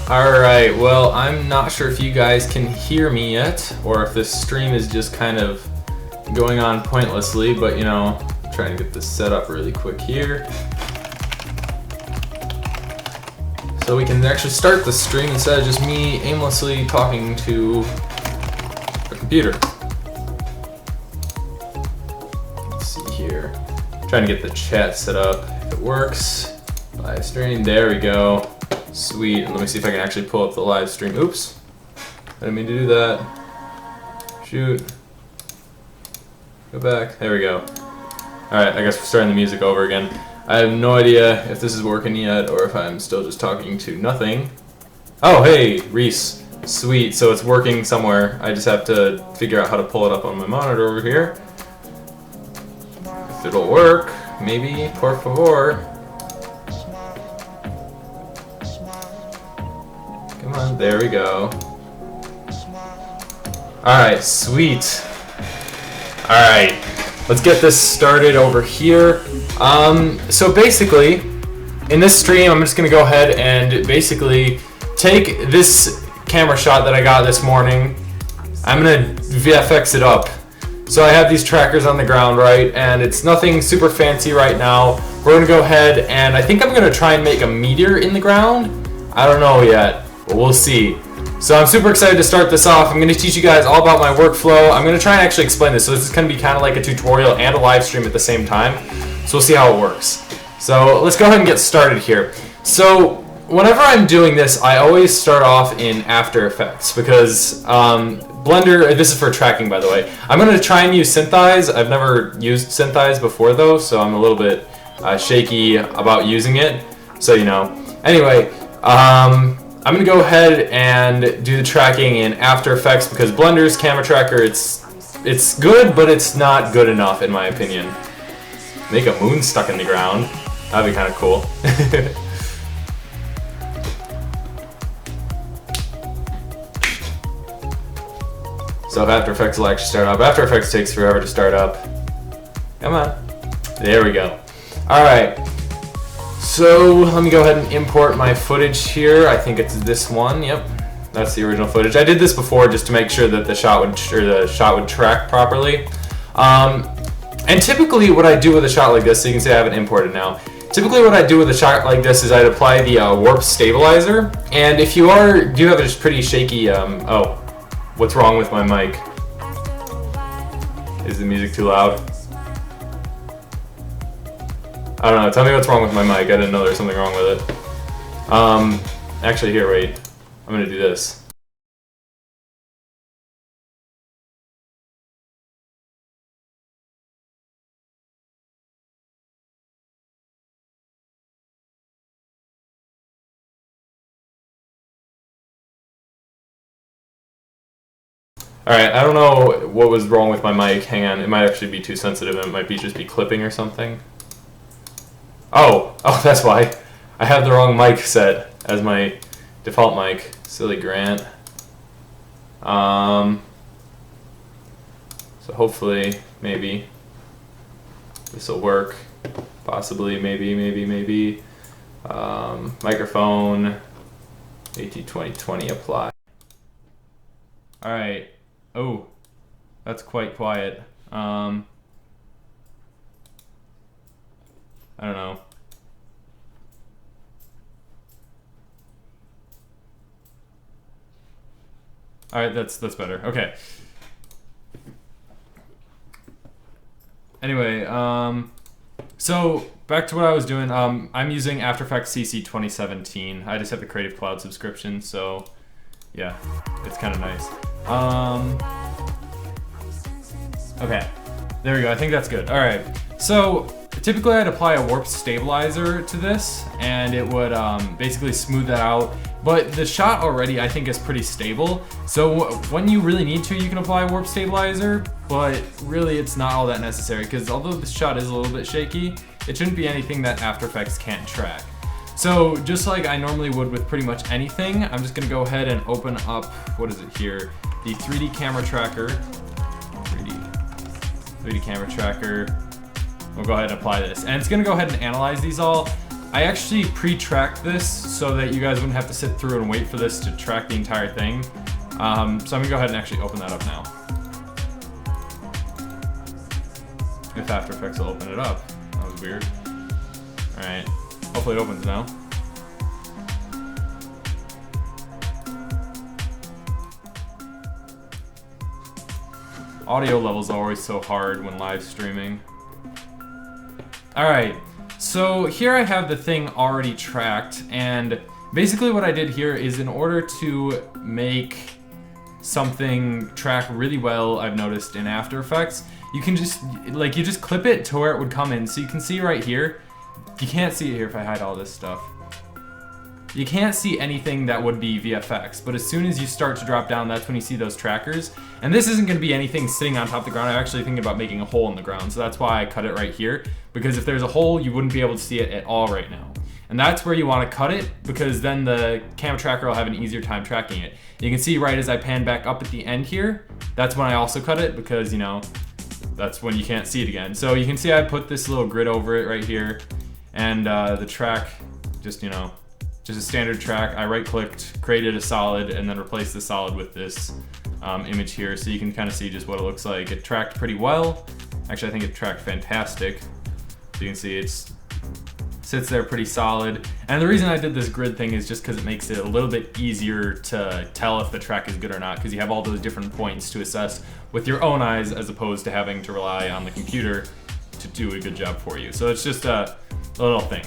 Alright, well, I'm not sure if you guys can hear me yet, or if this stream is just kind of going on pointlessly, but you know, I'm trying to get this set up really quick here. So we can actually start the stream instead of just me aimlessly talking to the computer. Let's see here. Trying to get the chat set up. If it works, live stream, there we go. Sweet, and let me see if I can actually pull up the live stream. Oops, I didn't mean to do that. Shoot. Go back, there we go. Alright, I guess we're starting the music over again. I have no idea if this is working yet or if I'm still just talking to nothing. Oh, hey, Reese. Sweet, so it's working somewhere. I just have to figure out how to pull it up on my monitor over here. If it'll work, maybe, por favor. Come on, there we go. Alright, sweet. Alright, let's get this started over here. So basically, in this stream, I'm just gonna go ahead and basically take this camera shot that I got this morning. I'm gonna VFX it up. So I have these trackers on the ground, right? And it's nothing super fancy right now. We're gonna go ahead and I think I'm gonna try and make a meteor in the ground. I don't know yet, but we'll see. So I'm super excited to start this off. I'm going to teach you guys all about my workflow. I'm going to try and actually explain this. So this is going to be kind of like a tutorial and a live stream at the same time. So we'll see how it works. So let's go ahead and get started here. So whenever I'm doing this, I always start off in After Effects because Blender, this is for tracking by the way. I'm going to try and use Synthize. I've never used Synthize before though, so I'm a little bit shaky about using it. So you know. Anyway, I'm going to go ahead and do the tracking in After Effects because Blender's camera tracker, it's good, but it's not good enough in my opinion. Make a moon stuck in the ground. That'd be kind of cool. So if After Effects will actually start up. After Effects takes forever to start up. Come on. There we go. Alright. So let me go ahead and import my footage here. I think it's this one. Yep, that's the original footage. I did this before just to make sure that the shot would track properly. And typically, what I do with a shot like this, so you can see I have it imported now. Typically, what I do with a shot like this is I'd apply the warp stabilizer. And if you do have a pretty shaky, oh, what's wrong with my mic? Is the music too loud? I don't know, tell me what's wrong with my mic. I didn't know there was something wrong with it. Actually, here, wait. I'm gonna do this. Alright, I don't know what was wrong with my mic. Hang on, it might actually be too sensitive and it might just be clipping or something. Oh, that's why. I have the wrong mic set as my default mic. Silly Grant. So hopefully, maybe, this will work. Possibly, maybe. Microphone, AT2020 apply. Alright. Oh, that's quite quiet. I don't know. Alright, that's better. Okay. Anyway, so back to what I was doing. I'm using After Effects CC 2017. I just have the Creative Cloud subscription, so yeah, it's kind of nice. Okay, there we go. I think that's good. Alright, so typically I'd apply a warp stabilizer to this and it would basically smooth that out, but the shot already I think is pretty stable, so when you really need to you can apply a warp stabilizer, but really it's not all that necessary because although the shot is a little bit shaky, it shouldn't be anything that After Effects can't track. So just like I normally would with pretty much anything, I'm just gonna go ahead and open up, what is it here, the 3D camera tracker. 3D camera tracker. We'll go ahead and apply this. And it's gonna go ahead and analyze these all. I actually pre-tracked this so that you guys wouldn't have to sit through and wait for this to track the entire thing. So I'm gonna go ahead and actually open that up now. If After Effects will open it up. That was weird. Alright, hopefully it opens now. Audio levels are always so hard when live streaming. Alright, so here I have the thing already tracked, and basically what I did here is in order to make something track really well, I've noticed in After Effects, you can just, like, you just clip it to where it would come in. So you can see right here, you can't see it here if I hide all this stuff. You can't see anything that would be VFX, but as soon as you start to drop down, that's when you see those trackers. And this isn't going to be anything sitting on top of the ground. I'm actually thinking about making a hole in the ground, so that's why I cut it right here. Because if there's a hole, you wouldn't be able to see it at all right now. And that's where you want to cut it, because then the camera tracker will have an easier time tracking it. You can see right as I pan back up at the end here, that's when I also cut it, because, you know, that's when you can't see it again. So you can see I put this little grid over it right here, and the track, just, you know, just a standard track. I right-clicked, created a solid, and then replaced the solid with this image here, so you can kind of see just what it looks like. It tracked pretty well. Actually, I think it tracked fantastic. So you can see it's sits there pretty solid. And the reason I did this grid thing is just because it makes it a little bit easier to tell if the track is good or not, because you have all those different points to assess with your own eyes as opposed to having to rely on the computer to do a good job for you. So it's just a little thing.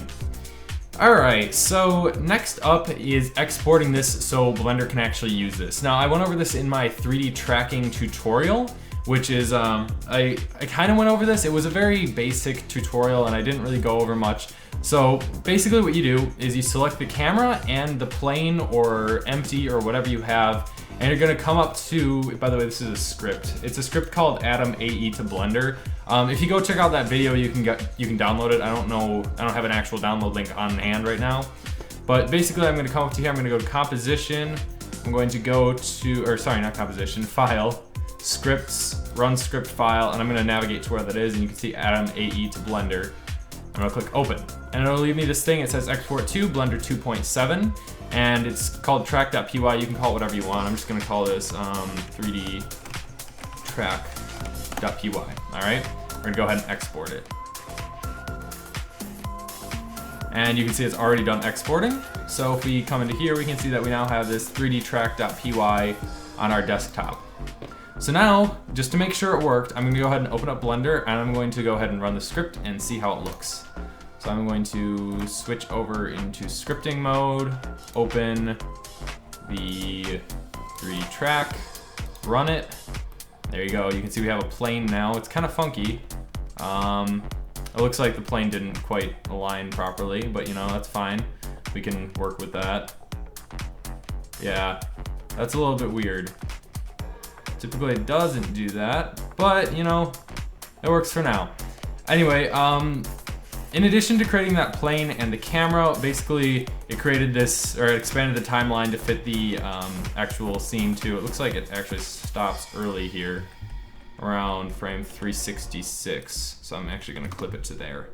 Alright, so next up is exporting this so Blender can actually use this. Now, I went over this in my 3D tracking tutorial, which is, I kind of went over this. It was a very basic tutorial and I didn't really go over much. So basically what you do is you select the camera and the plane or empty or whatever you have, and you're gonna come up to, by the way, this is a script. It's a script called Atom AE to Blender. If you go check out that video, you can download it. I don't have an actual download link on hand right now. But basically I'm gonna come up to here, I'm gonna go to composition. I'm going to go to, or sorry, not composition, file, scripts, run script file, and I'm gonna navigate to where that is, and you can see Atom AE to Blender. I'm gonna click open, and it'll leave me this thing. It says export to Blender 2.7, and it's called track.py. You can call it whatever you want. I'm just gonna call this 3D track.py. All right, we're gonna go ahead and export it. And you can see it's already done exporting. So if we come into here, we can see that we now have this 3D track.py on our desktop. So now, just to make sure it worked, I'm gonna go ahead and open up Blender, and I'm going to go ahead and run the script and see how it looks. So I'm going to switch over into scripting mode, open the 3D track, run it. There you go, you can see we have a plane now. It's kind of funky. It looks like the plane didn't quite align properly, but you know, that's fine. We can work with that. Yeah, that's a little bit weird. Typically it doesn't do that, but you know, it works for now. Anyway, in addition to creating that plane and the camera, basically it created this, or it expanded the timeline to fit the actual scene too. It looks like it actually stops early here, around frame 366. So I'm actually gonna clip it to there,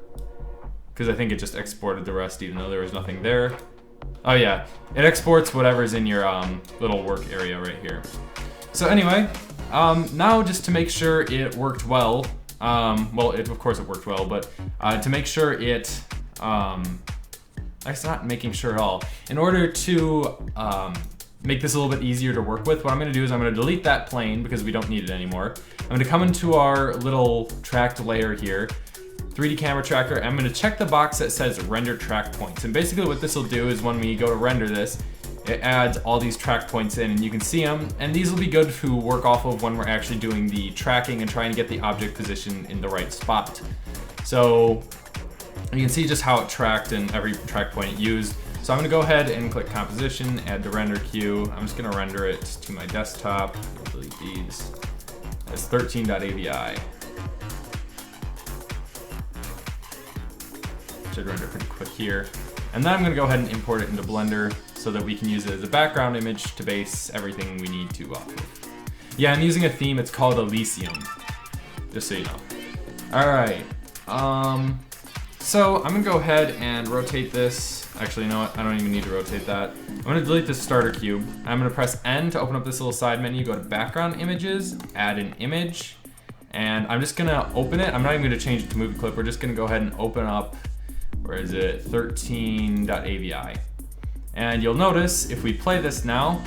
because I think it just exported the rest even though there was nothing there. Oh yeah, it exports whatever's in your little work area right here. So anyway, now just to make sure it worked well, well, of course it worked well, but to make sure it, it's not making sure at all. In order to make this a little bit easier to work with, what I'm gonna do is I'm gonna delete that plane because we don't need it anymore. I'm gonna come into our little tracked layer here, 3D camera tracker, and I'm gonna check the box that says render track points. And basically what this will do is when we go to render this, it adds all these track points in, and you can see them, and these will be good to work off of when we're actually doing the tracking and trying to get the object position in the right spot. So you can see just how it tracked and every track point it used. So I'm gonna go ahead and click composition, add to render queue. I'm just gonna render it to my desktop. Delete these. It's 13.avi. Should render pretty quick here. And then I'm gonna go ahead and import it into Blender so that we can use it as a background image to base everything we need to off of. Yeah, I'm using a theme, it's called Elysium, just so you know. All right, So I'm gonna go ahead and rotate this. Actually, you know what? I don't even need to rotate that. I'm gonna delete this starter cube. I'm gonna press N to open up this little side menu, go to background images, add an image, and I'm just gonna open it. I'm not even gonna change it to movie clip. We're just gonna go ahead and open up, where is it? 13.avi. And you'll notice if we play this now,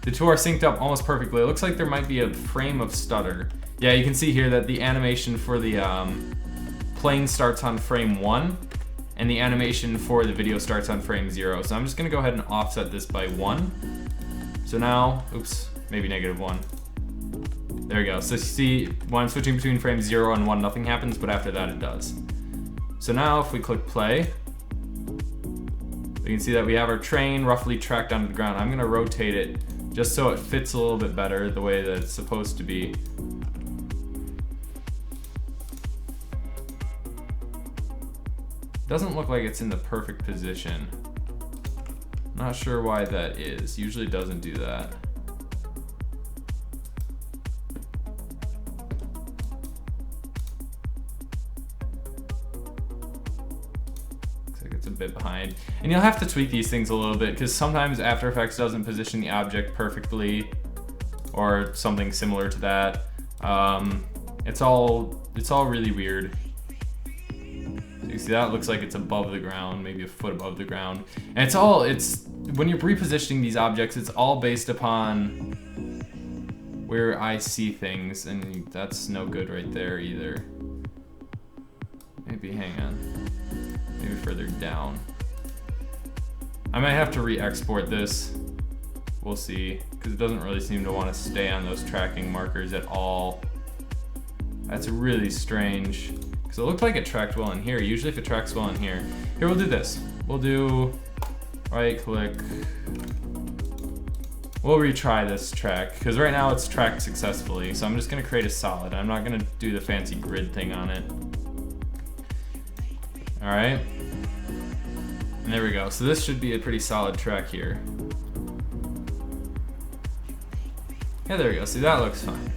the two are synced up almost perfectly. It looks like there might be a frame of stutter. Yeah, you can see here that the animation for the plane starts on frame 1, and the animation for the video starts on frame 0. So I'm just gonna go ahead and offset this by 1. So now, oops, maybe -1. There we go. So you see, when I'm switching between frame 0 and 1, nothing happens, but after that it does. So now if we click play, we can see that we have our train roughly tracked onto the ground. I'm gonna rotate it just so it fits a little bit better the way that it's supposed to be. Doesn't look like it's in the perfect position. Not sure why that is. Usually doesn't do that. Looks like it's a bit behind. And you'll have to tweak these things a little bit because sometimes After Effects doesn't position the object perfectly or something similar to that. It's all really weird. You see that? It looks like it's above the ground, maybe a foot above the ground. And when you're repositioning these objects, it's all based upon where I see things, and that's no good right there either. Maybe, hang on. Maybe further down. I might have to re-export this. We'll see, because it doesn't really seem to want to stay on those tracking markers at all. That's really strange. So it looked like it tracked well in here. Usually if it tracks well in here. Here, we'll do this. We'll do right click. We'll retry this track because right now it's tracked successfully. So I'm just gonna create a solid. I'm not gonna do the fancy grid thing on it. All right. And there we go. So this should be a pretty solid track here. Yeah, there we go. See, that looks fine.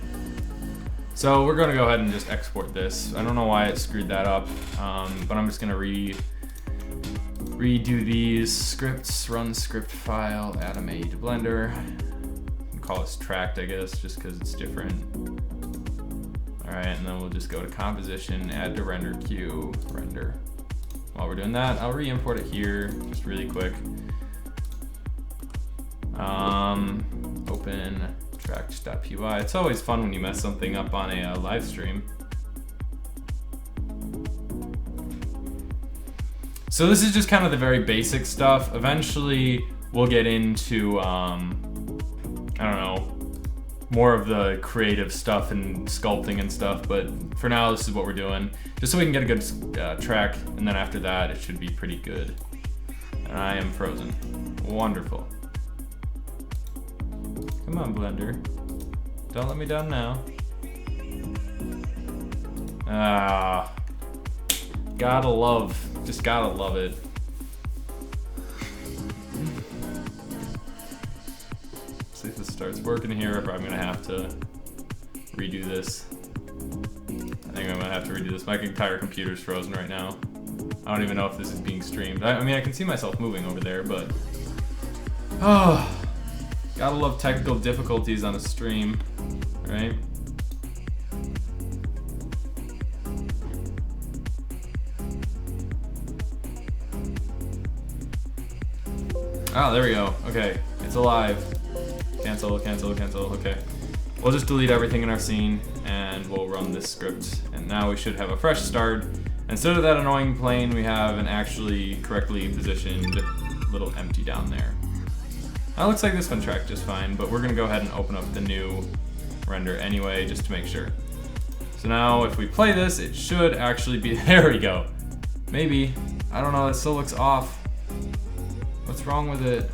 So we're gonna go ahead and just export this. I don't know why it screwed that up, but I'm just gonna redo these scripts, run script file, add a MAE to Blender. Call this tracked, I guess, just because it's different. All right, and then we'll just go to composition, add to render queue, render. While we're doing that, I'll re-import it here, just really quick. Open tracked.py. It's always fun when you mess something up on a live stream. So this is just kind of the very basic stuff. Eventually, we'll get into, I don't know, more of the creative stuff and sculpting and stuff, but for now, this is what we're doing. Just so we can get a good track, and then after that, it should be pretty good. And I am frozen. Wonderful. Come on, Blender. Don't let me down now. Ah. Just gotta love it. See if this starts working here, or I'm gonna have to redo this. I think I'm gonna have to redo this. My entire computer's frozen right now. I don't even know if this is being streamed. I mean, I can see myself moving over there, but... Oh. Gotta love technical difficulties on a stream, right? Oh, there we go. Okay, it's alive. Cancel, cancel, cancel. Okay. We'll just delete everything in our scene and we'll run this script. And now we should have a fresh start. Instead of that annoying plane, we have an actually correctly positioned little empty down there. That looks like this one tracked just fine, but we're gonna go ahead and open up the new render anyway, just to make sure. So now if we play this, it should actually be, there we go. Maybe, I don't know, it still looks off. What's wrong with it?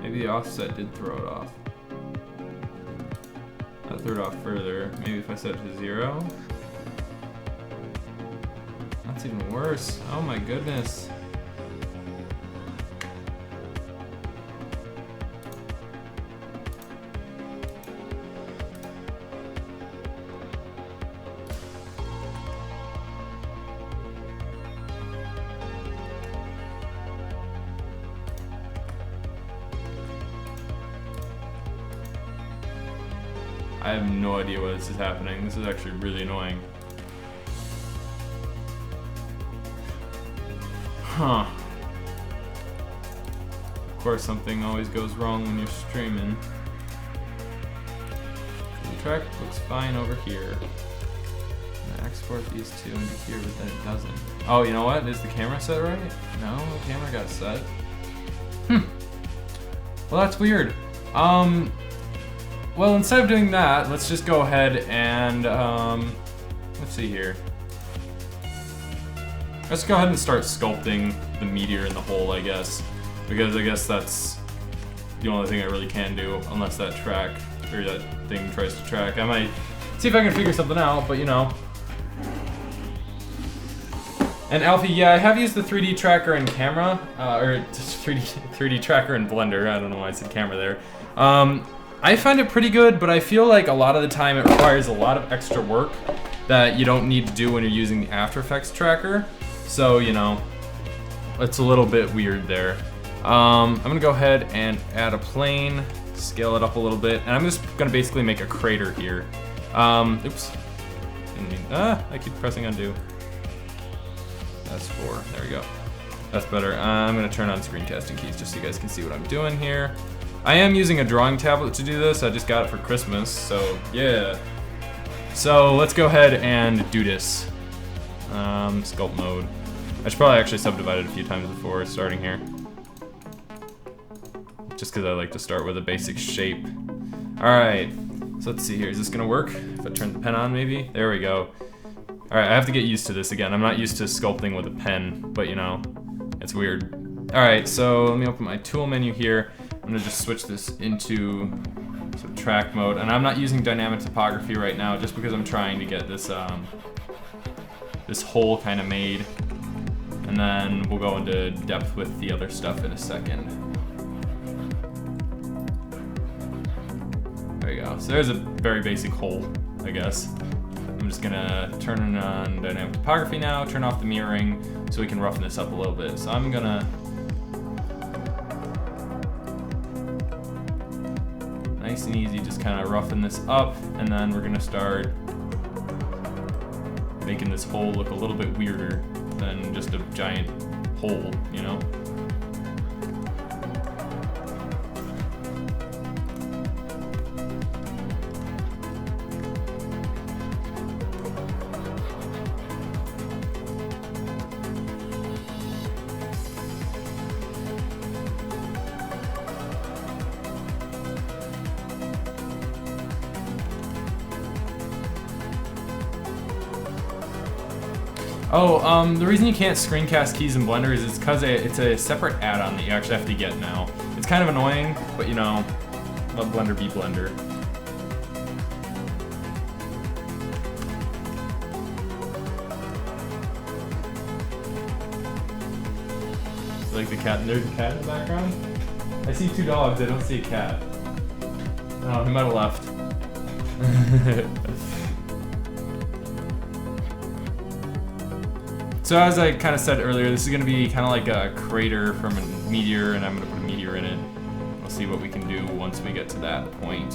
Maybe the offset did throw it off. I threw it off further. Maybe if I set it to 0. That's even worse. Oh my goodness. I have no idea why this is happening. This is actually really annoying. Huh. Of course, something always goes wrong when you're streaming. The track looks fine over here. I'm gonna export these two into here, but then it doesn't. Oh, you know what? Is the camera set right? No, the camera got set. Well, that's weird. Well, instead of doing that, let's just go ahead and, let's see here. Let's go ahead and start sculpting the meteor in the hole, I guess. Because I guess that's the only thing I really can do, unless that track, or that thing tries to track. I might see if I can figure something out, but you know. And Alfie, yeah, I have used the 3D tracker in camera, or 3D tracker in Blender. I don't know why I said camera there. I find it pretty good, but I feel like a lot of the time it requires a lot of extra work that you don't need to do when you're using the After Effects tracker. So, you know, it's a little bit weird there. I'm gonna go ahead and add a plane, scale it up a little bit, and I'm just gonna basically make a crater here. Oops. Didn't mean, I keep pressing undo. That's 4, there we go. That's better. I'm gonna turn on screencasting keys just so you guys can see what I'm doing here. I am using a drawing tablet to do this. I just got it for Christmas, so yeah. So let's go ahead and do this. Sculpt mode. I should probably actually subdivide it a few times before starting here. Just because I like to start with a basic shape. Alright, so let's see here. Is this gonna work? If I turn the pen on maybe? There we go. Alright, I have to get used to this again. I'm not used to sculpting with a pen, but you know, it's weird. Alright, so let me open my tool menu here. I'm gonna just switch this into subtract mode, and I'm not using dynamic topography right now just because I'm trying to get this this hole kind of made, and then we'll go into depth with the other stuff in a second. There you go. So there's a very basic hole, I guess. I'm just gonna turn on dynamic topography now, turn off the mirroring so we can roughen this up a little bit. So I'm gonna nice and easy just kind of roughen this up, and then we're gonna start making this hole look a little bit weirder than just a giant hole, you know? Oh, the reason you can't screencast keys in Blender is it's because it's a separate add-on that you actually have to get now. It's kind of annoying, but you know, let Blender be Blender. Like the cat, there's a cat in the background? I see 2 dogs, I don't see a cat. Oh, he might have left. So as I kind of said earlier, this is going to be kind of like a crater from a meteor, and I'm going to put a meteor in it. We'll see what we can do once we get to that point.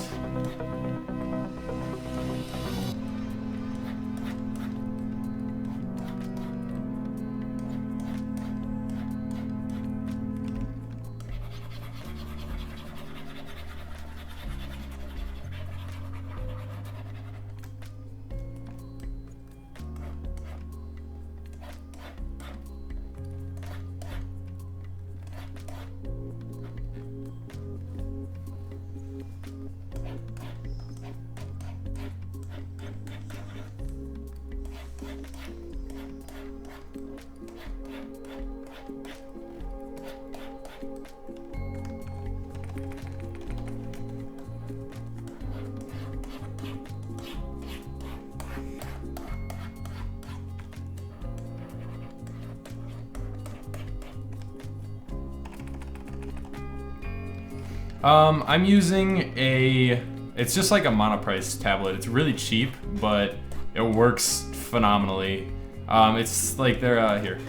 I'm using it's just like a monoprice tablet. It's really cheap, but it works phenomenally. It's like they're here.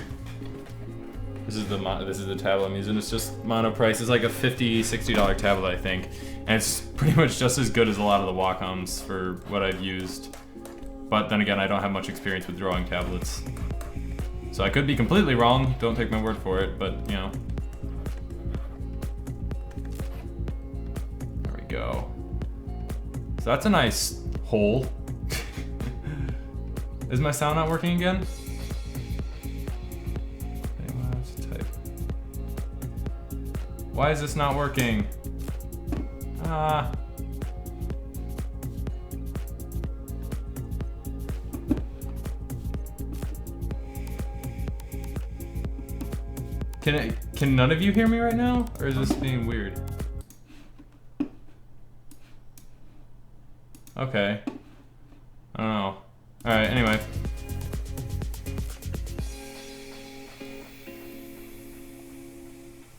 This is the tablet I'm using. It's just monoprice. It's like a $50, $60 tablet, I think. and it's pretty much just as good as a lot of the Wacoms for what I've used. But then again, I don't have much experience with drawing tablets. So I could be completely wrong, don't take my word for it, but you know. There we go. So that's a nice hole. Is my sound not working again? Why is this not working? Can none of you hear me right now? Or is this being weird? Okay. I don't know. Alright, anyway.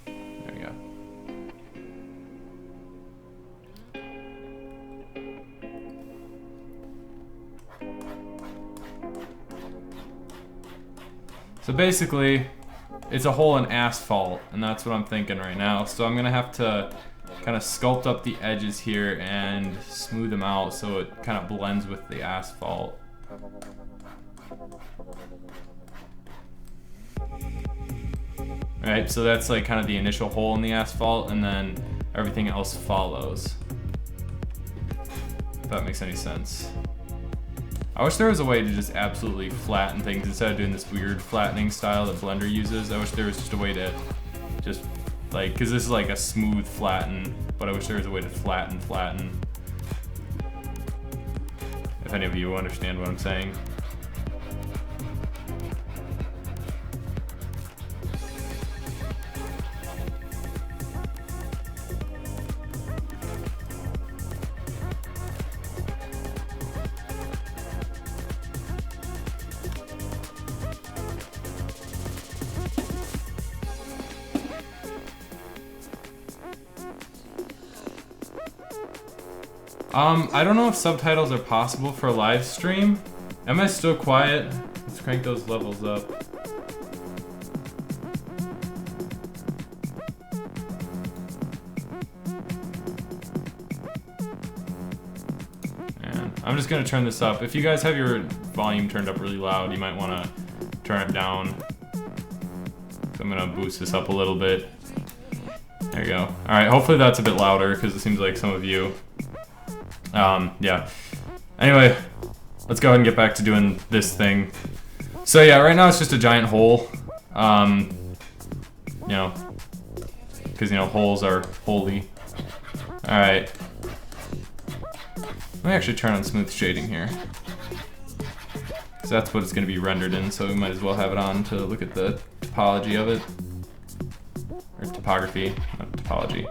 There we go. So basically, it's a hole in asphalt, and that's what I'm thinking right now. So I'm gonna have to kind of sculpt up the edges here and smooth them out so it kind of blends with the asphalt. Alright, so that's like kind of the initial hole in the asphalt, and then everything else follows. If that makes any sense. I wish there was a way to just absolutely flatten things instead of doing this weird flattening style that Blender uses. I wish there was just a way to just like, cause this is like a smooth flatten, but I wish there was a way to flatten. If any of you understand what I'm saying. I don't know if subtitles are possible for a live stream. Am I still quiet? Let's crank those levels up. And I'm just gonna turn this up. If you guys have your volume turned up really loud, you might wanna turn it down. So I'm gonna boost this up a little bit. There you go. All right, hopefully that's a bit louder because it seems like some of you yeah. Anyway, let's go ahead and get back to doing this thing. So yeah, right now it's just a giant hole. You know, because you know holes are holy. All right. Let me actually turn on smooth shading here, because that's what it's going to be rendered in. So we might as well have it on to look at the topology of it, or topography, not topology.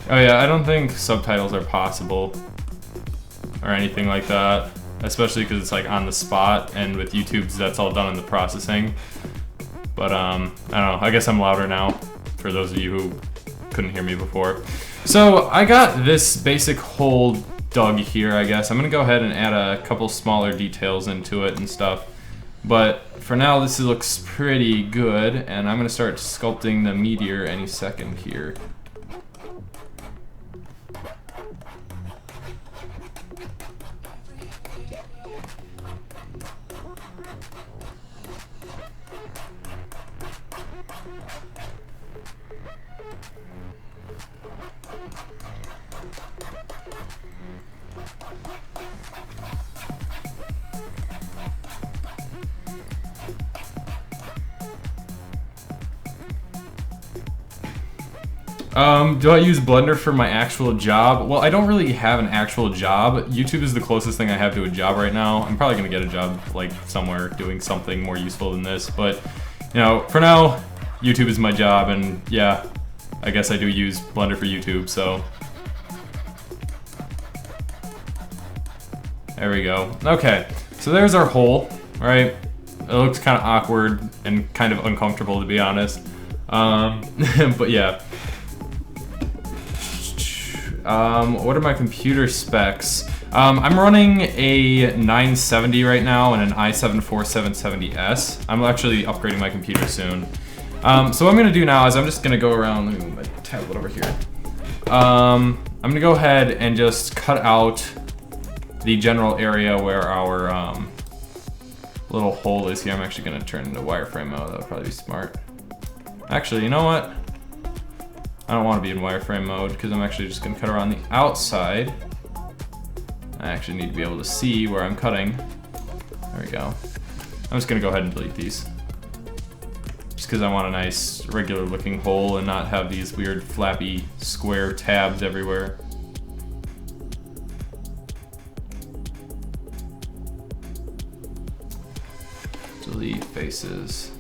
Oh yeah, I don't think subtitles are possible or anything like that, especially because it's like on the spot, and with YouTube's that's all done in the processing. But I don't know, I guess I'm louder now for those of you who couldn't hear me before. So I got this basic hole dug here, I guess. I'm gonna go ahead and add a couple smaller details into it and stuff. But for now, this looks pretty good, and I'm gonna start sculpting the meteor any second here. Do I use Blender for my actual job? Well, I don't really have an actual job. YouTube is the closest thing I have to a job right now. I'm probably gonna get a job like somewhere doing something more useful than this, but you know, for now, YouTube is my job, and yeah, I guess I do use Blender for YouTube, so. There we go. Okay, so there's our hole, right? It looks kind of awkward and kind of uncomfortable, to be honest. But yeah. What are my computer specs? I'm running a 970 right now and an i7-4770S. I'm actually upgrading my computer soon. So what I'm gonna do now is I'm just gonna go around, let me move my tablet over here. I'm gonna go ahead and just cut out the general area where our little hole is here. I'm actually gonna turn into wireframe mode. That would probably be smart. Actually, you know what? I don't want to be in wireframe mode because I'm actually just gonna cut around the outside. I actually need to be able to see where I'm cutting. There we go. I'm just gonna go ahead and delete these. Just because I want a nice regular looking hole and not have these weird flappy square tabs everywhere. Delete faces.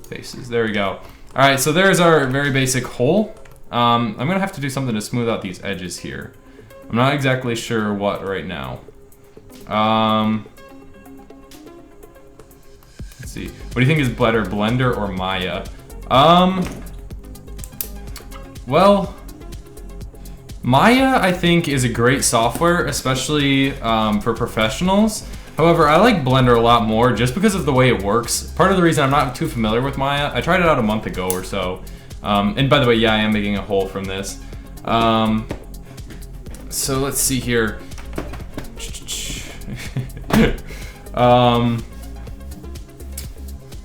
Faces, there we go. Alright, so there's our very basic hole. I'm gonna have to do something to smooth out these edges here. I'm not exactly sure what right now. Let's see. What do you think is better, Blender or Maya? Well, Maya, I think, is a great software, especially for professionals. However, I like Blender a lot more just because of the way it works. Part of the reason I'm not too familiar with Maya, I tried it out a month ago or so. And by the way, yeah, I am making a hole from this. So let's see here.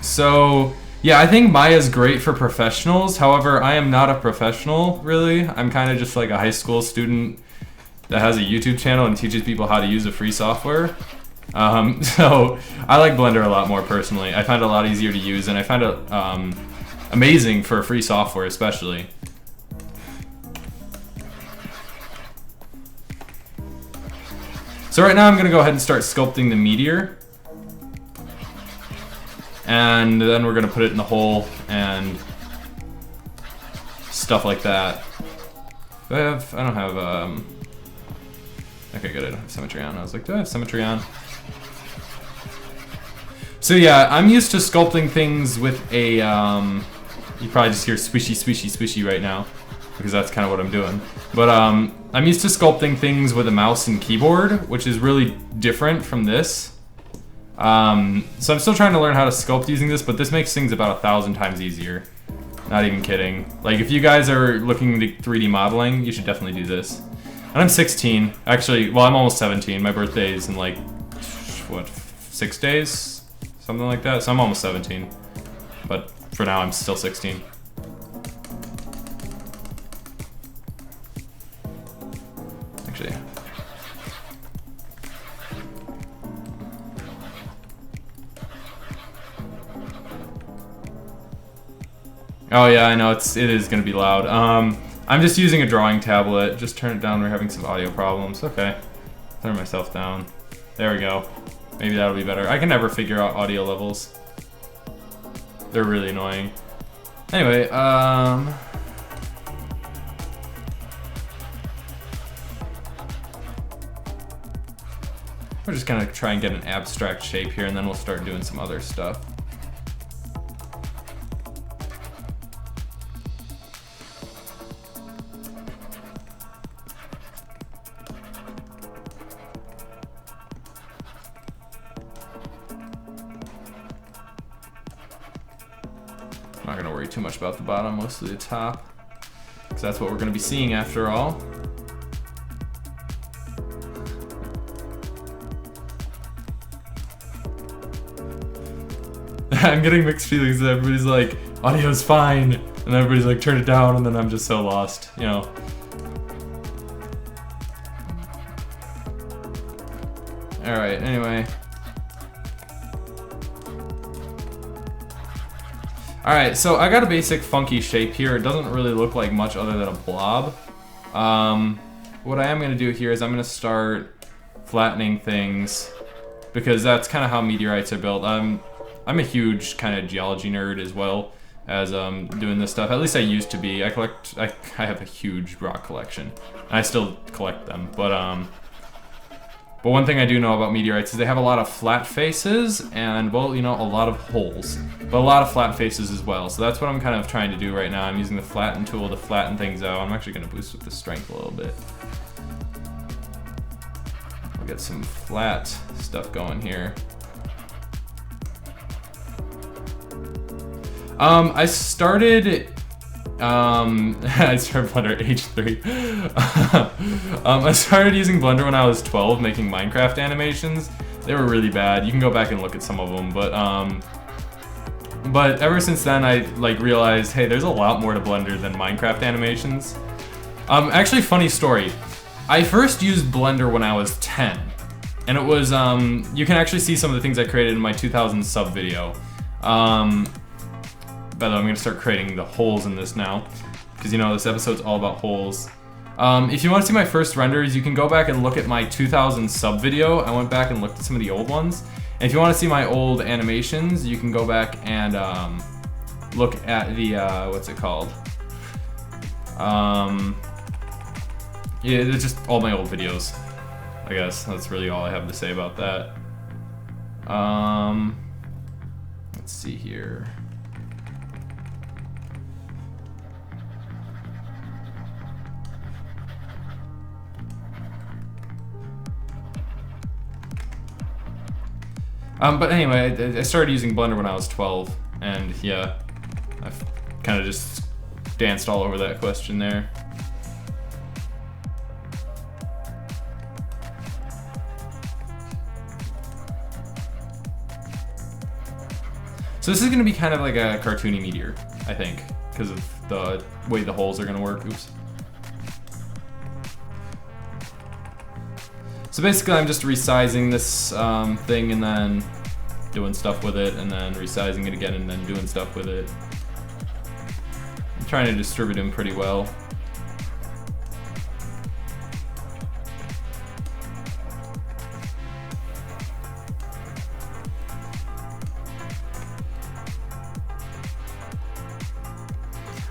So yeah, I think Maya's great for professionals. However, I am not a professional, really. I'm kind of just like a high school student that has a YouTube channel and teaches people how to use a free software. So I like Blender a lot more personally. I find it a lot easier to use, and I find it amazing for free software, especially. So right now I'm gonna go ahead and start sculpting the meteor. And then we're gonna put it in the hole and stuff like that. Do I don't have, okay, good, I don't have symmetry on. I was like, do I have symmetry on? So yeah, I'm used to sculpting things with a, you probably just hear swishy, swishy, swishy right now, because that's kind of what I'm doing. But I'm used to sculpting things with a mouse and keyboard, which is really different from this. So I'm still trying to learn how to sculpt using this, but this makes things about 1,000 times easier. Not even kidding. Like, if you guys are looking into 3D modeling, you should definitely do this. And I'm 16. Actually, well, I'm almost 17. My birthday is in like, what, 6 days? Something like that. So I'm almost 17. But for now, I'm still 16. Actually. Oh yeah, I know, it is gonna be loud. I'm just using a drawing tablet. Just turn it down, we're having some audio problems. Okay, turn myself down. There we go. Maybe that'll be better. I can never figure out audio levels. They're really annoying. Anyway, we're just gonna try and get an abstract shape here, and then we'll start doing some other stuff. I'm not gonna worry too much about the bottom, mostly the top, because that's what we're gonna be seeing after all. I'm getting mixed feelings. Everybody's like, audio's fine, and everybody's like, turn it down, and then I'm just so lost, you know. Alright, anyway. Alright, so I got a basic funky shape here. It doesn't really look like much other than a blob. What I am going to do here is I'm going to start flattening things, because that's kind of how meteorites are built. I'm a huge kind of geology nerd as well as doing this stuff. At least I used to be. I have a huge rock collection. I still collect them, but one thing I do know about meteorites is they have a lot of flat faces and, well, you know, a lot of holes, but a lot of flat faces as well. So that's what I'm kind of trying to do right now. I'm using the flatten tool to flatten things out. I'm actually going to boost with the strength a little bit. I'll get some flat stuff going here. I started Blender at age 3. I started using Blender when I was 12, making Minecraft animations. They were really bad. You can go back and look at some of them, but ever since then I like realized, hey, there's a lot more to Blender than Minecraft animations. Actually, funny story. I first used Blender when I was 10, and it was you can actually see some of the things I created in my 2000 sub video. By the way, I'm going to start creating the holes in this now, because you know this episode's all about holes. If you want to see my first renders, you can go back and look at my 2000 sub video. I went back and looked at some of the old ones. And if you want to see my old animations, you can go back and look at the, what's it called? Yeah, it's just all my old videos. I guess that's really all I have to say about that. Let's see here. But anyway, I started using Blender when I was 12, and yeah, I've kind of just danced all over that question there. So this is going to be kind of like a cartoony meteor, I think, because of the way the holes are going to work. Oops. So basically I'm just resizing this thing and then doing stuff with it, and then resizing it again and then doing stuff with it. I'm trying to distribute them pretty well.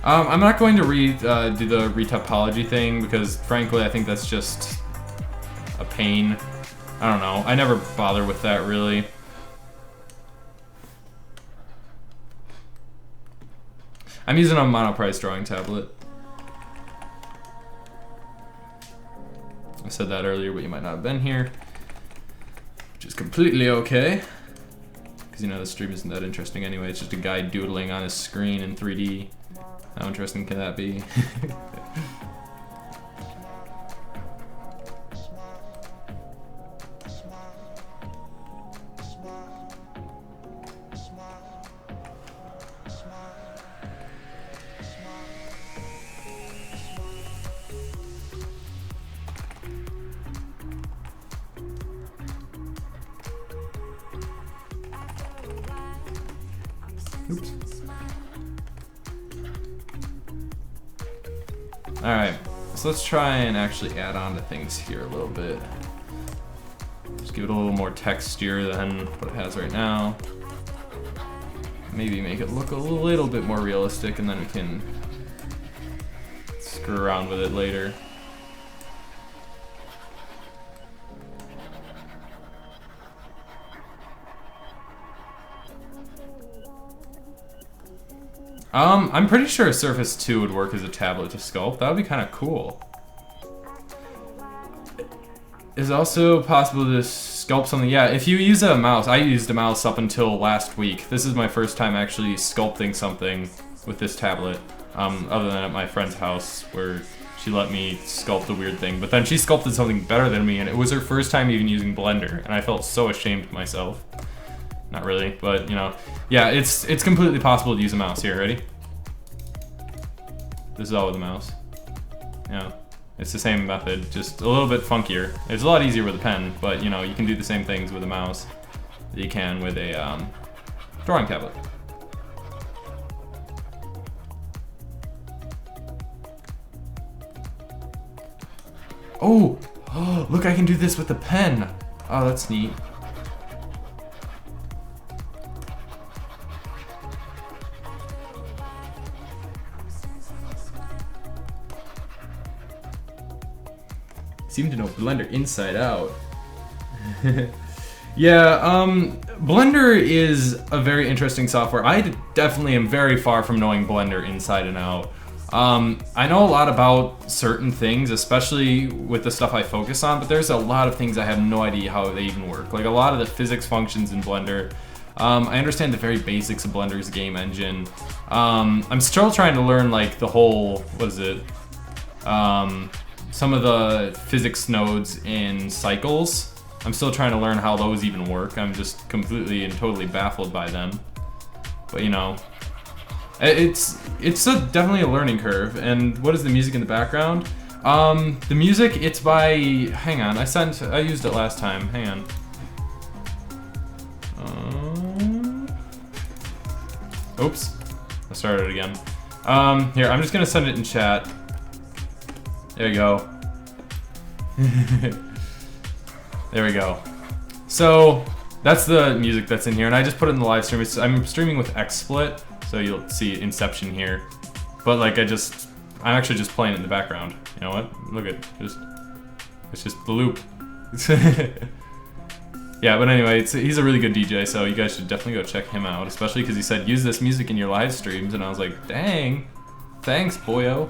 I'm not going to do the retopology thing, because frankly I think that's just a pain. I don't know. I never bother with that really. I'm using a monoprice drawing tablet. I said that earlier, but you might not have been here, which is completely okay, because you know the stream isn't that interesting anyway. It's just a guy doodling on his screen in 3D. How interesting can that be? Oops. Alright, so let's try and actually add on to things here a little bit. Just give it a little more texture than what it has right now. Maybe make it look a little bit more realistic, and then we can screw around with it later. I'm pretty sure Surface 2 would work as a tablet to sculpt. That would be kind of cool. Is it also possible to sculpt something? Yeah, if you use a mouse. I used a mouse up until last week. This is my first time actually sculpting something with this tablet. Other than at my friend's house, where she let me sculpt a weird thing. But then she sculpted something better than me, and it was her first time even using Blender, and I felt so ashamed of myself. Not really, but you know. Yeah, it's completely possible to use a mouse. Here, ready? This is all with a mouse. Yeah, it's the same method, just a little bit funkier. It's a lot easier with a pen, but you know, you can do the same things with a mouse that you can with a drawing tablet. Oh, look, I can do this with the pen. Oh, that's neat. Seem to know Blender inside out. Yeah, Blender is a very interesting software. I definitely am very far from knowing Blender inside and out. I know a lot about certain things, especially with the stuff I focus on, but there's a lot of things I have no idea how they even work. Like a lot of the physics functions in Blender. I understand the very basics of Blender's game engine. I'm still trying to learn like the whole, what is it? Some of the physics nodes in cycles. I'm still trying to learn how those even work. I'm just completely and totally baffled by them. But you know, it's definitely a learning curve. And what is the music in the background? The music, it's by, hang on, I used it last time, hang on. Oops, I started it again. Here, I'm just gonna send it in chat. There you go. There we go. So that's the music that's in here, and I just put it in the live stream. I'm streaming with XSplit, so you'll see Inception here. But like I'm actually just playing it in the background. You know what? Look at it's just the loop. Yeah, but anyway, he's a really good DJ, so you guys should definitely go check him out, especially because he said use this music in your live streams, and I was like, dang, thanks, boyo.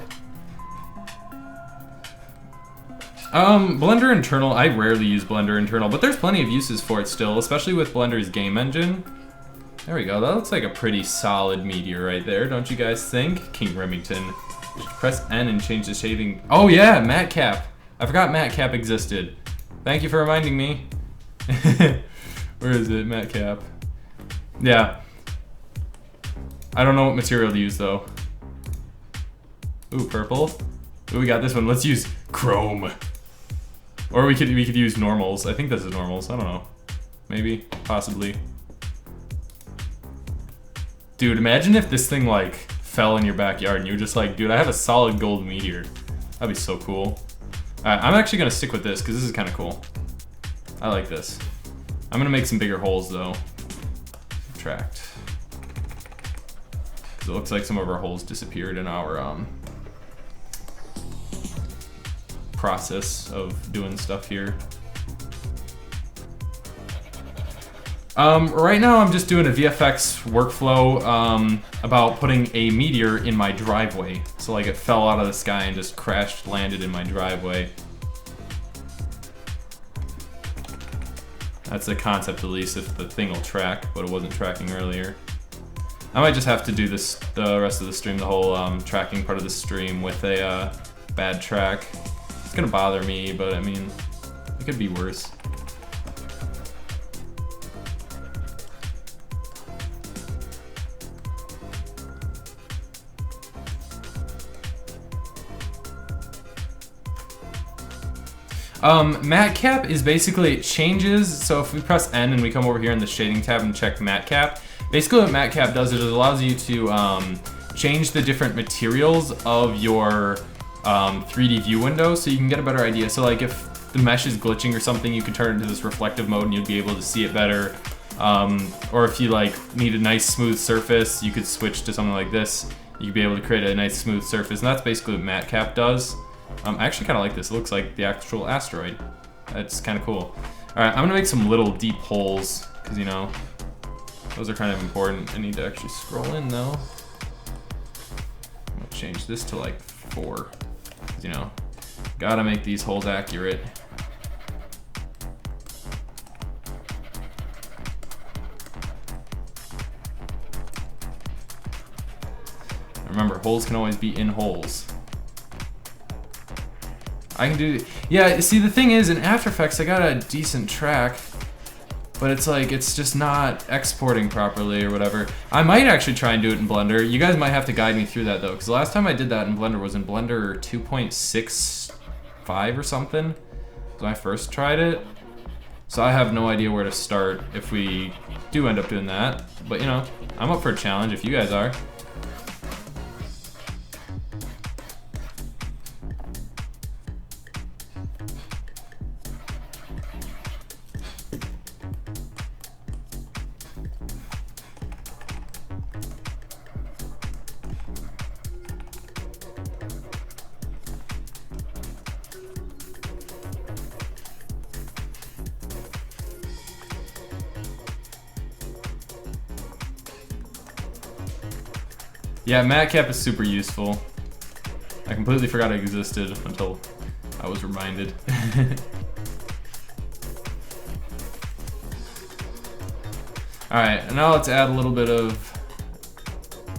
Blender Internal, I rarely use Blender Internal, but there's plenty of uses for it still, especially with Blender's game engine. There we go, that looks like a pretty solid meteor right there, don't you guys think? King Remington. Press N and change the shading. Oh yeah, matte cap. I forgot matte cap existed. Thank you for reminding me. Where is it, matte cap? Yeah. I don't know what material to use though. Ooh, purple. Ooh, we got this one. Let's use chrome. Or we could use normals. I think this is normals. I don't know. Maybe, possibly. Dude, imagine if this thing like fell in your backyard and you're just like, dude, I have a solid gold meteor. That'd be so cool. Alright, I'm actually gonna stick with this because this is kind of cool. I like this. I'm gonna make some bigger holes though. Subtract. Because it looks like some of our holes disappeared in our process of doing stuff here. Right now I'm just doing a VFX workflow about putting a meteor in my driveway. So like it fell out of the sky and just crashed, landed in my driveway. That's the concept, at least, if the thing will track, but it wasn't tracking earlier. I might just have to do this the rest of the stream, the whole tracking part of the stream with a bad track. It's gonna bother me, but I mean, it could be worse. Matte cap is basically, it changes, so if we press N and we come over here in the shading tab and check matte cap, basically what matte cap does is it allows you to change the different materials of your 3D view window so you can get a better idea. So like if the mesh is glitching or something, you can turn it into this reflective mode and you'll be able to see it better. Or if you like need a nice smooth surface, you could switch to something like this. You'd be able to create a nice smooth surface, and that's basically what matte cap does. I actually kind of like this. It looks like the actual asteroid. That's kind of cool. Alright, I'm gonna make some little deep holes, because you know, those are kind of important. I need to actually scroll in though. I'm gonna change this to like 4. Because you know, gotta make these holes accurate. Remember, holes can always be in holes. I can do, yeah, see the thing is in After Effects I got a decent track, but it's like, it's just not exporting properly or whatever. I might actually try and do it in Blender. You guys might have to guide me through that though, because the last time I did that in Blender was in Blender 2.65 or something, when I first tried it. So I have no idea where to start if we do end up doing that, but you know, I'm up for a challenge if you guys are. Yeah, matcap is super useful. I completely forgot it existed until I was reminded. Alright, now let's add a little bit of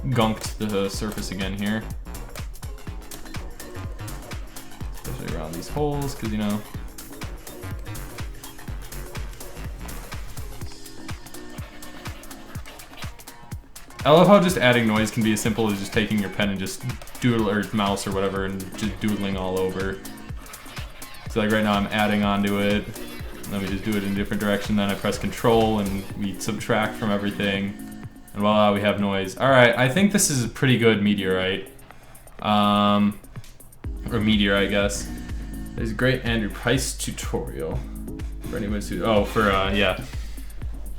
gunk to the surface again here. Especially around these holes, because you know. I love how just adding noise can be as simple as just taking your pen and just doodle, or mouse or whatever, and just doodling all over. So like right now I'm adding onto it, then we just do it in a different direction, then I press Control and we subtract from everything, and voila, we have noise. Alright, I think this is a pretty good meteorite. Or meteor, I guess. There's a great Andrew Price tutorial. For anyone who, yeah.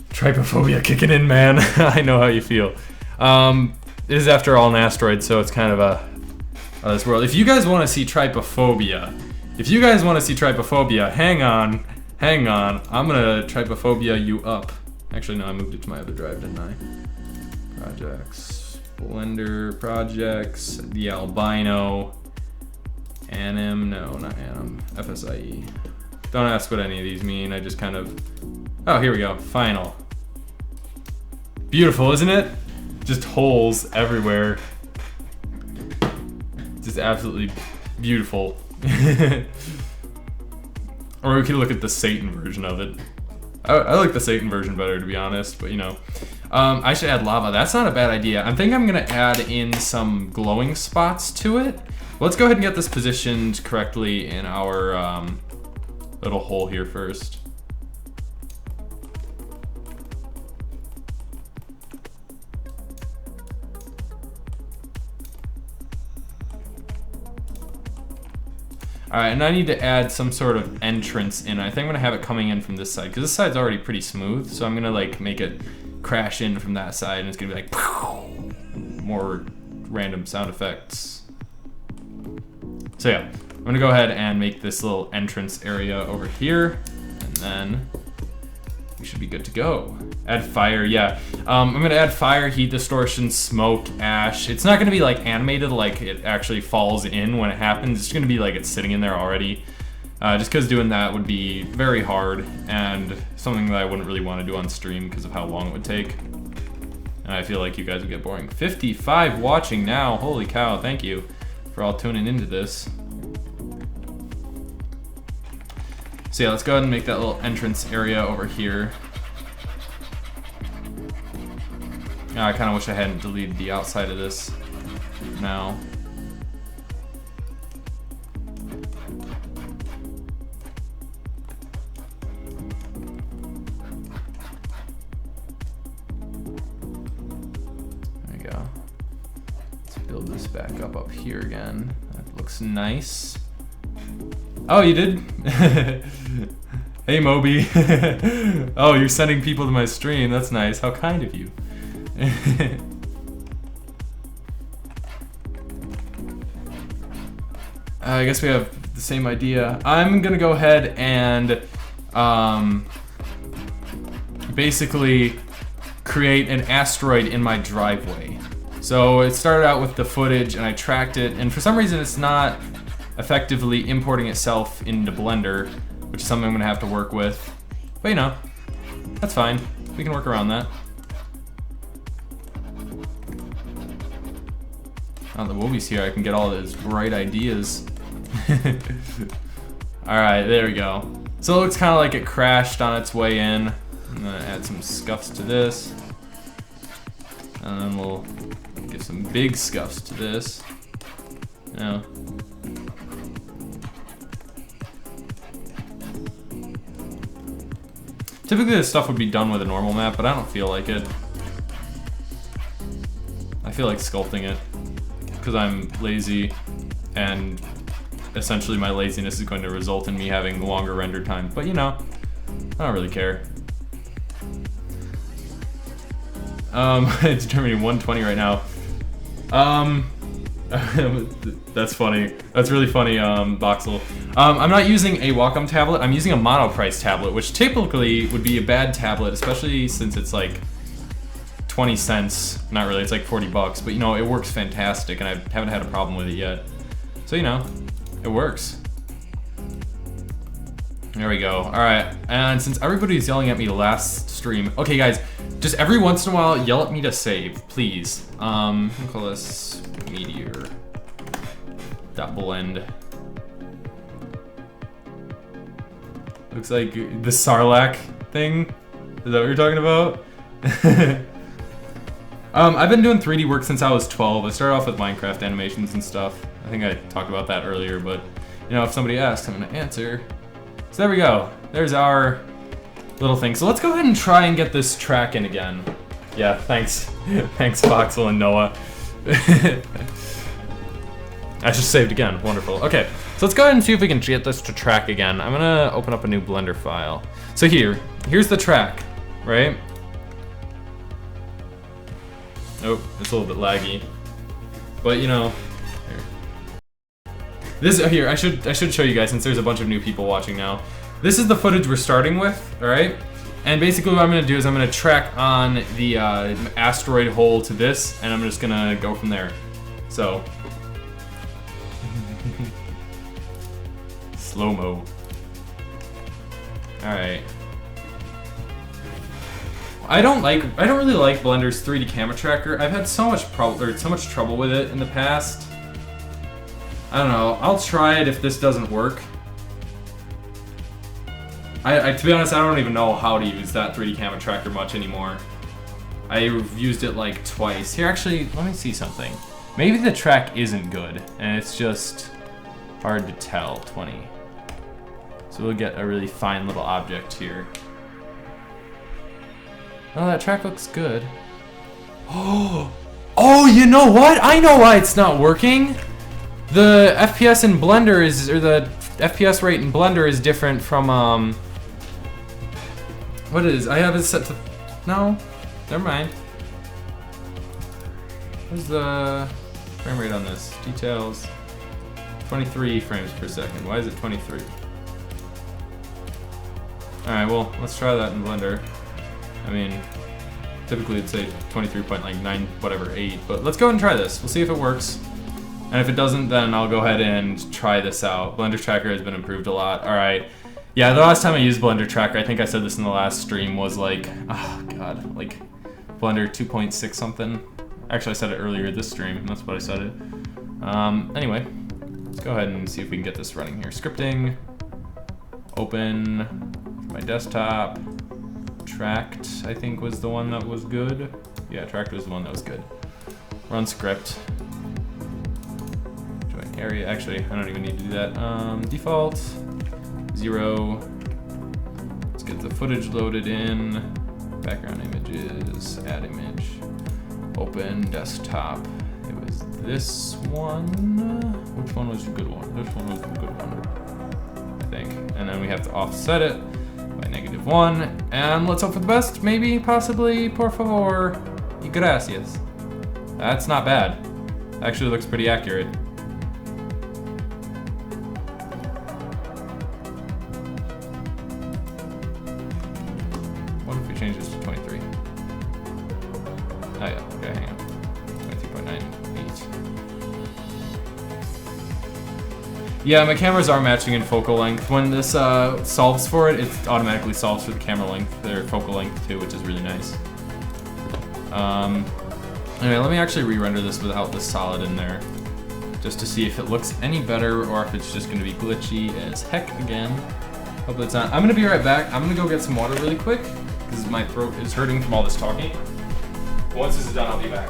Trypophobia kicking in, man. I know how you feel. It is after all an asteroid, so it's kind of this world. If you guys want to see trypophobia, hang on. I'm gonna trypophobia you up. Actually, no, I moved it to my other drive, didn't I? Projects, Blender projects, the albino, anim, no, not anim, FSIE. Don't ask what any of these mean. I just kind of. Oh, here we go. Final. Beautiful, isn't it? Just holes everywhere. Just absolutely beautiful. Or we could look at the Satan version of it. I like the Satan version better, to be honest, but you know. I should add lava. That's not a bad idea. I think I'm gonna add in some glowing spots to it. Let's go ahead and get this positioned correctly in our little hole here first. Alright, and I need to add some sort of entrance in. I think I'm gonna have it coming in from this side, because this side's already pretty smooth, so I'm gonna like make it crash in from that side, and it's gonna be like more random sound effects. So yeah, I'm gonna go ahead and make this little entrance area over here, and then we should be good to go. Add fire, yeah. I'm gonna add fire, heat distortion, smoke, ash. It's not gonna be like animated, like it actually falls in when it happens. It's gonna be like it's sitting in there already. Just because doing that would be very hard and something that I wouldn't really want to do on stream because of how long it would take. And I feel like you guys would get boring. 55 watching now, holy cow, thank you for all tuning into this. So yeah, let's go ahead and make that little entrance area over here. I kind of wish I hadn't deleted the outside of this now. There we go. Let's build this back up here again. That looks nice. Oh, you did? Hey, Moby. Oh, you're sending people to my stream. That's nice. How kind of you. I guess we have the same idea. I'm gonna go ahead and basically create an asteroid in my driveway. So it started out with the footage and I tracked it, and for some reason it's not effectively importing itself into Blender, which is something I'm gonna have to work with. But you know, that's fine. We can work around that. Now the Wooby's here, I can get all his bright ideas. Alright, there we go. So it looks kind of like it crashed on its way in. I'm gonna add some scuffs to this. And then we'll give some big scuffs to this. You know. Typically this stuff would be done with a normal map, but I don't feel like it. I feel like sculpting it, because I'm lazy and essentially my laziness is going to result in me having longer render time. But you know, I don't really care. It's determining 120 right now. That's funny. That's really funny, Voxel. I'm not using a Wacom tablet. I'm using a monoprice tablet, which typically would be a bad tablet, especially since it's like 20 cents. Not really, it's like 40 bucks, but you know, it works fantastic and I haven't had a problem with it yet. So, you know, it works. There we go. All right, and since everybody's yelling at me last stream, okay guys, just every once in a while, yell at me to save, please. I'll call this meteor.blend. Looks like the Sarlacc thing. Is that what you're talking about? I've been doing 3D work since I was 12. I started off with Minecraft animations and stuff. I think I talked about that earlier, but you know, if somebody asks, I'm gonna answer. So there we go. There's our little thing. So let's go ahead and try and get this track in again. Yeah, thanks. Thanks, Voxel and Noah. I just saved again. Wonderful. Okay, so let's go ahead and see if we can get this to track again. I'm gonna open up a new Blender file. So here's the track, right? Oh, it's a little bit laggy. But you know, here, I should show you guys since there's a bunch of new people watching now. This is the footage we're starting with, all right? And basically what I'm gonna do is I'm gonna track on the asteroid hole to this, and I'm just gonna go from there. So, slow-mo. All right. I don't really like Blender's 3D camera tracker. I've had so much trouble with it in the past. I don't know. I'll try it if this doesn't work. To be honest, I don't even know how to use that 3D camera tracker much anymore. I've used it like twice. Here, actually, let me see something. Maybe the track isn't good, and it's just hard to tell. 20. So we'll get a really fine little object here. Oh, that track looks good. Oh, you know what? I know why it's not working. The FPS in Blender or the FPS rate in Blender is different from, what is, I have it set to, no, never mind. What's the frame rate on this? Details, 23 frames per second. Why is it 23? Alright, well, let's try that in Blender. I mean, typically it'd say 23.9, whatever, 8, but let's go ahead and try this. We'll see if it works. And if it doesn't, then I'll go ahead and try this out. Blender Tracker has been improved a lot. All right. Yeah, the last time I used Blender Tracker, I think I said this in the last stream, was like, oh god, like Blender 2.6 something. Actually, I said it earlier this stream. That's what I said it. Anyway, let's go ahead and see if we can get this running here. Scripting. Open my desktop. Tracked, I think, was the one that was good. Yeah, Tracked was the one that was good. Run script. Area. Actually, I don't even need to do that. Default 0. Let's get the footage loaded in. Background images. Add image. Open desktop. It was this one. Which one was the good one? This one was the good one, I think. And then we have to offset it by -1. And let's hope for the best. Maybe, possibly, por favor, y gracias. That's not bad. Actually looks pretty accurate. Change this to 23. Oh yeah, okay, hang on. 23.98. Yeah, my cameras are matching in focal length. When this solves for it, it automatically solves for the camera length, their focal length too, which is really nice. Anyway, let me actually re-render this without the solid in there, just to see if it looks any better or if it's just going to be glitchy as heck again. Hope it's not. I'm going to be right back. I'm going to go get some water really quick, because my throat is hurting from all this talking. Once this is done, I'll be back.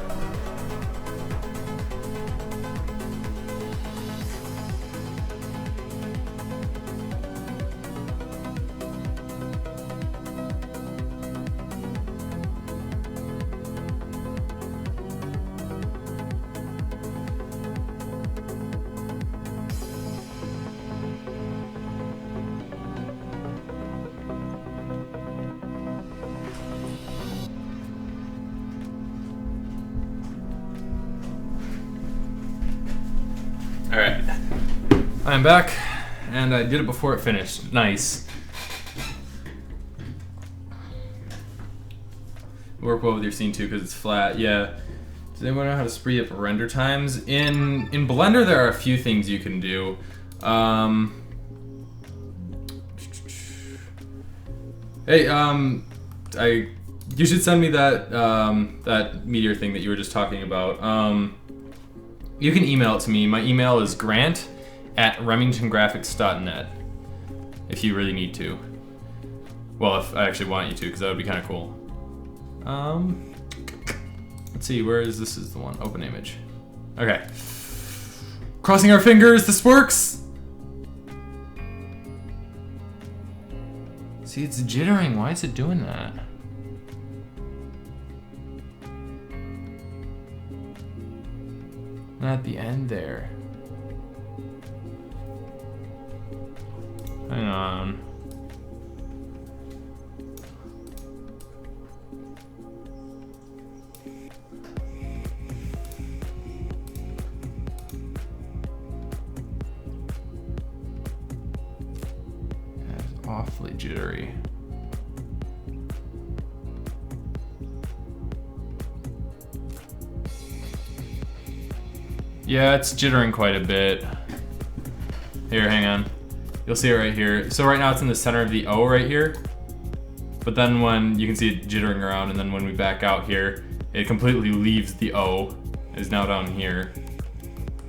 I'm back, and I did it before it finished. Nice. Work well with your scene too because it's flat. Yeah. Does anyone know how to speed up render times? In Blender, there are a few things you can do. Hey, you should send me that that meteor thing that you were just talking about. You can email it to me. My email is grant@remingtongraphics.net. If you really need to. Well, if I actually want you to, because that would be kind of cool. Let's see, where is this? Is the one open image? Okay. Crossing our fingers, this works. See, it's jittering. Why is it doing that? Not at the end there. Hang on. That's awfully jittery. Yeah, it's jittering quite a bit. Here, hang on. You'll see it right here. So right now it's in the center of the O right here. But then when you can see it jittering around, and then when we back out here, it completely leaves the O. It's now down here,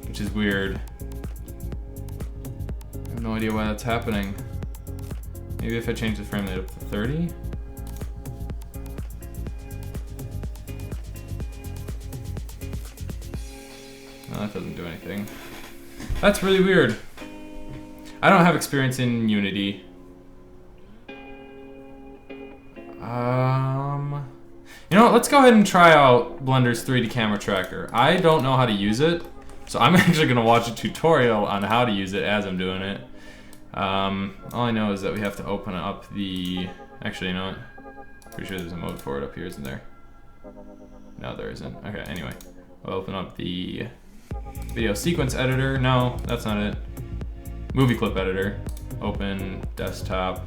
which is weird. I have no idea why that's happening. Maybe if I change the frame rate up to 30? No, that doesn't do anything. That's really weird. I don't have experience in Unity. You know what, let's go ahead and try out Blender's 3D camera tracker. I don't know how to use it, so I'm actually gonna watch a tutorial on how to use it as I'm doing it. All I know is that we have to open up the, actually, you know what? Pretty sure there's a mode for it up here, isn't there? No, there isn't. Okay, anyway. We'll open up the video sequence editor. No, that's not it. Movie clip editor. Open desktop.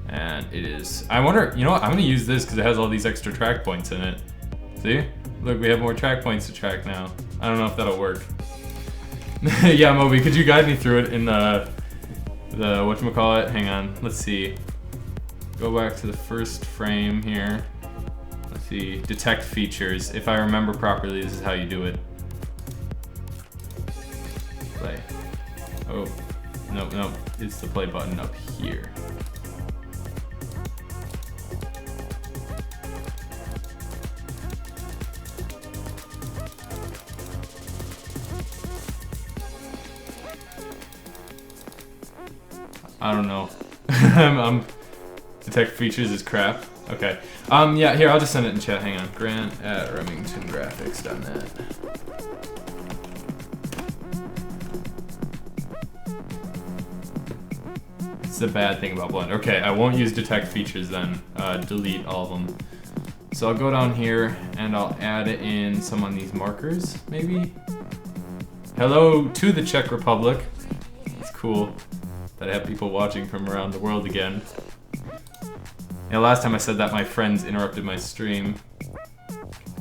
And it is, I wonder, you know what? I'm gonna use this because it has all these extra track points in it. See? Look, we have more track points to track now. I don't know if that'll work. Yeah, Moby, could you guide me through it in the whatchamacallit? Hang on, let's see. Go back to the first frame here. Let's see, detect features. If I remember properly, this is how you do it. Play. Oh, nope, nope. It's the play button up here. I don't know. Detect features is crap. Okay. Yeah, here, I'll just send it in chat. Hang on. Grant@remingtongraphics.net. It's the bad thing about Blender. Okay, I won't use detect features then. Delete all of them. So I'll go down here and I'll add in some on these markers, maybe? Hello to the Czech Republic. It's cool that I have people watching from around the world again. Yeah, last time I said that, my friends interrupted my stream.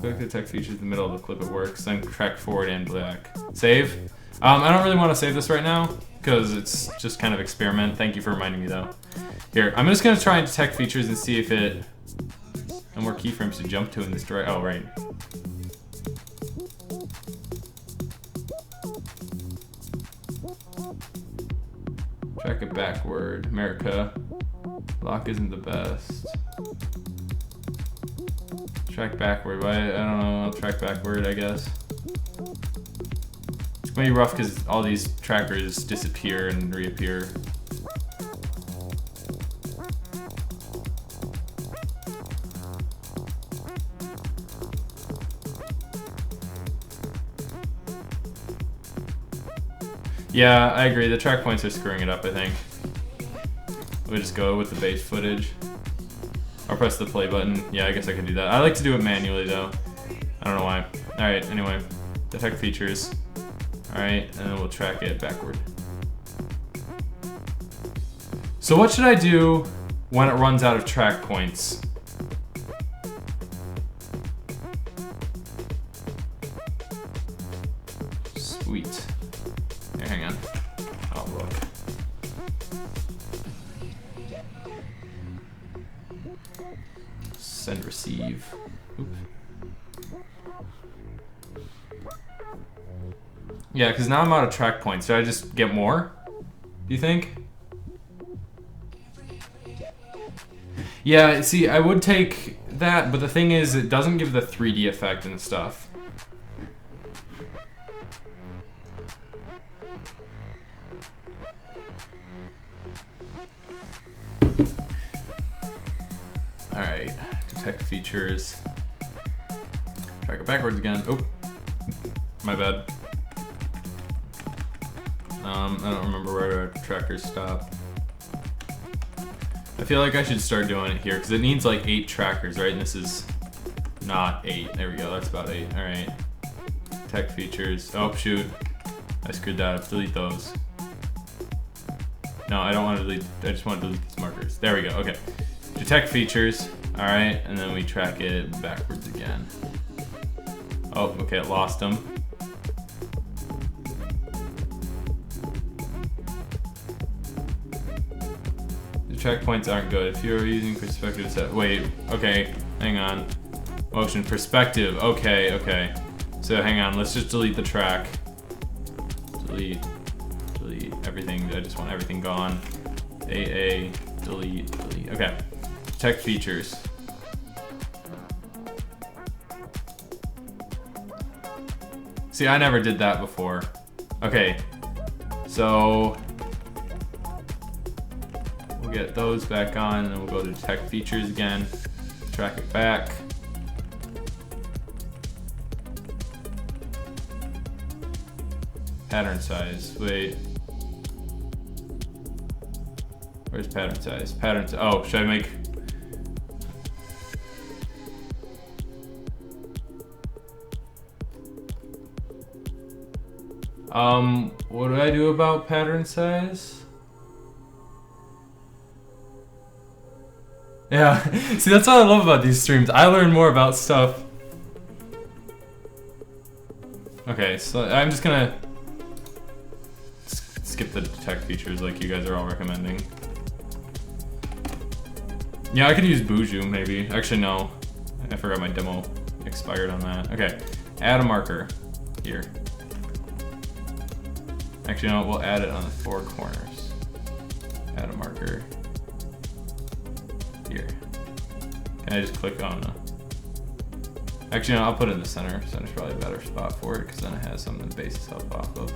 Click the detect features in the middle of the clip, it works. Then track forward and back. Save? I don't really want to save this right now, because it's just kind of experiment. Thank you for reminding me though. Here, I'm just gonna try and detect features and see if it... No more keyframes to jump to in this direction. Oh, right. Track it backward. America. Lock isn't the best. Track backward. I don't know. I'll track backward, I guess. It's gonna be rough because all these trackers disappear and reappear. Yeah, I agree. The track points are screwing it up, I think. We'll just go with the base footage. I'll press the play button. Yeah, I guess I can do that. I like to do it manually, though. I don't know why. Alright, anyway. Detect features. Alright, and then we'll track it backward. So what should I do when it runs out of track points? Sweet. Here, hang on. Oh, look. Send, receive. Oop. Yeah, because now I'm out of track points. Should I just get more? Do you think? Yeah, see, I would take that, but the thing is, it doesn't give the 3D effect and stuff. Alright, detect features. Track it backwards again. Oh, my bad. I don't remember where our trackers stop. I feel like I should start doing it here because it needs like 8 trackers, right? And this is not 8. There we go, that's about 8. Alright. Detect features. Oh, shoot. I screwed that up. Delete those. No, I don't want to delete. I just want to delete these markers. There we go. Okay. Detect features. Alright, and then we track it backwards again. Oh, okay, it lost them. Checkpoints aren't good. If you're using perspective set, wait, okay, hang on. Motion perspective, okay, okay. So hang on, let's just delete the track. Delete everything. I just want everything gone. AA, delete. Okay. Detect features. See, I never did that before. Okay, so we'll get those back on, and then we'll go to detect features again, track it back. Pattern size, wait. Where's pattern size? Pattern size, oh, should I make? What do I do about pattern size? Yeah, see, that's what I love about these streams. I learn more about stuff. Okay, so I'm just gonna skip the detect features like you guys are all recommending. Yeah, I could use Buju maybe. Actually, no. I forgot my demo expired on that. Okay, add a marker here. Actually, no, we'll add it on the 4 corners. Add a marker here. Can I just click on the... Actually, no, I'll put it in the center. Center's probably a better spot for it because then it has something to base itself off of.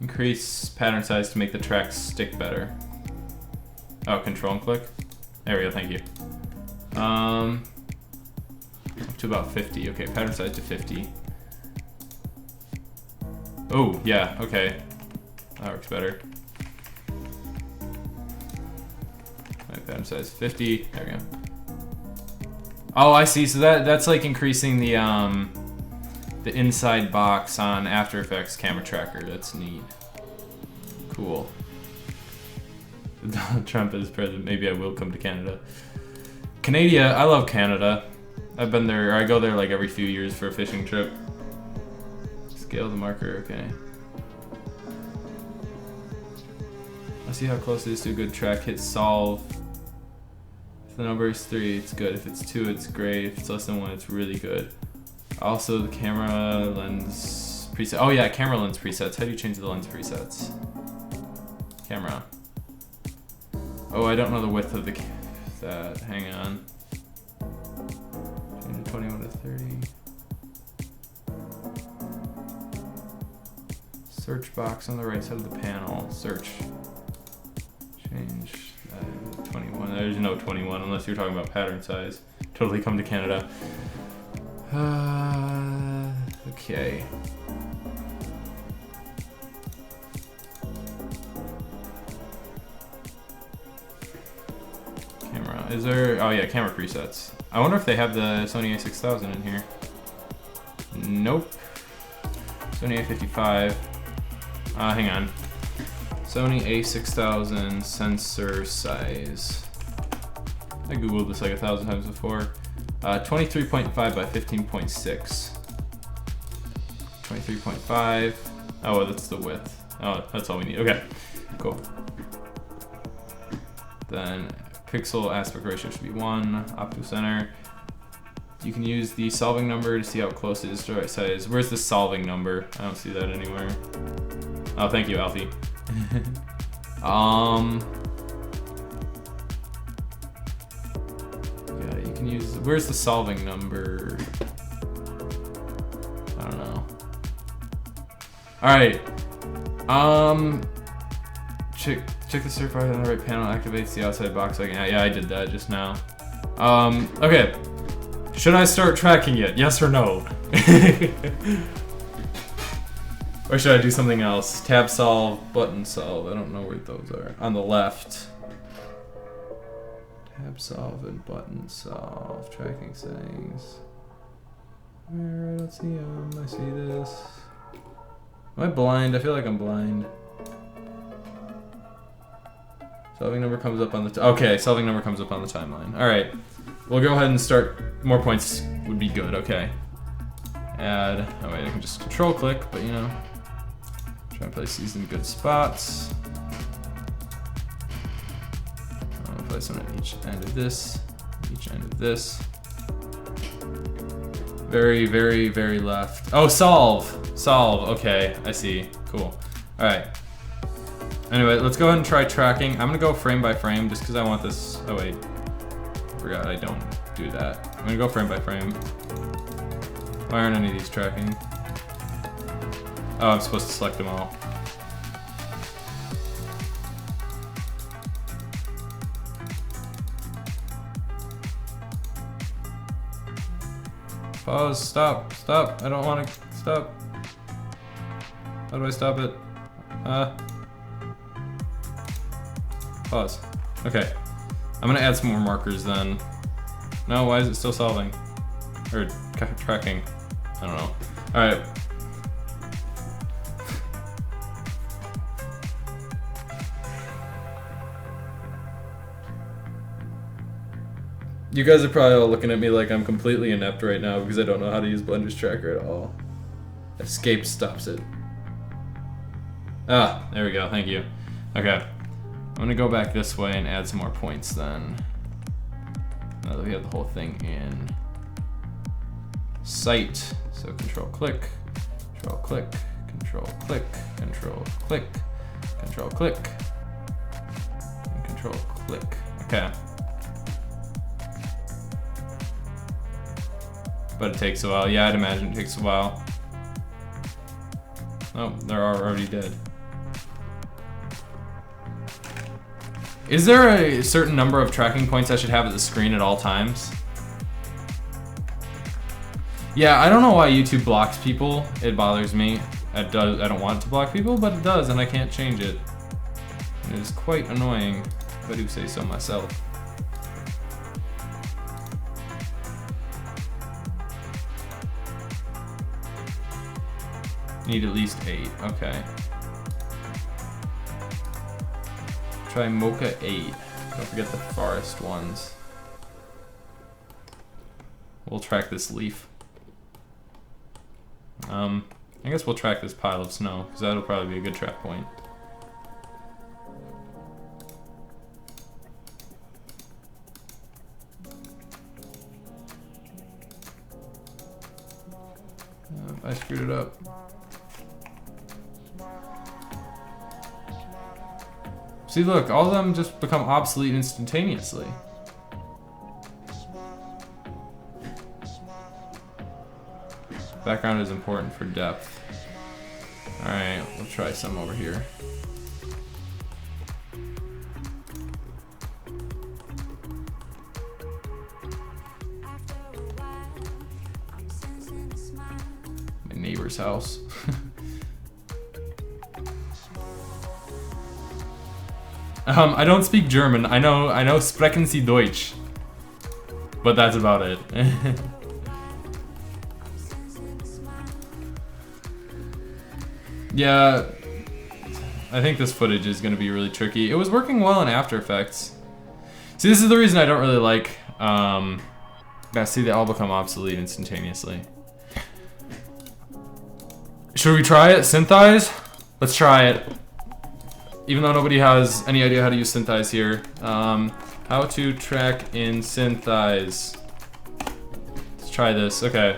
Increase pattern size to make the tracks stick better. Oh, control and click. There we go, thank you. Up to about 50. Okay, pattern size to 50. Oh, yeah, okay. That works better. Right, pattern size 50. There we go. Oh, I see. So that's like increasing the inside box on After Effects camera tracker. That's neat. Cool. Donald Trump is president. Maybe I will come to Canada. Canada, I love Canada. I've been there, I go there like every few years for a fishing trip. Scale the marker, okay. Let's see how close it is to a good track. Hit solve. If the number is 3, it's good. If it's 2, it's great. If it's less than 1, it's really good. Also, the camera lens preset. Oh yeah, camera lens presets. How do you change the lens presets? Camera. Oh, I don't know the width of the that. Hang on. Change 21 to 30. Search box on the right side of the panel. Search. Change that to 21. There's no 21 unless you're talking about pattern size. Totally come to Canada. Okay. Camera. Is there? Oh yeah, camera presets. I wonder if they have the Sony A6000 in here. Nope. Sony A55. Hang on. Sony A6000 sensor size. I googled this like 1,000 times before. 23.5 by 15.6. 23.5. Oh, that's the width. Oh, that's all we need. Okay, cool. Then pixel aspect ratio should be 1. Opto center. You can use the solving number to see how close it is to the right size. Where's the solving number? I don't see that anywhere. Oh, thank you, Alfie. Yeah, you can use. Where's the solving number? I don't know. All right. Check the search bar on the right panel activates the outside box icon. Yeah, I did that just now. Okay. Should I start tracking it? Yes or no? Or should I do something else? Tab solve, button solve. I don't know where those are. On the left. Tab solve and button solve. Tracking settings. Where? I don't see them. I see this. Am I blind? I feel like I'm blind. Solving number comes up on the okay, solving number comes up on the timeline. Alright. We'll go ahead and start. More points would be good, okay. Add. Oh wait, I can just control click, but you know. Try and place these in good spots. I'll place one at each end of this. Each end of this. Very, very, very left. Oh, solve! Solve, okay, I see. Cool. Alright. Anyway, let's go ahead and try tracking. I'm gonna go frame by frame just because I want this. Oh wait, I forgot I don't do that. I'm gonna go frame by frame. Why aren't any of these tracking? Oh, I'm supposed to select them all. Pause, stop, stop. I don't want to stop. How do I stop it? Pause. Okay. I'm gonna add some more markers then. No, why is it still solving? Or tracking? I don't know. Alright. You guys are probably all looking at me like I'm completely inept right now because I don't know how to use Blender's tracker at all. Escape stops it. Ah, there we go, thank you. Okay. I'm gonna go back this way and add some more points then. Now that we have the whole thing in sight. So control click, control click, control click, control click, control click, and control click. Okay. But it takes a while. Yeah, I'd imagine it takes a while. Oh, they're already dead. Is there a certain number of tracking points I should have at the screen at all times? Yeah, I don't know why YouTube blocks people. It bothers me. I don't want it to block people, but it does, and I can't change it. And it is quite annoying, if I do say so myself. Need at least 8, okay. Try Mocha 8. Don't forget the forest ones. We'll track this leaf. I guess we'll track this pile of snow, because that'll probably be a good track point. I screwed it up. See, look, all of them just become obsolete instantaneously. Background is important for depth. Alright, we'll try some over here. My neighbor's house. I don't speak German. I know sprechen Sie Deutsch. But that's about it. Yeah, I think this footage is going to be really tricky. It was working well in After Effects. See, this is the reason I don't really like, see, they all become obsolete instantaneously. Should we try it? Synthize? Let's try it. Even though nobody has any idea how to use Synthize here. How to track in Synthize. Let's try this, okay.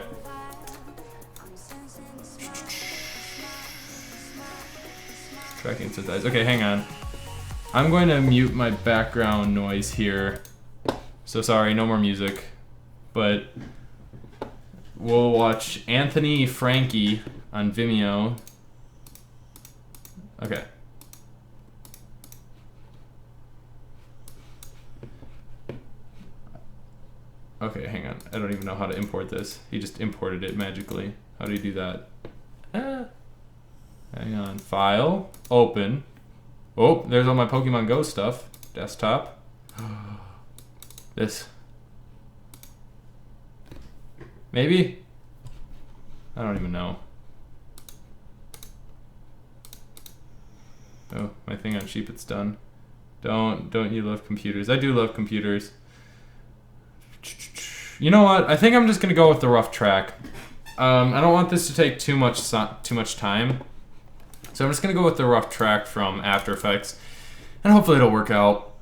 Tracking Synthize, okay, hang on. I'm going to mute my background noise here. So sorry, no more music. But we'll watch Anthony Frankie on Vimeo. Okay. Okay, hang on. I don't even know how to import this. He just imported it magically. How do you do that? Hang on. File. Open. Oh, there's all my Pokemon Go stuff. Desktop. This. Maybe? I don't even know. Oh, my thing on Sheep, it's done. Don't you love computers? I do love computers. You know what? I think I'm just gonna go with the rough track. I don't want this to take too much time. So I'm just gonna go with the rough track from After Effects, and hopefully it'll work out.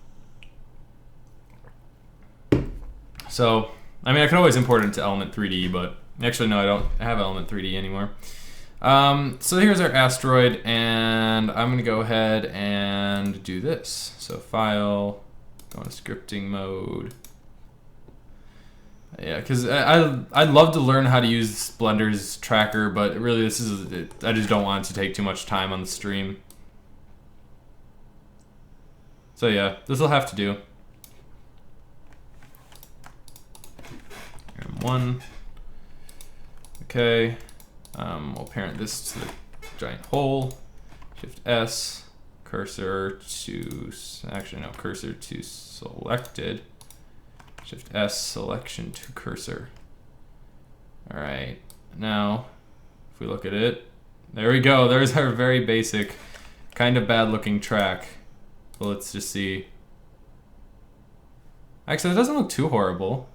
So, I mean, I can always import it into Element 3D, but actually no, I don't have Element 3D anymore. So here's our asteroid, and I'm gonna go ahead and do this. So File, go into scripting mode. Yeah, because I'd love to learn how to use Blender's tracker, but really this is, I just don't want it to take too much time on the stream. So yeah, this will have to do. One. Okay. We'll parent this to the giant hole. Shift S. Cursor to, actually no, cursor to selected. Shift S, selection to cursor. Alright, now, if we look at it, there we go, there's our very basic, kind of bad looking track. Well, let's just see. Actually, it doesn't look too horrible.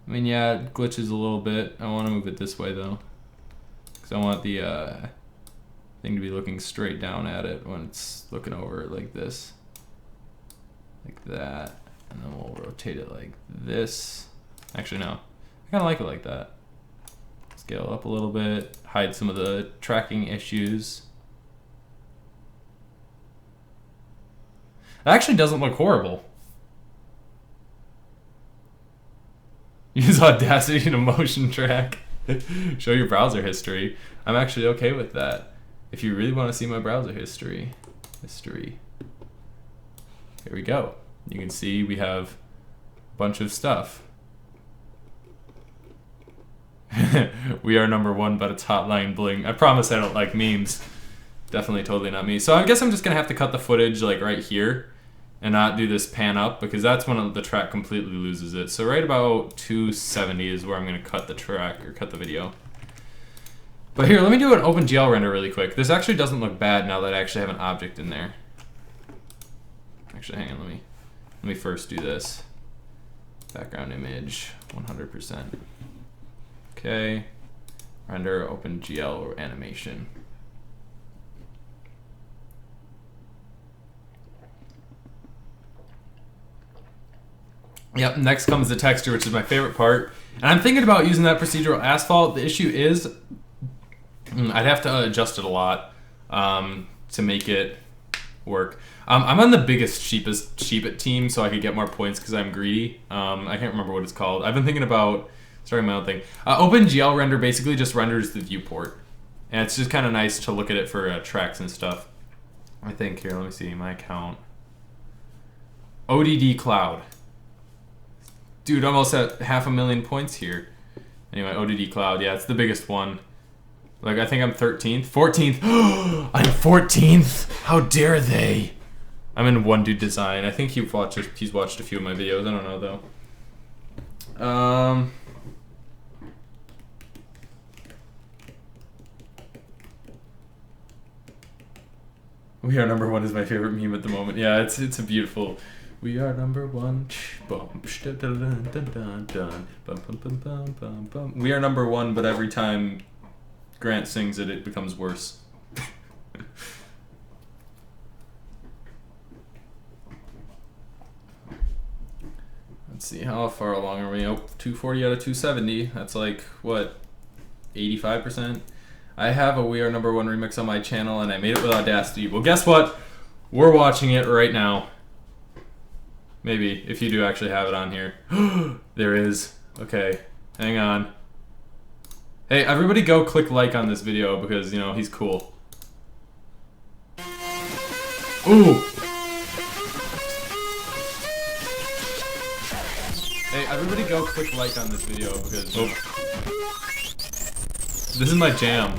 I mean, yeah, it glitches a little bit. I want to move it this way though, because I want the thing to be looking straight down at it when it's looking over it like this. Like that. And then we'll rotate it like this. Actually, no. I kind of like it like that. Scale up a little bit. Hide some of the tracking issues. It actually doesn't look horrible. Use Audacity to motion track. Show your browser history. I'm actually okay with that. If you really want to see my browser history. Here we go. You can see we have a bunch of stuff. We are #1, but it's hotline bling. I promise I don't like memes. Definitely totally not me. So I guess I'm just gonna have to cut the footage like right here and not do this pan up, because that's when the track completely loses it. So right about 270 is where I'm gonna cut the track, or cut the video. But here, let me do an OpenGL render really quick. This actually doesn't look bad now that I actually have an object in there. Actually, hang on, let me first do this. Background image, 100%. Okay, render OpenGL animation. Yep, next comes the texture, which is my favorite part. And I'm thinking about using that procedural asphalt. The issue is, I'd have to adjust it a lot to make it work. I'm on the biggest sheep team, so I could get more points because I'm greedy. I can't remember what it's called. I've been thinking about starting my own thing. OpenGL render basically just renders the viewport, and it's just kind of nice to look at it for tracks and stuff. I think here, let me see my account. ODD Cloud. Dude, almost at 500,000 points here. Anyway, ODD Cloud, yeah, it's the biggest one. Like, I think I'm 13th, 14th. I'm 14th. How dare they? I'm in One Dude Design. I think he's watched a few of my videos. I don't know though. We Are Number One is my favorite meme at the moment. Yeah, it's a beautiful. We are number one. We are number one, but every time Grant sings it, it becomes worse. Let's see, how far along are we? Oh, 240 out of 270. That's like, what, 85%? I have a We Are Number One remix on my channel, and I made it with Audacity. Well, guess what? We're watching it right now. Maybe, if you do actually have it on here. There is. Okay, hang on. Hey, everybody go click like on this video because, you know, he's cool. Ooh! Hey, everybody go click like on this video because... Oh. This is my jam.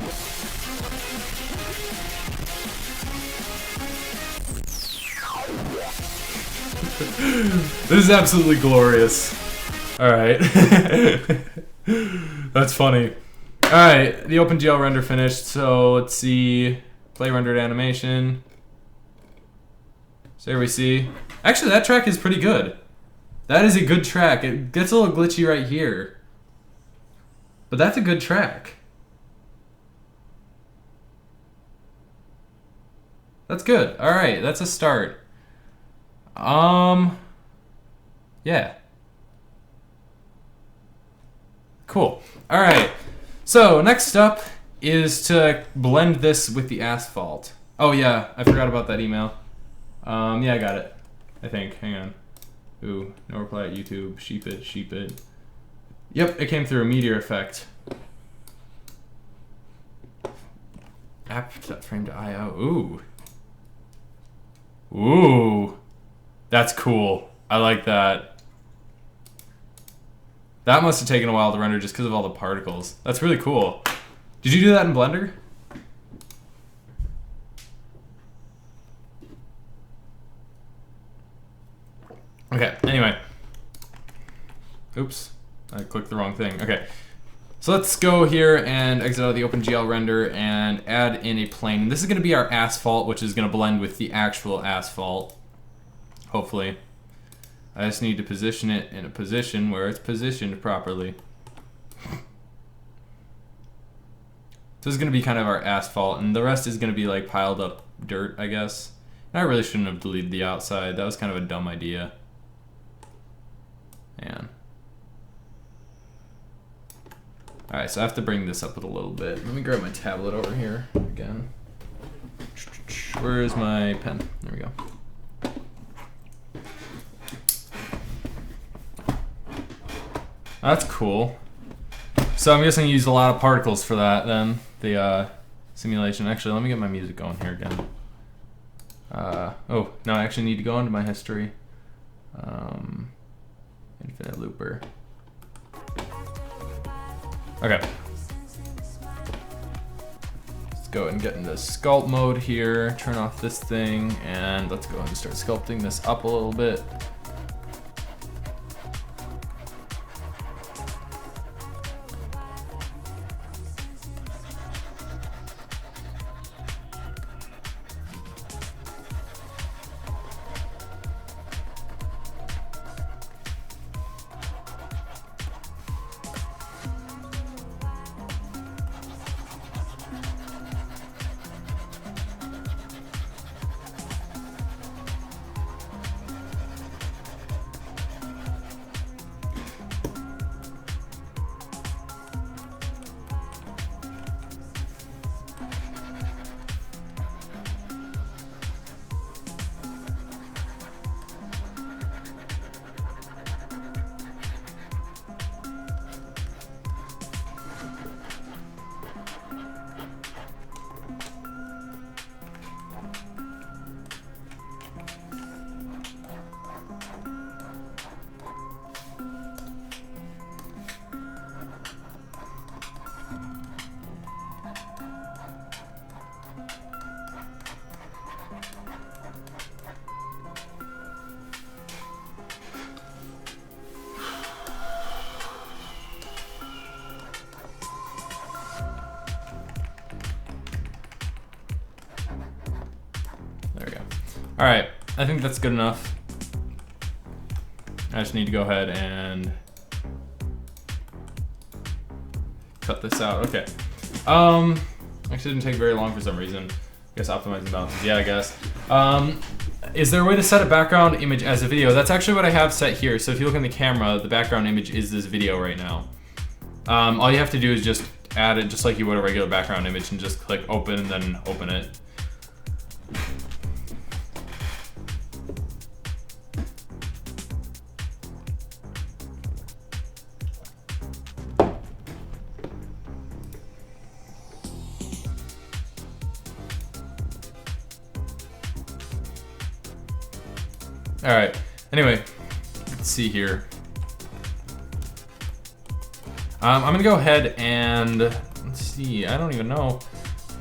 This is absolutely glorious. Alright. That's funny. Alright, the OpenGL render finished, so let's see. Play rendered animation. So there we see. Actually, that track is pretty good. That is a good track. It gets a little glitchy right here. But that's a good track. That's good. Alright, that's a start. Yeah. Cool. Alright. So, next up is to blend this with the asphalt. Oh yeah, I forgot about that email. Yeah, I got it. I think. Hang on. Ooh, no reply at YouTube. Sheep it. Yep, it came through a meteor effect. App frame to IO. Ooh. That's cool. I like that. That must have taken a while to render just because of all the particles. That's really cool. Did you do that in Blender? Okay, anyway. Oops. I clicked the wrong thing. Okay. So let's go here and exit out of the OpenGL render and add in a plane. This is going to be our asphalt, which is going to blend with the actual asphalt. Hopefully. I just need to position it in a position where it's positioned properly. So this is going to be kind of our asphalt, and the rest is going to be like piled up dirt, I guess. And I really shouldn't have deleted the outside. That was kind of a dumb idea. Man. Alright, so I have to bring this up a little bit. Let me grab my tablet over here again. Where is my pen? There we go. That's cool. So I'm guessing you used a lot of particles for that then, the simulation. Actually, let me get my music going here again. Oh, no, I actually need to go into my history. Infinite looper. Okay. Let's go and get into sculpt mode here, turn off this thing, and let's go ahead and start sculpting this up a little bit. All right, I think that's good enough. I just need to go ahead and cut this out. Okay. Actually didn't take very long for some reason. I guess optimizing balances. Yeah, I guess. Is there a way to set a background image as a video? That's actually what I have set here. So if you look in the camera, the background image is this video right now. All you have to do is just add it just like you would a regular background image and just click open and then open it. All right, anyway, let's see here. I'm gonna go ahead and, let's see, I don't even know.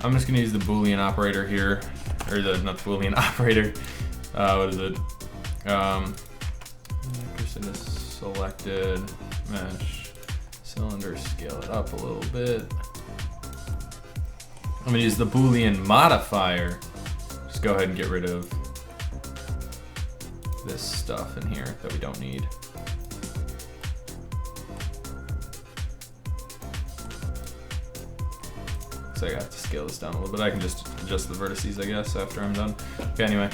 I'm just gonna use the Boolean operator here, or not the Boolean operator. What is it? Percent is selected, mesh, cylinder, scale it up a little bit. I'm gonna use the Boolean modifier. Just go ahead and get rid of this stuff in here that we don't need. So I got to scale this down a little bit. I can just adjust the vertices, I guess, after I'm done. Okay, anyway.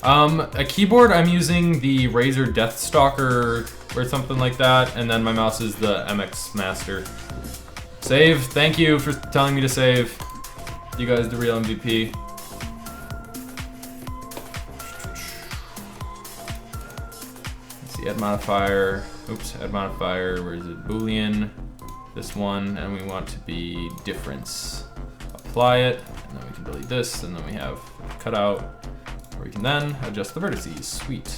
A keyboard, I'm using the Razer Deathstalker or something like that, and then my mouse is the MX Master. Save, thank you for telling me to save. You guys, the real MVP. Add modifier, oops, add modifier, where is it? Boolean, this one, and we want to be difference. Apply it, and then we can delete this, and then we have cutout, where we can then adjust the vertices. Sweet.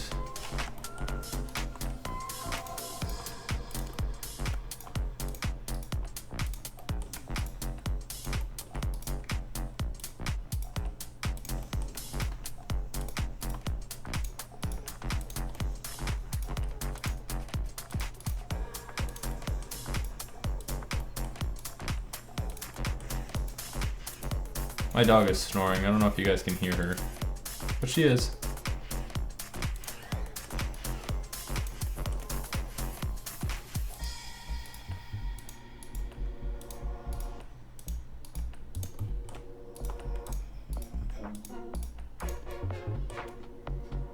My dog is snoring. I don't know if you guys can hear her, but she is.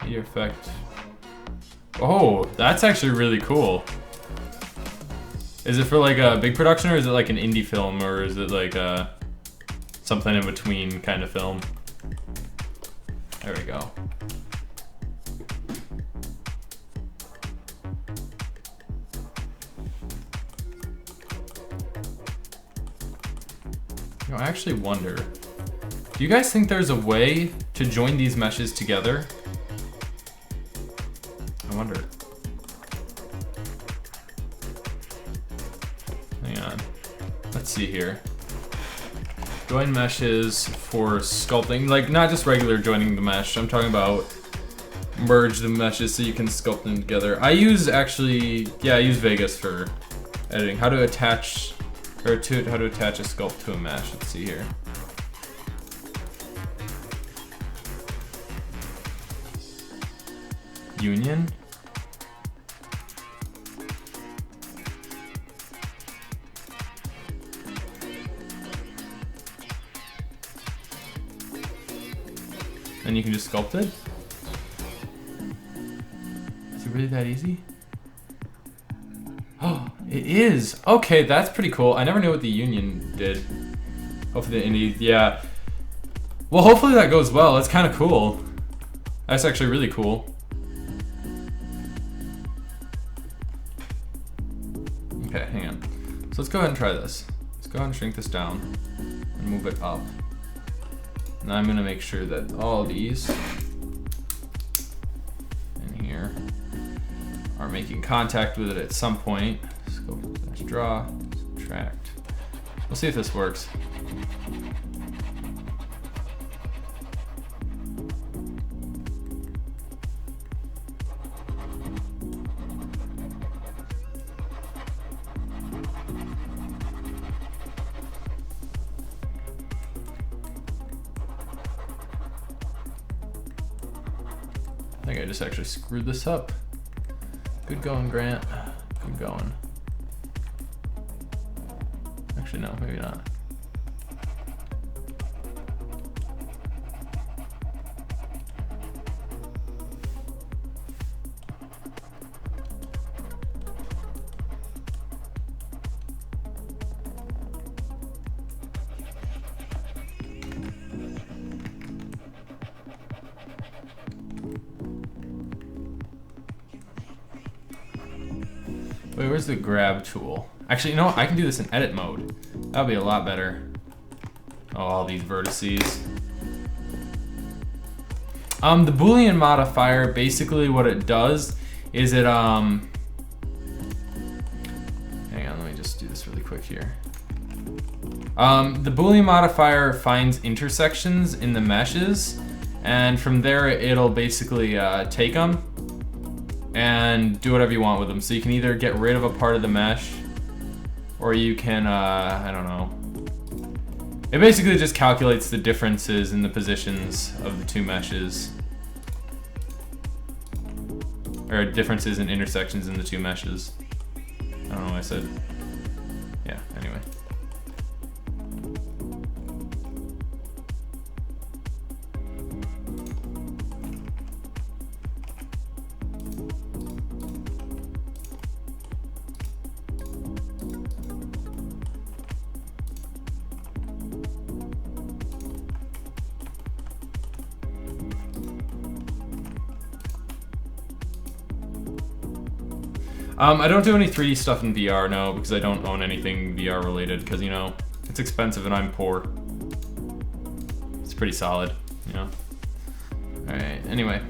Media effect. Oh, that's actually really cool. Is it for like a big production, or is it like an indie film, or is it like a something in between kind of film? There we go. You know, I actually wonder, do you guys think there's a way to join these meshes together? I wonder. Hang on. Let's see here. Join meshes for sculpting, like not just regular joining the mesh. I'm talking about merge the meshes so you can sculpt them together. I use actually, yeah, I use Vegas for editing. How to attach, or how to attach a sculpt to a mesh. Let's see here. Union. And you can just sculpt it? Is it really that easy? Oh, it is! Okay, that's pretty cool. I never knew what the union did. Hopefully the indie, yeah. Well, hopefully that goes well. It's kind of cool. That's actually really cool. Okay, hang on. So let's go ahead and try this. Let's go ahead and shrink this down and move it up. Now I'm gonna make sure that all these in here are making contact with it at some point. Scope, draw, subtract. We'll see if this works. I think I just actually screwed this up. Good going, Grant. Good going. Actually, no, maybe not. Wait, where's the grab tool? Actually, you know what? I can do this in edit mode. That'll be a lot better. Oh, all these vertices. The Boolean modifier, basically what it does is it, hang on, let me just do this really quick here. The Boolean modifier finds intersections in the meshes, and from there it'll basically take them and do whatever you want with them. So you can either get rid of a part of the mesh, or you can, I don't know. It basically just calculates the differences in the positions of the two meshes. Or differences in intersections in the two meshes. I don't know what I said. Yeah, anyway. I don't do any 3D stuff in VR, no, because I don't own anything VR related, because, you know, it's expensive and I'm poor. It's pretty solid, you know. Alright, anyway.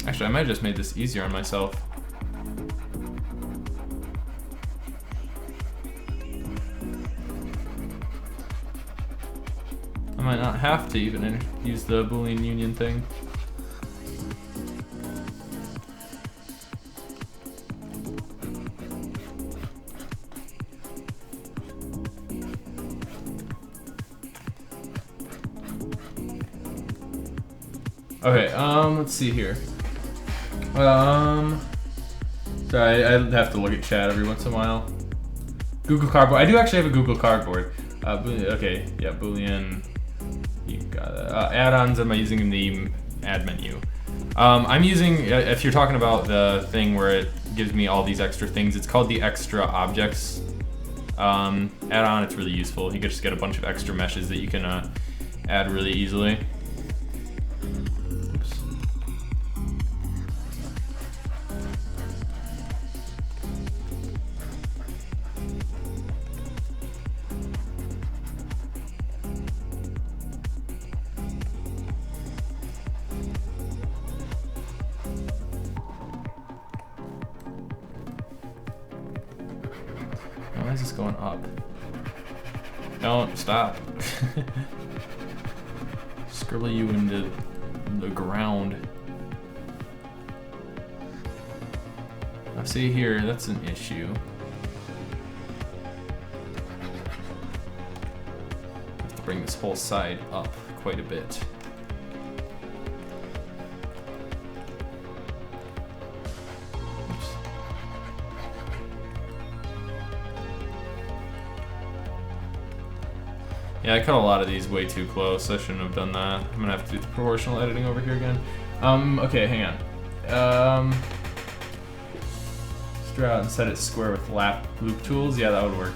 Actually, I might have just made this easier on myself. I might not have to even use the Boolean union thing. Okay, let's see here. Sorry, I have to look at chat every once in a while. Google Cardboard. I do actually have a Google Cardboard. Okay, yeah, Boolean. You got it. Add-ons am I using in the add menu? I'm using, if you're talking about the thing where it gives me all these extra things, it's called the extra objects add-on. It's really useful. You can just get a bunch of extra meshes that you can add really easily. Oops. Why is this going up? Don't stop. Scribble you into the ground. I see here, that's an issue. I have to bring this whole side up quite a bit. Yeah, I cut a lot of these way too close. I shouldn't have done that. I'm gonna have to do the proportional editing over here again. Okay, hang on. Just draw out and set it square with loop tools. Yeah, that would work.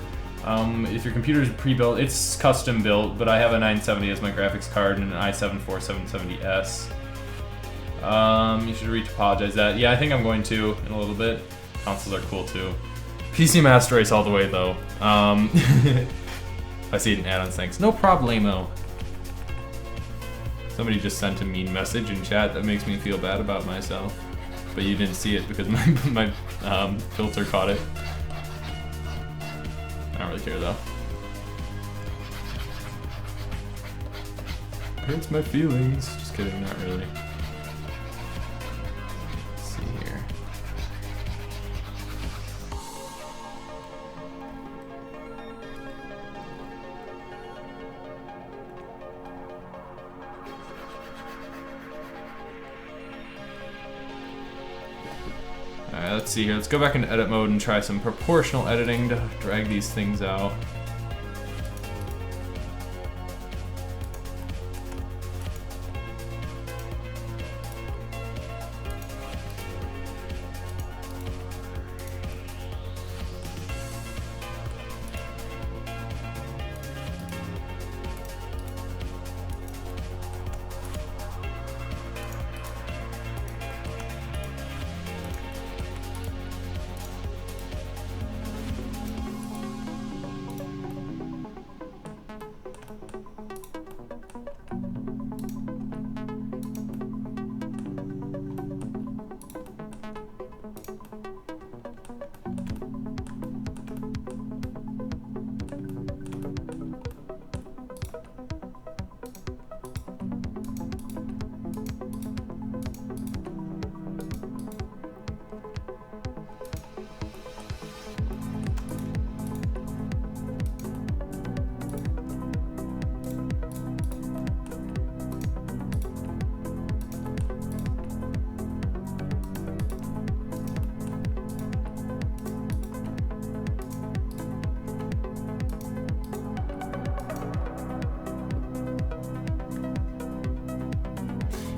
If your computer is pre-built, it's custom built, but I have a 970 as my graphics card and an i7-4770S. You should retopologize that. Yeah, I think I'm going to in a little bit. Consoles are cool too. PC Master Race all the way though. I see it in add-ons, thanks. No problemo. Somebody just sent a mean message in chat that makes me feel bad about myself. But you didn't see it because my filter caught it. I don't really care though. Hurts my feelings. Just kidding, not really. let's see here. Let's go back into edit mode and try some proportional editing to drag these things out.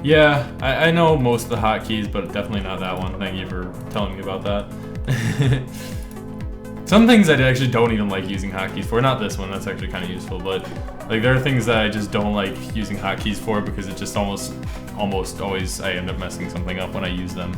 Yeah, I know most of the hotkeys, but definitely not that one. Thank you for telling me about that. Some things I actually don't even like using hotkeys for. Not this one, that's actually kind of useful, but like there are things that I just don't like using hotkeys for because it just almost always I end up messing something up when I use them.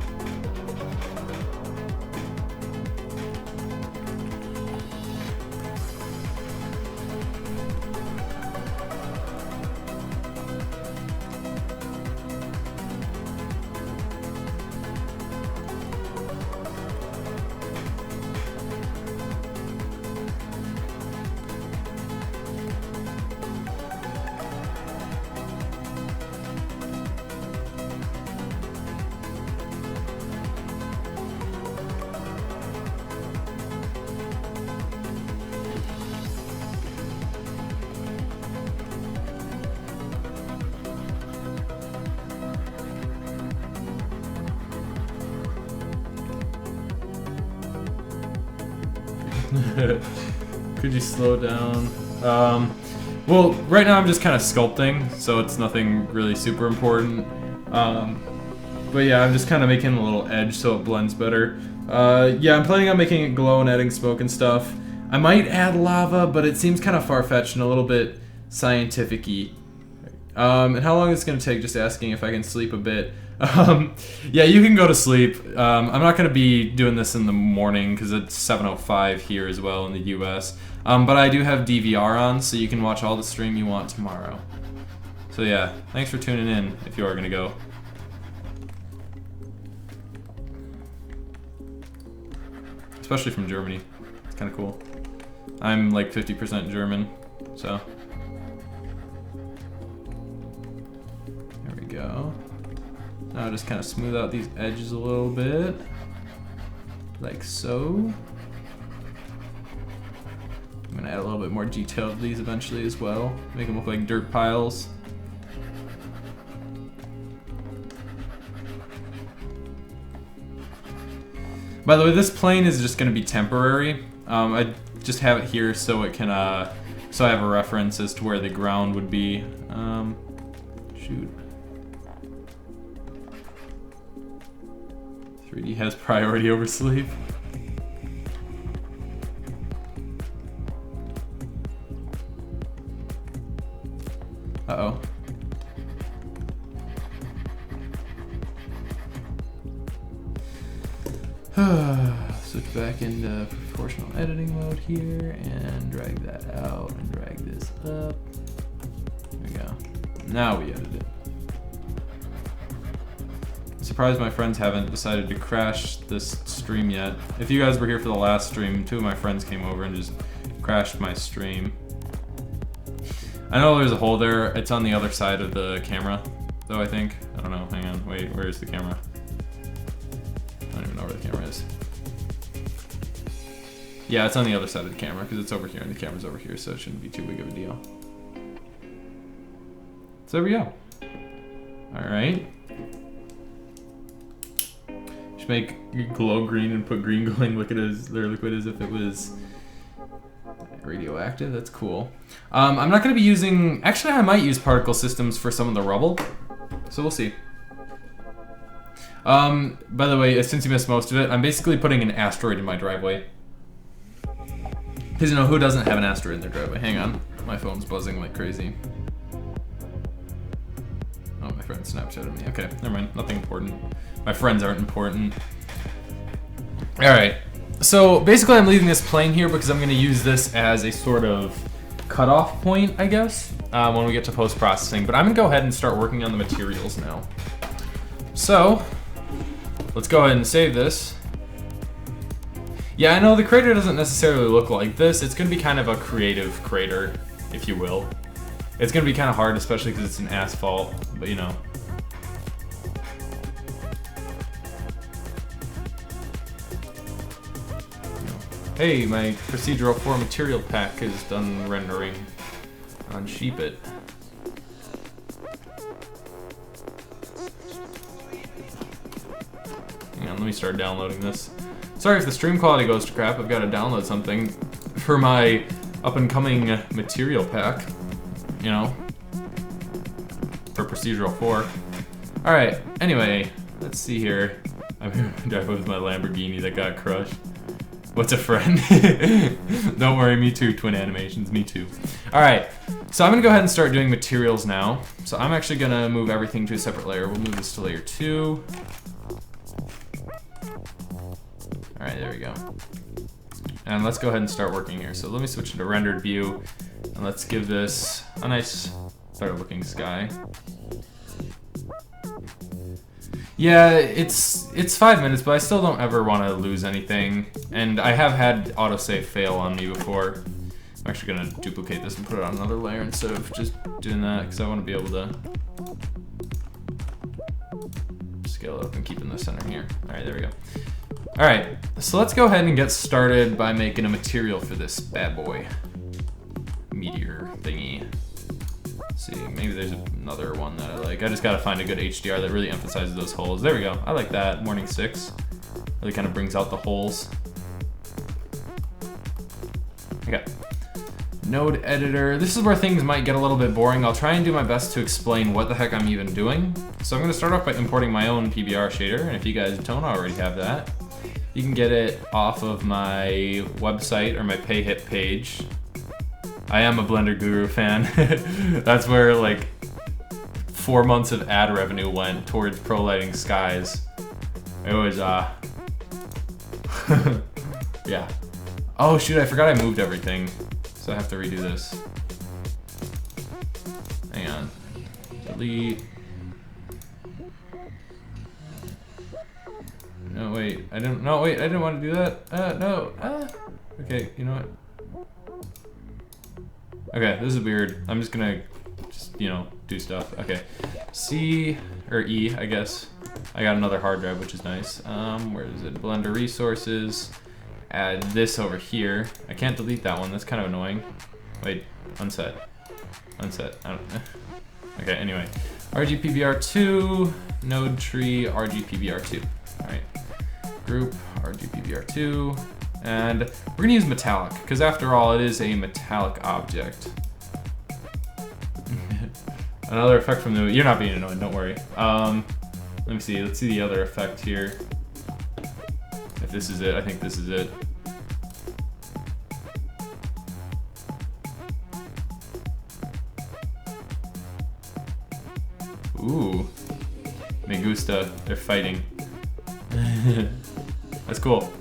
Could you slow down? Well, right now I'm just kind of sculpting, so it's nothing really super important. But yeah, I'm just kind of making a little edge so it blends better. Yeah, I'm planning on making it glow and adding smoke and stuff. I might add lava, but it seems kind of far-fetched and a little bit scientific-y. And how long is it going to take? Just asking if I can sleep a bit. Yeah, you can go to sleep. I'm not going to be doing this in the morning because it's 7:05 here as well in the US. But I do have DVR on, so you can watch all the stream you want tomorrow. So yeah, thanks for tuning in if you are going to go. Especially from Germany. It's kind of cool. I'm like 50% German, so. There we go. Now just kind of smooth out these edges a little bit. Like so. I'm gonna add a little bit more detail to these eventually as well. Make them look like dirt piles. By the way, this plane is just gonna be temporary. I just have it here so it can, so I have a reference as to where the ground would be. Shoot. 3D has priority over sleep. Uh-oh. Switch back into proportional editing mode here and drag that out and drag this up. There we go. Now we edit it. I'm surprised my friends haven't decided to crash this stream yet. If you guys were here for the last stream, 2 of my friends came over and just crashed my stream. I know there's a hole there. It's on the other side of the camera, though, I think. I don't know. Hang on. Wait, where is the camera? I don't even know where the camera is. Yeah, it's on the other side of the camera because it's over here and the camera's over here, so it shouldn't be too big of a deal. So there we go. All right. Should Just make glow green and put green glowing liquid as if it was radioactive. That's cool. I'm not going to be using... Actually, I might use particle systems for some of the rubble. So we'll see. By the way, since you missed most of it, I'm basically putting an asteroid in my driveway. Because, you know, who doesn't have an asteroid in their driveway? Hang on. My phone's buzzing like crazy. Oh, my friend Snapchatted me. Okay, never mind. Nothing important. My friends aren't important. Alright. So, basically I'm leaving this plain here because I'm going to use this as a sort of cutoff point, I guess, when we get to post-processing. But I'm going to go ahead and start working on the materials now. So, let's go ahead and save this. Yeah, I know the crater doesn't necessarily look like this. It's going to be kind of a creative crater, if you will. It's going to be kind of hard, especially because it's an asphalt, but you know. Hey, my procedural 4 material pack is done rendering on Sheepit. Hang on, let me start downloading this. Sorry if the stream quality goes to crap, I've got to download something for my up-and-coming material pack, you know, for procedural 4. Alright, anyway, let's see here. I'm driving with my Lamborghini that got crushed. What's a friend? Don't worry, me too, Twin Animations, me too. Alright, so I'm going to go ahead and start doing materials now. So I'm actually going to move everything to a separate layer. We'll move this to layer 2. Alright, there we go. And let's go ahead and start working here. So let me switch to rendered view, and let's give this a nice, better looking sky. Yeah, it's 5 minutes, but I still don't ever want to lose anything. And I have had autosave fail on me before. I'm actually going to duplicate this and put it on another layer instead of just doing that, because I want to be able to scale it up and keep it in the center here. Alright, there we go. Alright, so let's go ahead and get started by making a material for this bad boy. Meteor thingy. Let's see, maybe there's another one that I like. I just gotta find a good HDR that really emphasizes those holes. There we go, I like that. Morning 6. Really kind of brings out the holes. Okay. Node editor. This is where things might get a little bit boring. I'll try and do my best to explain what the heck I'm even doing. So I'm gonna start off by importing my own PBR shader, and if you guys don't already have that, you can get it off of my website or my PayHip page. I am a Blender Guru fan. That's where like 4 months of ad revenue went towards pro lighting skies. It was yeah. Oh shoot, I forgot I moved everything. So I have to redo this. Hang on. Delete. No, wait, I didn't want to do that. No, okay, you know what? Okay, this is weird. I'm just gonna, you know, do stuff. Okay, C, or E, I guess. I got another hard drive, which is nice. Where is it? Blender resources. Add this over here. I can't delete that one, that's kind of annoying. Wait, unset. Unset, I don't, okay, anyway. RGPBR2, node tree, RGPBR2. Alright. Group, RGPBR2, and we're gonna use metallic, because after all, it is a metallic object. Another effect from the, you're not being annoyed, don't worry. Let me see, let's see the other effect here. If this is it, I think this is it. Ooh, me gusta, they're fighting. That's cool.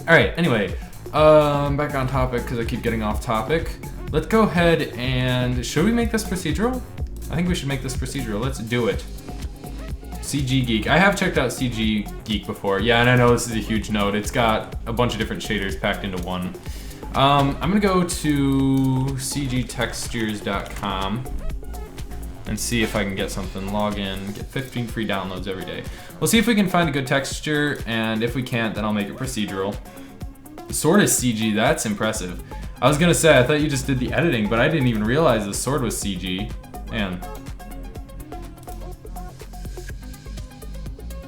Alright, anyway, back on topic because I keep getting off topic. Let's go ahead and, should we make this procedural? I think we should make this procedural, let's do it. CG Geek, I have checked out CG Geek before. Yeah, and I know this is a huge node. It's got a bunch of different shaders packed into one. I'm gonna go to cgtextures.com and see if I can get something. Log in, get 15 free downloads every day. We'll see if we can find a good texture, and if we can't, then I'll make it procedural. The sword is CG, that's impressive. I was gonna say, I thought you just did the editing, but I didn't even realize the sword was CG. Man.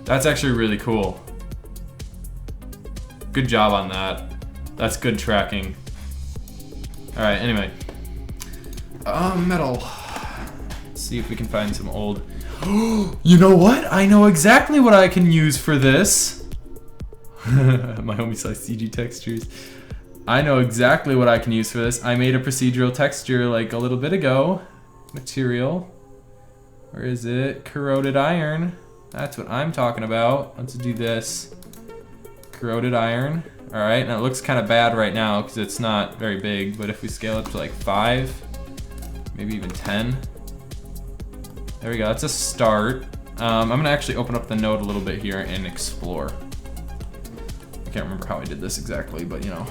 That's actually really cool. Good job on that. That's good tracking. All right, anyway. Metal. Let's see if we can find some old. You know what? I know exactly what I can use for this. My homie likes CG textures. I know exactly what I can use for this. I made a procedural texture like a little bit ago. Material. Where is it? Corroded iron. That's what I'm talking about. Let's do this. Corroded iron. Alright, now it looks kind of bad right now because it's not very big, but if we scale it to like 5, maybe even 10. There we go, that's a start. I'm gonna actually open up the node a little bit here and explore. I can't remember how I did this exactly, but you know.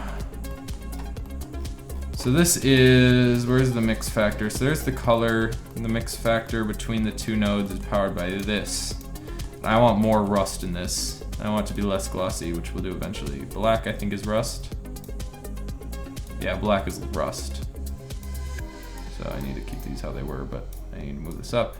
So this is, where's the mix factor? So there's the color, and the mix factor between the two nodes is powered by this. I want more rust in this. I want it to be less glossy, which we'll do eventually. Black, I think, is rust. Yeah, black is rust. So I need to keep these how they were, but I need to move this up.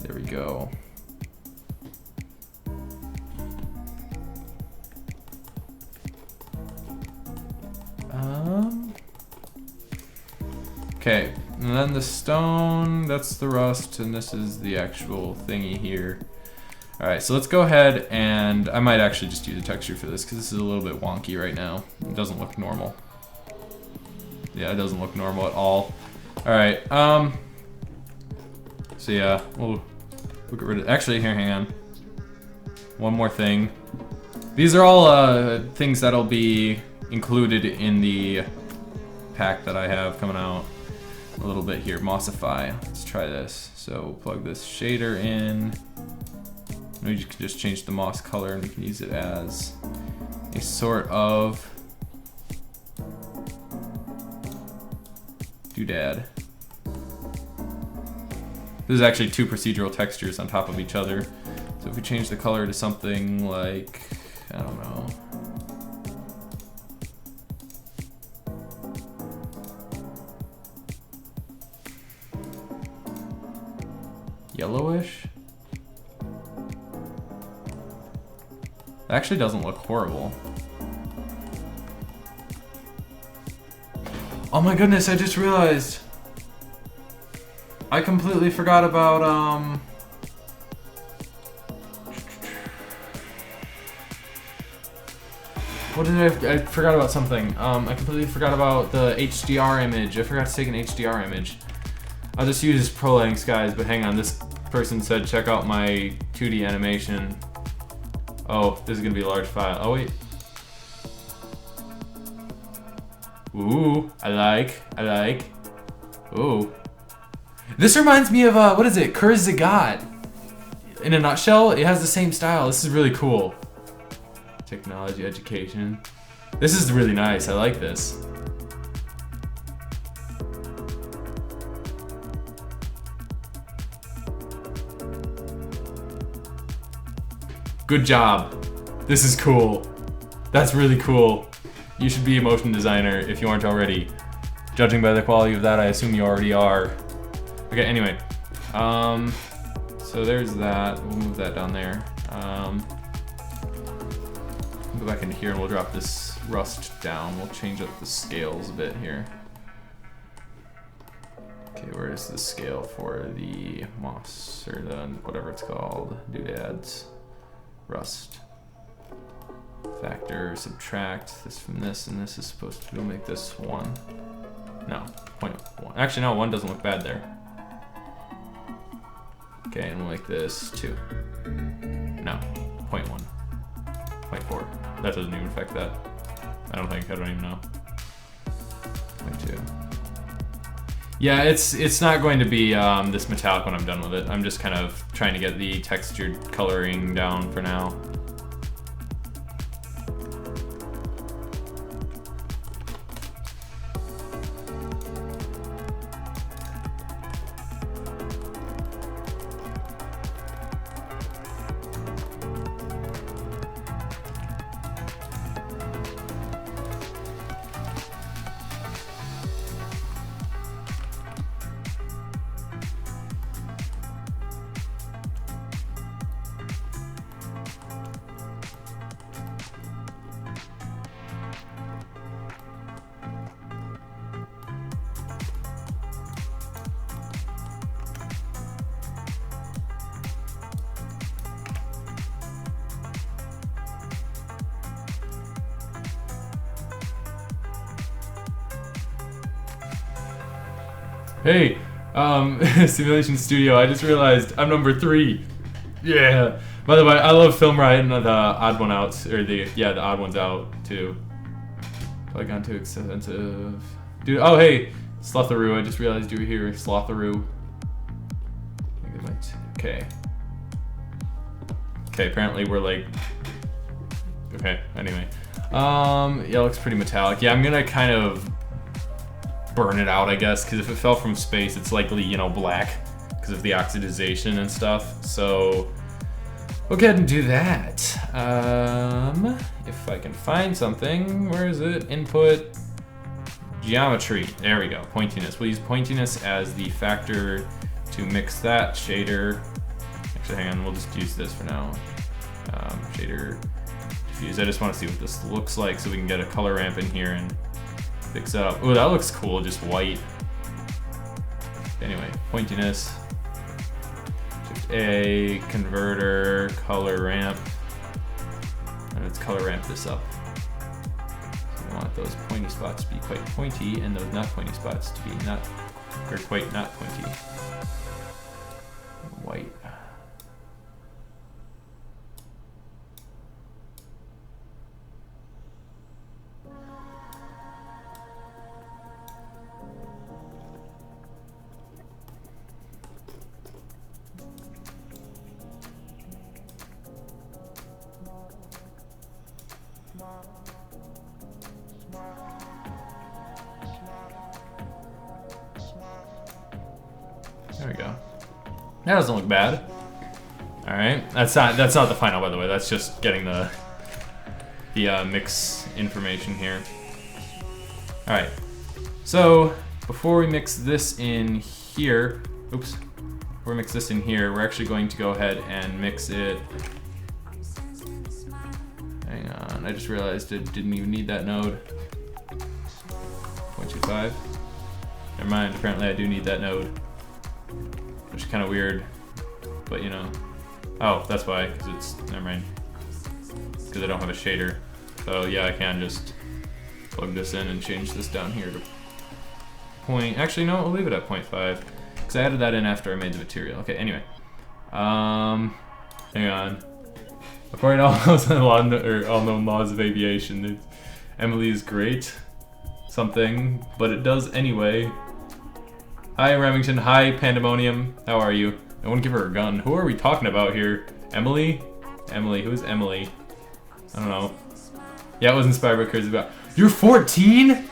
There we go. Okay, and then the stone, that's the rust, and this is the actual thingy here. All right, so let's go ahead and I might actually just use a texture for this because this is a little bit wonky right now. It doesn't look normal. Yeah, it doesn't look normal at all. All right, so yeah, we'll get rid of, actually here, hang on. One more thing. These are all things that'll be included in the pack that I have coming out. A little bit here, Mossify. Let's try this. So plug this shader in. We can just change the moss color and we can use it as a sort of doodad. This is actually two procedural textures on top of each other. So if we change the color to something like, I don't know. Yellowish? It actually doesn't look horrible. Oh my goodness, I just realized. I completely forgot about, what did I forgot about something. I completely forgot about the HDR image. I forgot to take an HDR image. I'll just use Pro-Lighting Skies, but hang on, this person said check out my 2D animation. Oh, this is gonna be a large file. Oh wait. Ooh, I like. Ooh. This reminds me of, what is it, Kurzagat. In a nutshell, it has the same style. This is really cool. Technology, education. This is really nice, I like this. Good job. This is cool. That's really cool. You should be a motion designer if you aren't already. Judging by the quality of that, I assume you already are. Okay, anyway. So there's that. We'll move that down there. Go back into here and we'll drop this rust down. We'll change up the scales a bit here. Okay, where is the scale for the moss, or the whatever it's called, doodads? Rust. Factor, subtract this from this, and this is supposed to make this 1. No, 0.1. Actually, no, 1 doesn't look bad there. Okay, and we'll make this 2. No, 0.1. 0.4. That doesn't even affect that. I don't even know. 0.2. Yeah, it's not going to be this metallic when I'm done with it. I'm just kind of trying to get the textured coloring down for now. Hey, Simulation Studio, I just realized I'm number 3. Yeah. By the way, I love Film Riot and the odd one out, or the odd one's out too. Probably gone too expensive. Dude, oh hey, Slotharoo, I just realized you were here, Slotharoo. Okay. Okay, apparently we're like, okay, anyway. Yeah, it looks pretty metallic. Yeah, I'm gonna kind of burn it out, I guess, because if it fell from space, it's likely, you know, black because of the oxidization and stuff. So we'll go ahead and do that. If I can find something, where is it? Input, geometry. There we go. Pointiness. We'll use pointiness as the factor to mix that shader. Actually, hang on. We'll just use this for now. Shader diffuse. I just want to see what this looks like so we can get a color ramp in here and fix it up. Oh, that looks cool. Just white. Anyway, pointiness. Shift A, converter, color ramp. And let's color ramp this up. So we want those pointy spots to be quite pointy and those not pointy spots to be quite not pointy. White. There we go. That doesn't look bad. All right, that's not the final, by the way. That's just getting the mix information here. All right. So before we mix this in here, oops. Before we mix this in here, we're actually going to go ahead and mix it. Hang on, I just realized it didn't even need that node. 0.25. Never mind. Apparently, I do need that node. Which is kind of weird, but you know. Oh, that's why, because it's, never mind. Because I don't have a shader. So yeah, I can just plug this in and change this down here to point. Actually, no, we'll leave it at 0.5. Because I added that in after I made the material. Okay, anyway. Hang on. According to all known laws of aviation, Emily is great. Something, but it does anyway. Hi, Remington. Hi, Pandemonium. How are you? I want to give her a gun. Who are we talking about here? Emily? Emily. Who's Emily? I don't know. Yeah, it was inspired by Crazy About. You're 14?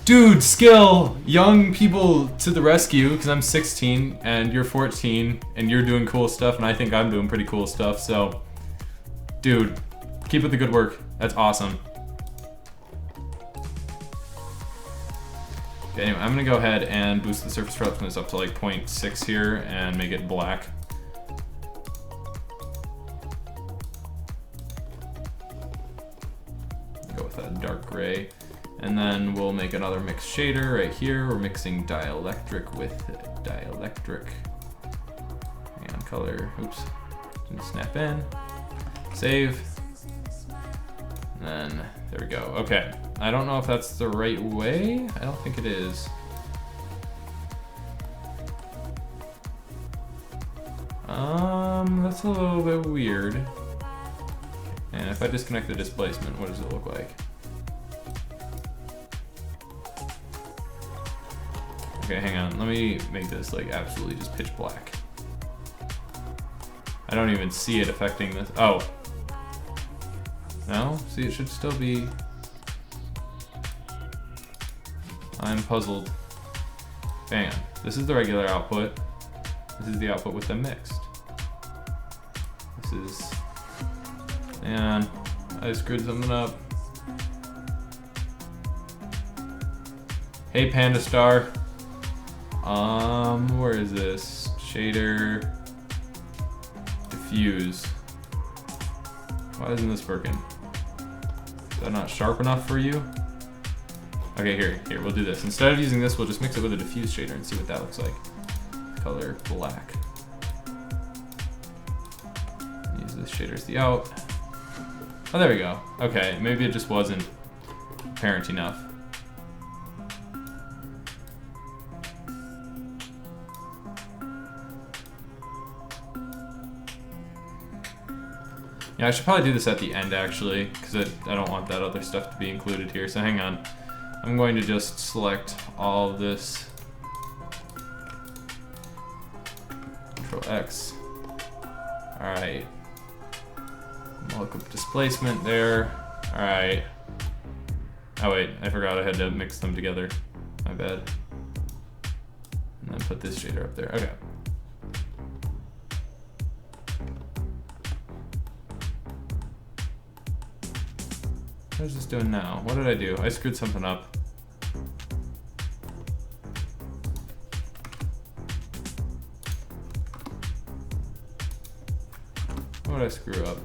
Dude, skill! Young people to the rescue, because I'm 16 and you're 14 and you're doing cool stuff and I think I'm doing pretty cool stuff, so... Dude, keep up the good work. That's awesome. Okay, anyway, I'm gonna go ahead and boost the surface roughness up to like 0.6 here and make it black. Go with that dark gray. And then we'll make another mix shader right here. We're mixing dielectric with dielectric. Hang on, color, oops. Didn't snap in. Save. And then, there we go, okay. I don't know if that's the right way. I don't think it is. That's a little bit weird. And if I disconnect the displacement, what does it look like? Okay, hang on. Let me make this like absolutely just pitch black. I don't even see it affecting this. Oh. No? See, it should still be... I'm puzzled. Hang on. This is the regular output. This is the output with the mixed. This is... And I screwed something up. Hey, Panda Star. Where is this? Shader. Diffuse. Why isn't this working? Is that not sharp enough for you? Okay, here, we'll do this. Instead of using this, we'll just mix it with a diffuse shader and see what that looks like. Color black. Use this shader as the out. Oh, there we go. Okay, maybe it just wasn't apparent enough. Yeah, I should probably do this at the end actually, because I don't want that other stuff to be included here. So hang on. I'm going to just select all of this. Control X. Alright. Look up displacement there. Alright. Oh wait, I forgot I had to mix them together. My bad. And then put this shader up there. Okay. What is this doing now? What did I do? I screwed something up. What did I screw up?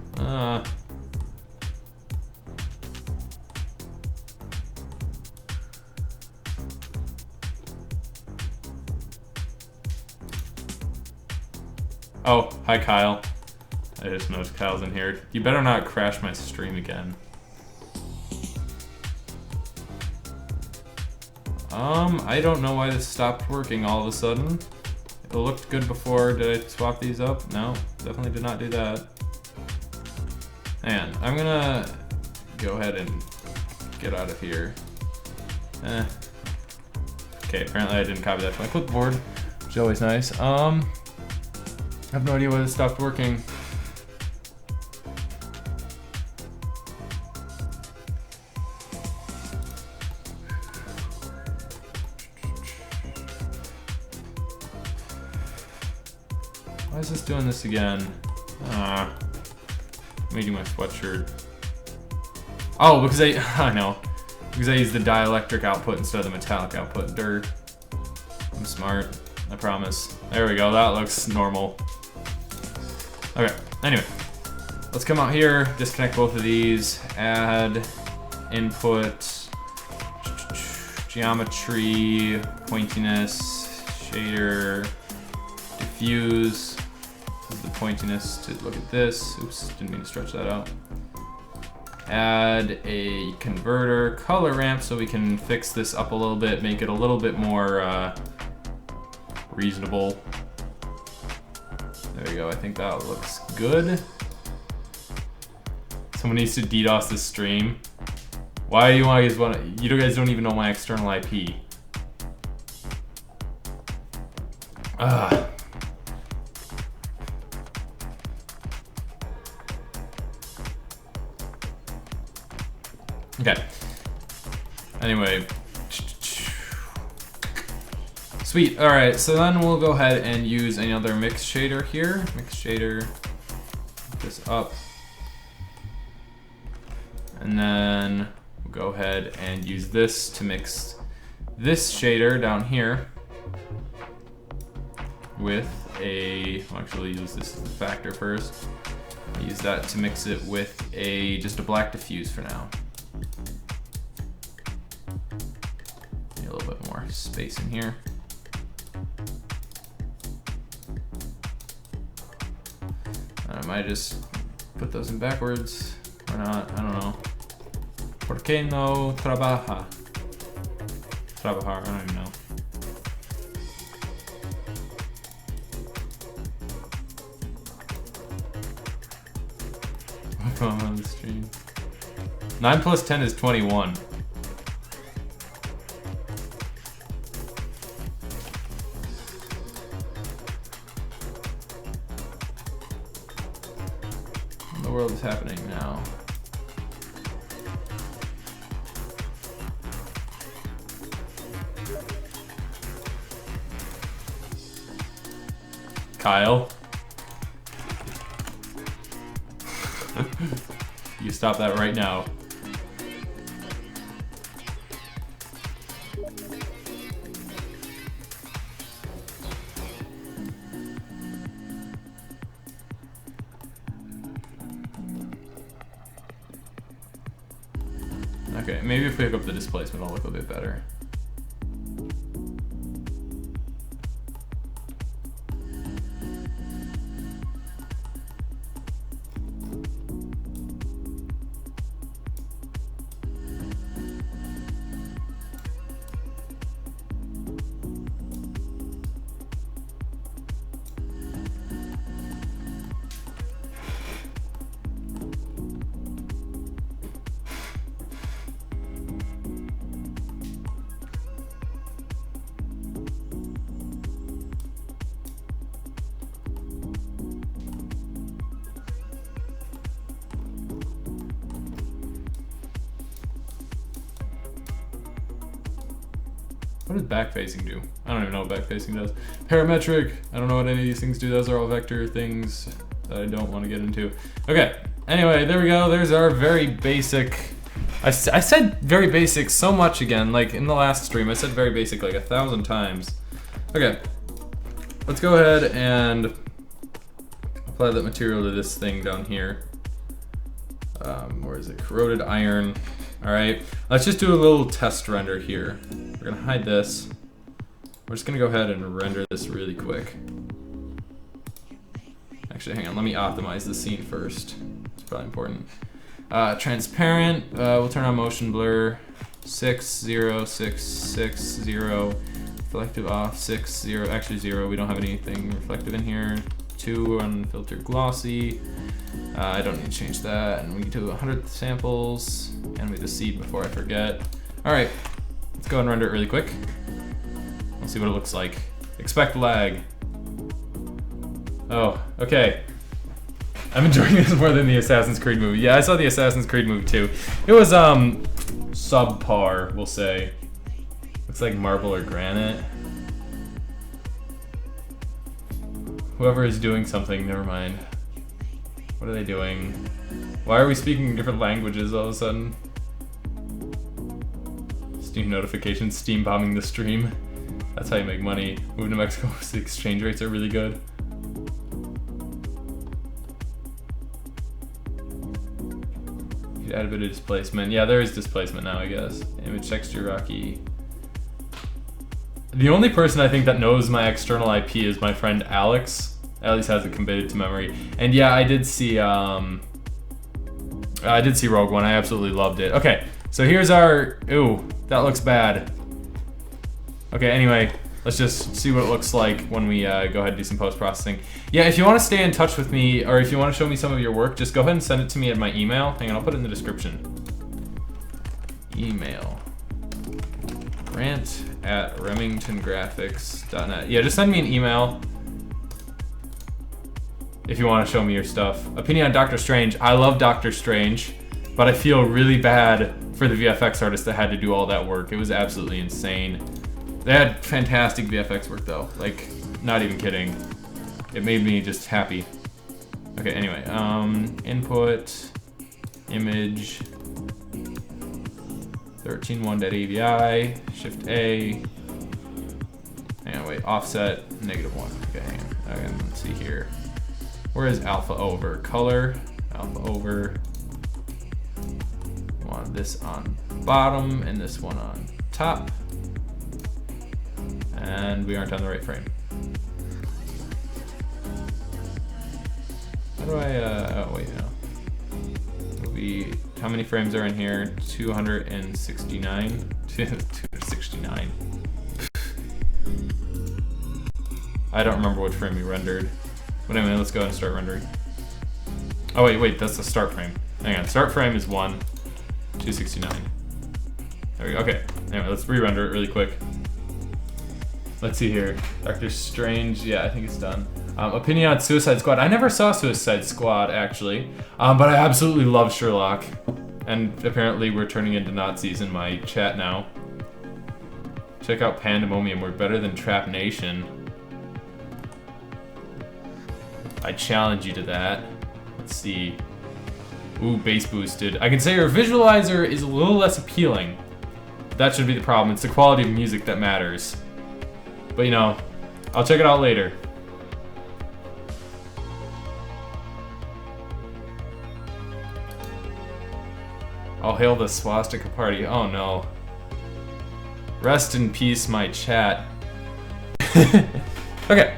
Oh, hi Kyle. I just noticed Kyle's in here. You better not crash my stream again. I don't know why this stopped working all of a sudden. It looked good before. Did I swap these up? No, definitely did not do that. And I'm gonna go ahead and get out of here. Okay, apparently I didn't copy that to my clipboard, which is always nice. I have no idea why this stopped working. Why is this doing this again? Making my sweatshirt. Oh, because I know. Because I used the dielectric output instead of the metallic output. Dirt. I'm smart. I promise. There we go. That looks normal. Okay. Anyway. Let's come out here. Disconnect both of these. Add. Input. Geometry. Pointiness. Shader. Diffuse. The pointiness to look at this. Oops, didn't mean to stretch that out. Add a converter, color ramp, so we can fix this up a little bit, make it a little bit more reasonable. There we go, I think that looks good. Someone needs to DDoS this stream. Why do you guys want to, you guys don't even know my external IP. Okay. Anyway. Sweet. Alright, so then we'll go ahead and use another mix shader here. Mix shader. Put this up. And then we'll go ahead and use this to mix this shader down here with a, I'll actually use this as the factor first. I'll use that to mix it with just a black diffuse for now. Need a little bit more space in here. I might just put those in backwards. Or not, I don't know. ¿Por qué no trabaja? Trabajar, I don't even know. On the stream. 9 plus 10 is 21. What in the world is happening now? Kyle? You stop that right now. Okay, maybe if we hook up the displacement, it'll look a bit better. What does backfacing do? I don't even know what backfacing does. Parametric, I don't know what any of these things do. Those are all vector things that I don't want to get into. Okay, anyway, there we go. There's our very basic, I said very basic so much again, like in the last stream, I said very basic like 1,000 times. Okay, let's go ahead and apply that material to this thing down here. Where is it? Corroded iron. All right, let's just do a little test render here. We're gonna hide this. We're just gonna go ahead and render this really quick. Actually, hang on, let me optimize the scene first. It's probably important. Transparent, we'll turn on motion blur. 6, 0, 6, 6, 0. Reflective off, 6, 0, actually 0. We don't have anything reflective in here. 2 unfiltered glossy. I don't need to change that. And we do 100 samples. And we do the seed before I forget. All right, let's go and render it really quick. We'll see what it looks like. Expect lag. Oh, okay. I'm enjoying this more than the Assassin's Creed movie. Yeah, I saw the Assassin's Creed movie too. It was subpar, we'll say. Looks like marble or granite. Whoever is doing something, never mind. What are they doing? Why are we speaking different languages all of a sudden? Steam notifications, Steam bombing the stream. That's how you make money. Moving to Mexico, the exchange rates are really good. You could add a bit of displacement. Yeah, there is displacement now, I guess. Image texture rocky. The only person I think that knows my external IP is my friend Alex. At least has it committed to memory. And yeah, I did see Rogue One. I absolutely loved it. Okay, so here's our, ooh, that looks bad. Okay, anyway, let's just see what it looks like when we go ahead and do some post-processing. Yeah, if you want to stay in touch with me, or if you want to show me some of your work, just go ahead and send it to me at my email. Hang on, I'll put it in the description. Email. grant@remingtongraphics.net. Yeah, just send me an email if you want to show me your stuff. Opinion on Doctor Strange. I love Doctor Strange, but I feel really bad for the VFX artist that had to do all that work. It was absolutely insane. They had fantastic VFX work though, like, not even kidding. It made me just happy. Okay, anyway, input, image, 13.1.avi, shift A. Hang on, wait, offset, -1. Okay, hang on. Okay, let's see here. Where is alpha over? Color, alpha over. We want this on bottom and this one on top. And we aren't on the right frame. How do I, oh wait, no. How many frames are in here? 269? 269. I don't remember which frame we rendered. But anyway, let's go ahead and start rendering. Oh wait, that's the start frame. Hang on, start frame is 1, 269. There we go, okay. Anyway, let's re-render it really quick. Let's see here. Doctor Strange, yeah, I think it's done. Opinion on Suicide Squad. I never saw Suicide Squad, actually. But I absolutely love Sherlock. And apparently we're turning into Nazis in my chat now. Check out Pandemonium, we're better than Trap Nation. I challenge you to that. Let's see. Ooh, bass boosted. I can say your visualizer is a little less appealing. That should be the problem. It's the quality of music that matters. But you know, I'll check it out later. I'll hail the swastika party. Oh no. Rest in peace, my chat. Okay.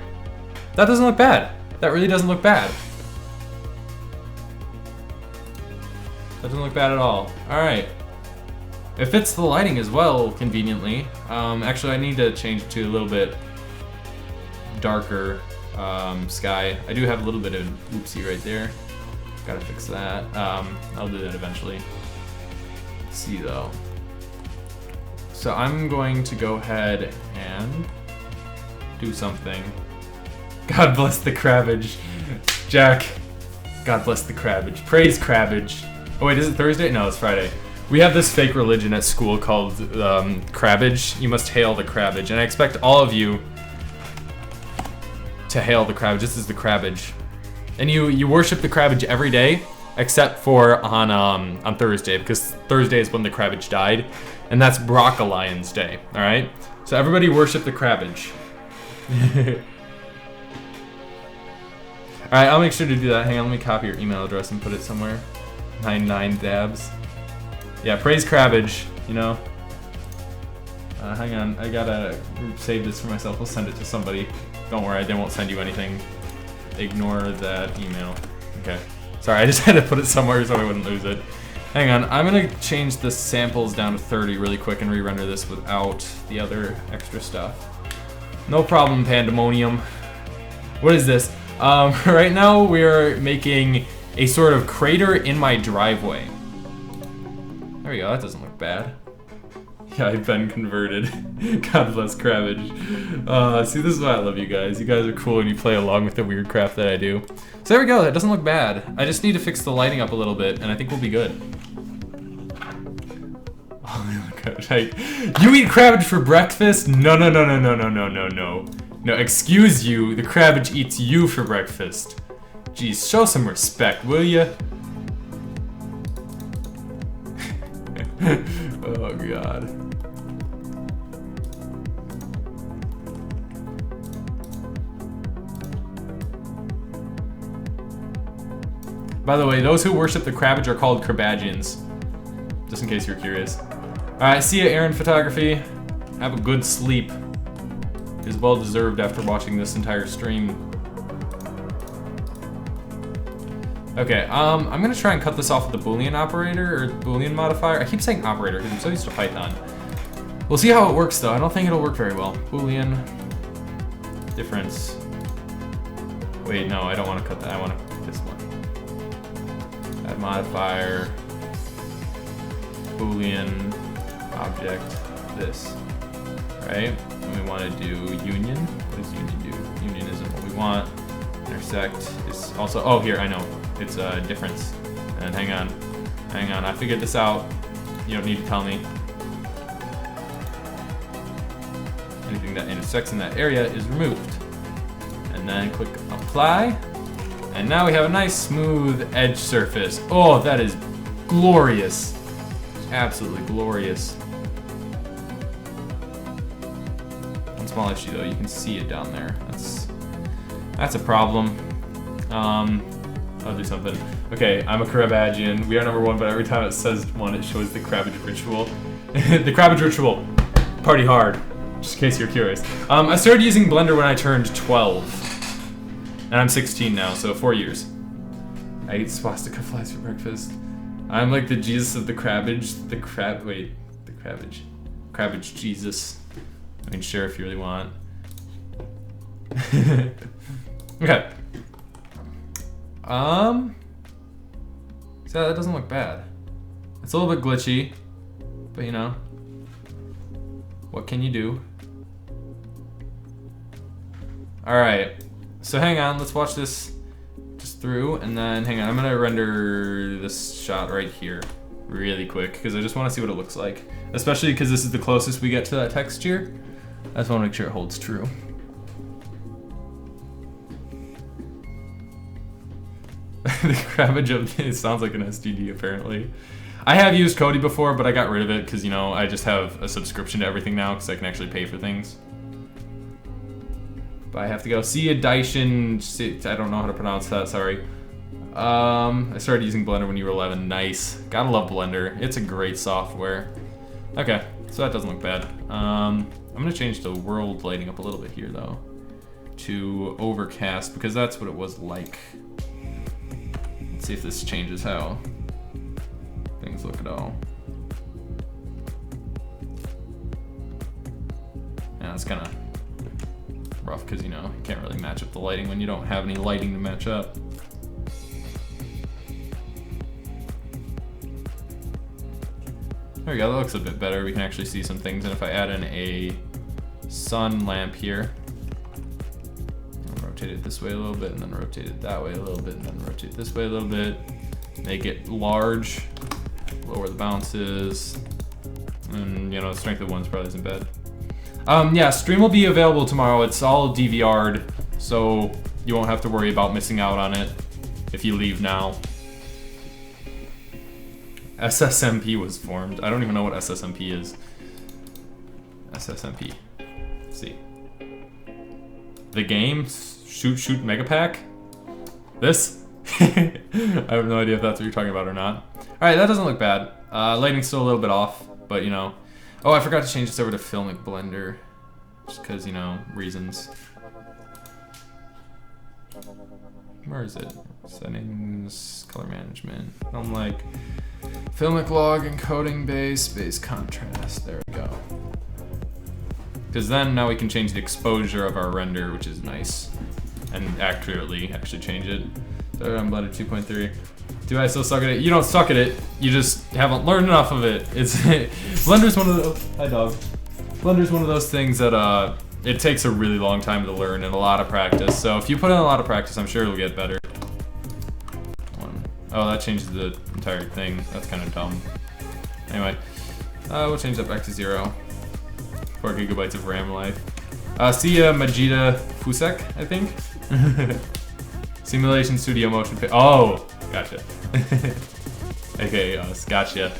That doesn't look bad. That really doesn't look bad. That doesn't look bad at all. Alright. It fits the lighting as well, conveniently. Actually, I need to change it to a little bit darker sky. I do have a little bit of oopsie right there. Gotta fix that. I'll do that eventually. Let's see though. So I'm going to go ahead and do something. God bless the Crabbage. Jack, God bless the Crabbage. Praise Crabbage. Oh wait, is it Thursday? No, it's Friday. We have this fake religion at school called crabbage. You must hail the crabbage, and I expect all of you to hail the crabbage. This is the crabbage, and you worship the crabbage every day, except for on Thursday, because Thursday is when the crabbage died, and that's Broccolion's Day. All right, so everybody worship the crabbage. All right, I'll make sure to do that. Hang on, let me copy your email address and put it somewhere. 99 dabs. Yeah, praise crabbage, you know. Hang on, I gotta save this for myself. We'll send it to somebody. Don't worry, they won't send you anything. Ignore that email. Okay. Sorry, I just had to put it somewhere so I wouldn't lose it. Hang on, I'm gonna change the samples down to 30 really quick and re-render this without the other extra stuff. No problem, Pandemonium. What is this? Right now we're making a sort of crater in my driveway. There we go, that doesn't look bad. Yeah, I've been converted. God bless Crabbage. See, this is why I love you guys. You guys are cool and you play along with the weird crap that I do. So there we go, that doesn't look bad. I just need to fix the lighting up a little bit and I think we'll be good. Oh my gosh, you eat Crabbage for breakfast? No, no, no, no, no, no, no, no, no. No, excuse you, the Crabbage eats you for breakfast. Jeez, show some respect, will ya? Oh god. By the way, those who worship the Crabbage are called Crabbagians. Just in case you're curious. Alright, see ya, Aaron Photography. Have a good sleep. It is well deserved after watching this entire stream. Okay, I'm gonna try and cut this off with the Boolean operator, or Boolean modifier. I keep saying operator because I'm so used to Python. We'll see how it works though. I don't think it'll work very well. Boolean difference. Wait, no, I don't want to cut that. I want to cut this one. Add modifier, Boolean object, this, right? And we want to do union. What does union do? Union isn't what we want. Intersect is also, oh here, I know. It's a difference. And hang on, I figured this out. You don't need to tell me. Anything that intersects in that area is removed. And then click apply. And now we have a nice smooth edge surface. Oh, that is glorious. Absolutely glorious. One small issue though, you can see it down there. That's a problem. I'll do something. Okay, I'm a Crabbagian. We are #1, but every time it says 1, it shows the Crabbage ritual. The Crabbage ritual. Party hard. Just in case you're curious. I started using Blender when I turned 12. And I'm 16 now, so 4 years. I eat swastika flies for breakfast. I'm like the Jesus of the Crabbage. The Crabbage. Crabbage Jesus. I mean, sure, if you really want. Okay. So that doesn't look bad. It's a little bit glitchy, but you know, what can you do? All right, so hang on, let's watch this just through, and then hang on, I'm gonna render this shot right here really quick, because I just wanna see what it looks like, especially because this is the closest we get to that texture. I just wanna make sure it holds true. The Crabbage of it sounds like an STD apparently. I have used Kodi before, but I got rid of it because, you know, I just have a subscription to everything now because I can actually pay for things. But I have to go see a Daishin. I don't know how to pronounce that. Sorry. I started using Blender when you were 11. Nice. Gotta love Blender. It's a great software. Okay, so that doesn't look bad. I'm gonna change the world lighting up a little bit here though, to overcast because that's what it was like. Let's see if this changes how things look at all. Yeah, it's kind of rough because, you know, you can't really match up the lighting when you don't have any lighting to match up. There we go, that looks a bit better. We can actually see some things, and if I add in a sun lamp here, rotate it this way a little bit, and then rotate it that way a little bit, and then rotate this way a little bit. Make it large, lower the bounces, and you know, strength of 1's probably isn't bad. Yeah, stream will be available tomorrow. It's all DVR'd, so you won't have to worry about missing out on it if you leave now. SSMP was formed. I don't even know what SSMP is. SSMP. Let's see. The game? Shoot Mega Pack? This? I have no idea if that's what you're talking about or not. Alright, that doesn't look bad. Lighting's still a little bit off, but you know. Oh, I forgot to change this over to Filmic Blender. Just because, you know, reasons. Where is it? Settings, color management. I'm like, Filmic log, encoding base contrast. There we go. Because then now we can change the exposure of our render, which is nice. And accurately actually change it. So I'm Blender 2.3. Do I still suck at it? You don't suck at it. You just haven't learned enough of it. It's Blender's one of those. Hi, dog. Blender's one of those things that it takes a really long time to learn and a lot of practice. So if you put in a lot of practice, I'm sure it'll get better. Oh, that changes the entire thing. That's kind of dumb. Anyway, we'll change that back to 0. 4 gigabytes of RAM life. See ya, Majida Fusek, I think. Simulation Studio Motion. Oh, gotcha. Okay, gotcha.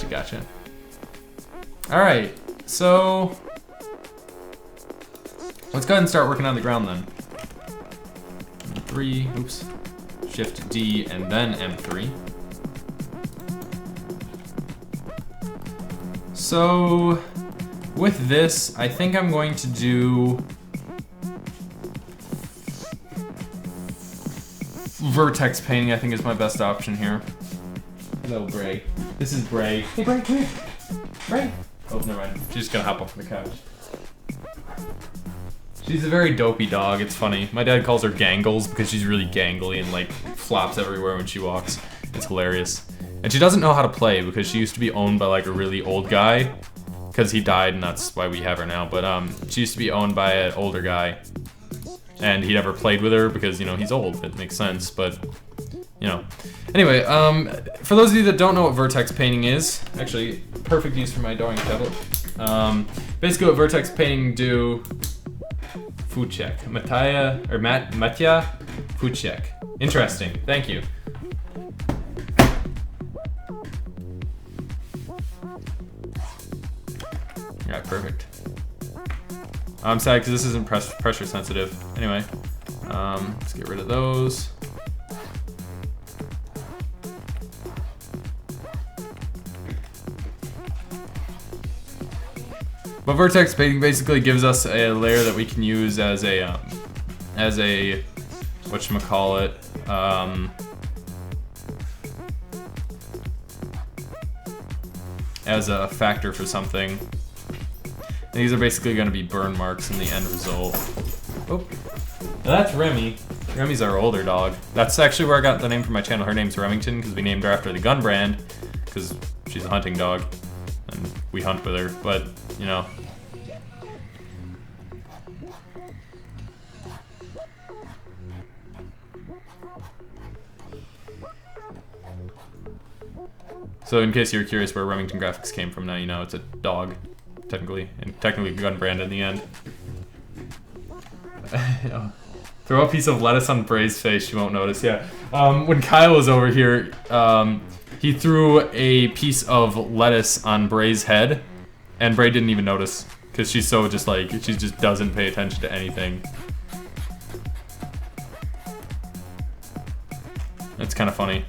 Gotcha. All right, so let's go ahead and start working on the ground then. 3, oops. Shift D and then M3. So with this, I think I'm going to do vertex painting. I think is my best option here. Hello, Bray. This is Bray. Hey, Bray, come here. Bray. Oh, never mind. She's just gonna hop off the couch. She's a very dopey dog. It's funny. My dad calls her Gangles because she's really gangly and like flops everywhere when she walks. It's hilarious. And she doesn't know how to play because she used to be owned by like a really old guy because he died and that's why we have her now. But she used to be owned by an older guy and he never played with her because, you know, he's old. It makes sense, but you know. Anyway, for those of you that don't know what vertex painting is, actually perfect use for my drawing tablet. Basically what vertex painting do, Fuchek. Matya Fuchek. Interesting. Thank you. Alright, perfect. I'm sad because this isn't pressure sensitive. Anyway, let's get rid of those. But vertex painting basically gives us a layer that we can use as a whatchamacallit, as a factor for something. And these are basically going to be burn marks in the end result. Oh, now that's Remy. Remy's our older dog. That's actually where I got the name for my channel. Her name's Remington because we named her after the gun brand because she's a hunting dog and we hunt with her, but you know. So in case you're curious where Remington Graphics came from, now you know it's a dog, technically, and technically gun brand in the end. Throw a piece of lettuce on Bray's face, you won't notice, yeah. When Kyle was over here, he threw a piece of lettuce on Bray's head, and Bray didn't even notice, because she's so just like, she just doesn't pay attention to anything. It's kind of funny.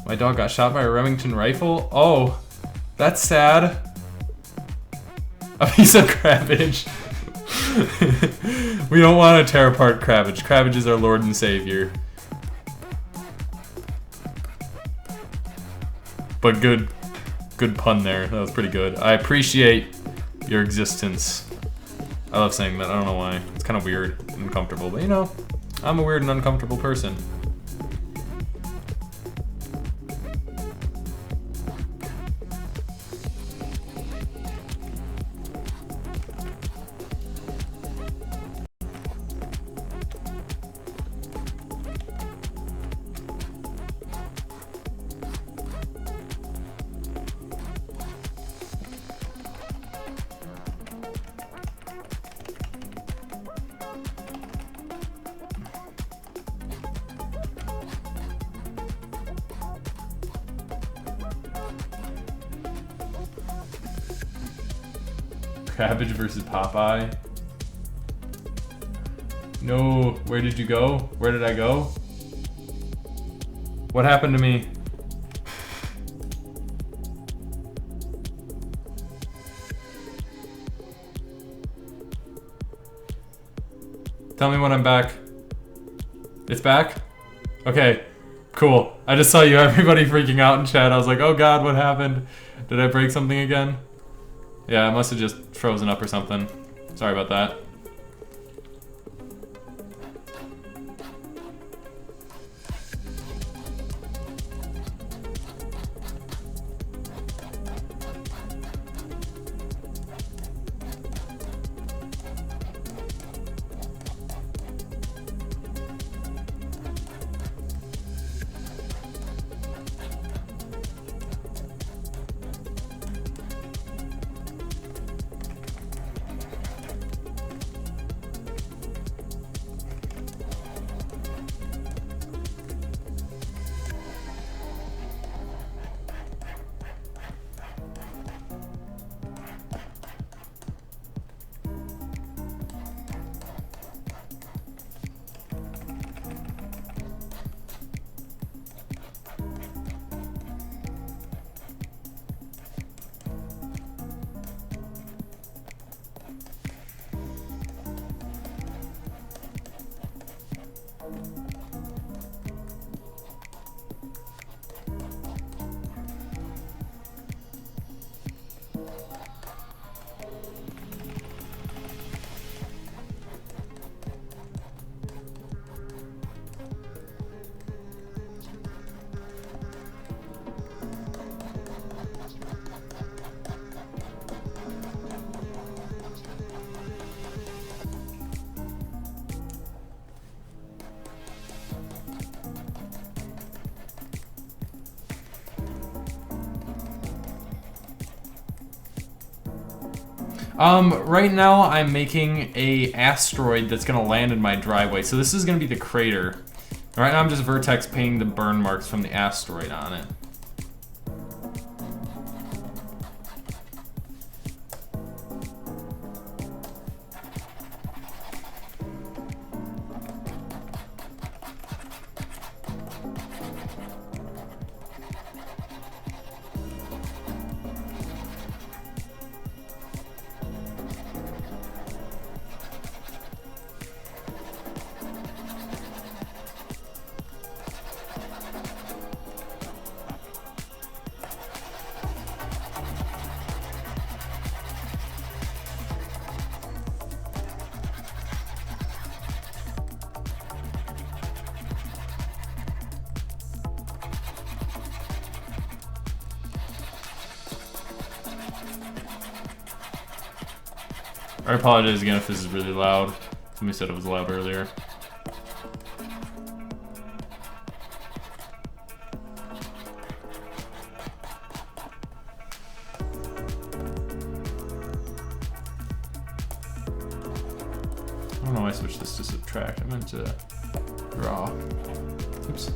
My dog got shot by a Remington rifle? Oh, that's sad. A piece of cabbage. We don't want to tear apart cabbage. Cabbage is our Lord and Savior. But good pun there. That was pretty good. I appreciate your existence. I love saying that. I don't know why. It's kind of weird and uncomfortable, but you know, I'm a weird and uncomfortable person. Cabbage versus Popeye. No, where did you go? Where did I go? What happened to me? Tell me when I'm back. It's back? Okay, cool. I just saw you, everybody freaking out in chat. I was like, oh god, what happened? Did I break something again? Yeah, I must have just frozen up or something. Sorry about that. Right now I'm making a asteroid that's gonna land in my driveway. So this is gonna be the crater. Right now I'm just vertex painting the burn marks from the asteroid on it. I apologize again if this is really loud. Somebody said it was loud earlier. I don't know why I switched this to subtract. I meant to draw. Oops.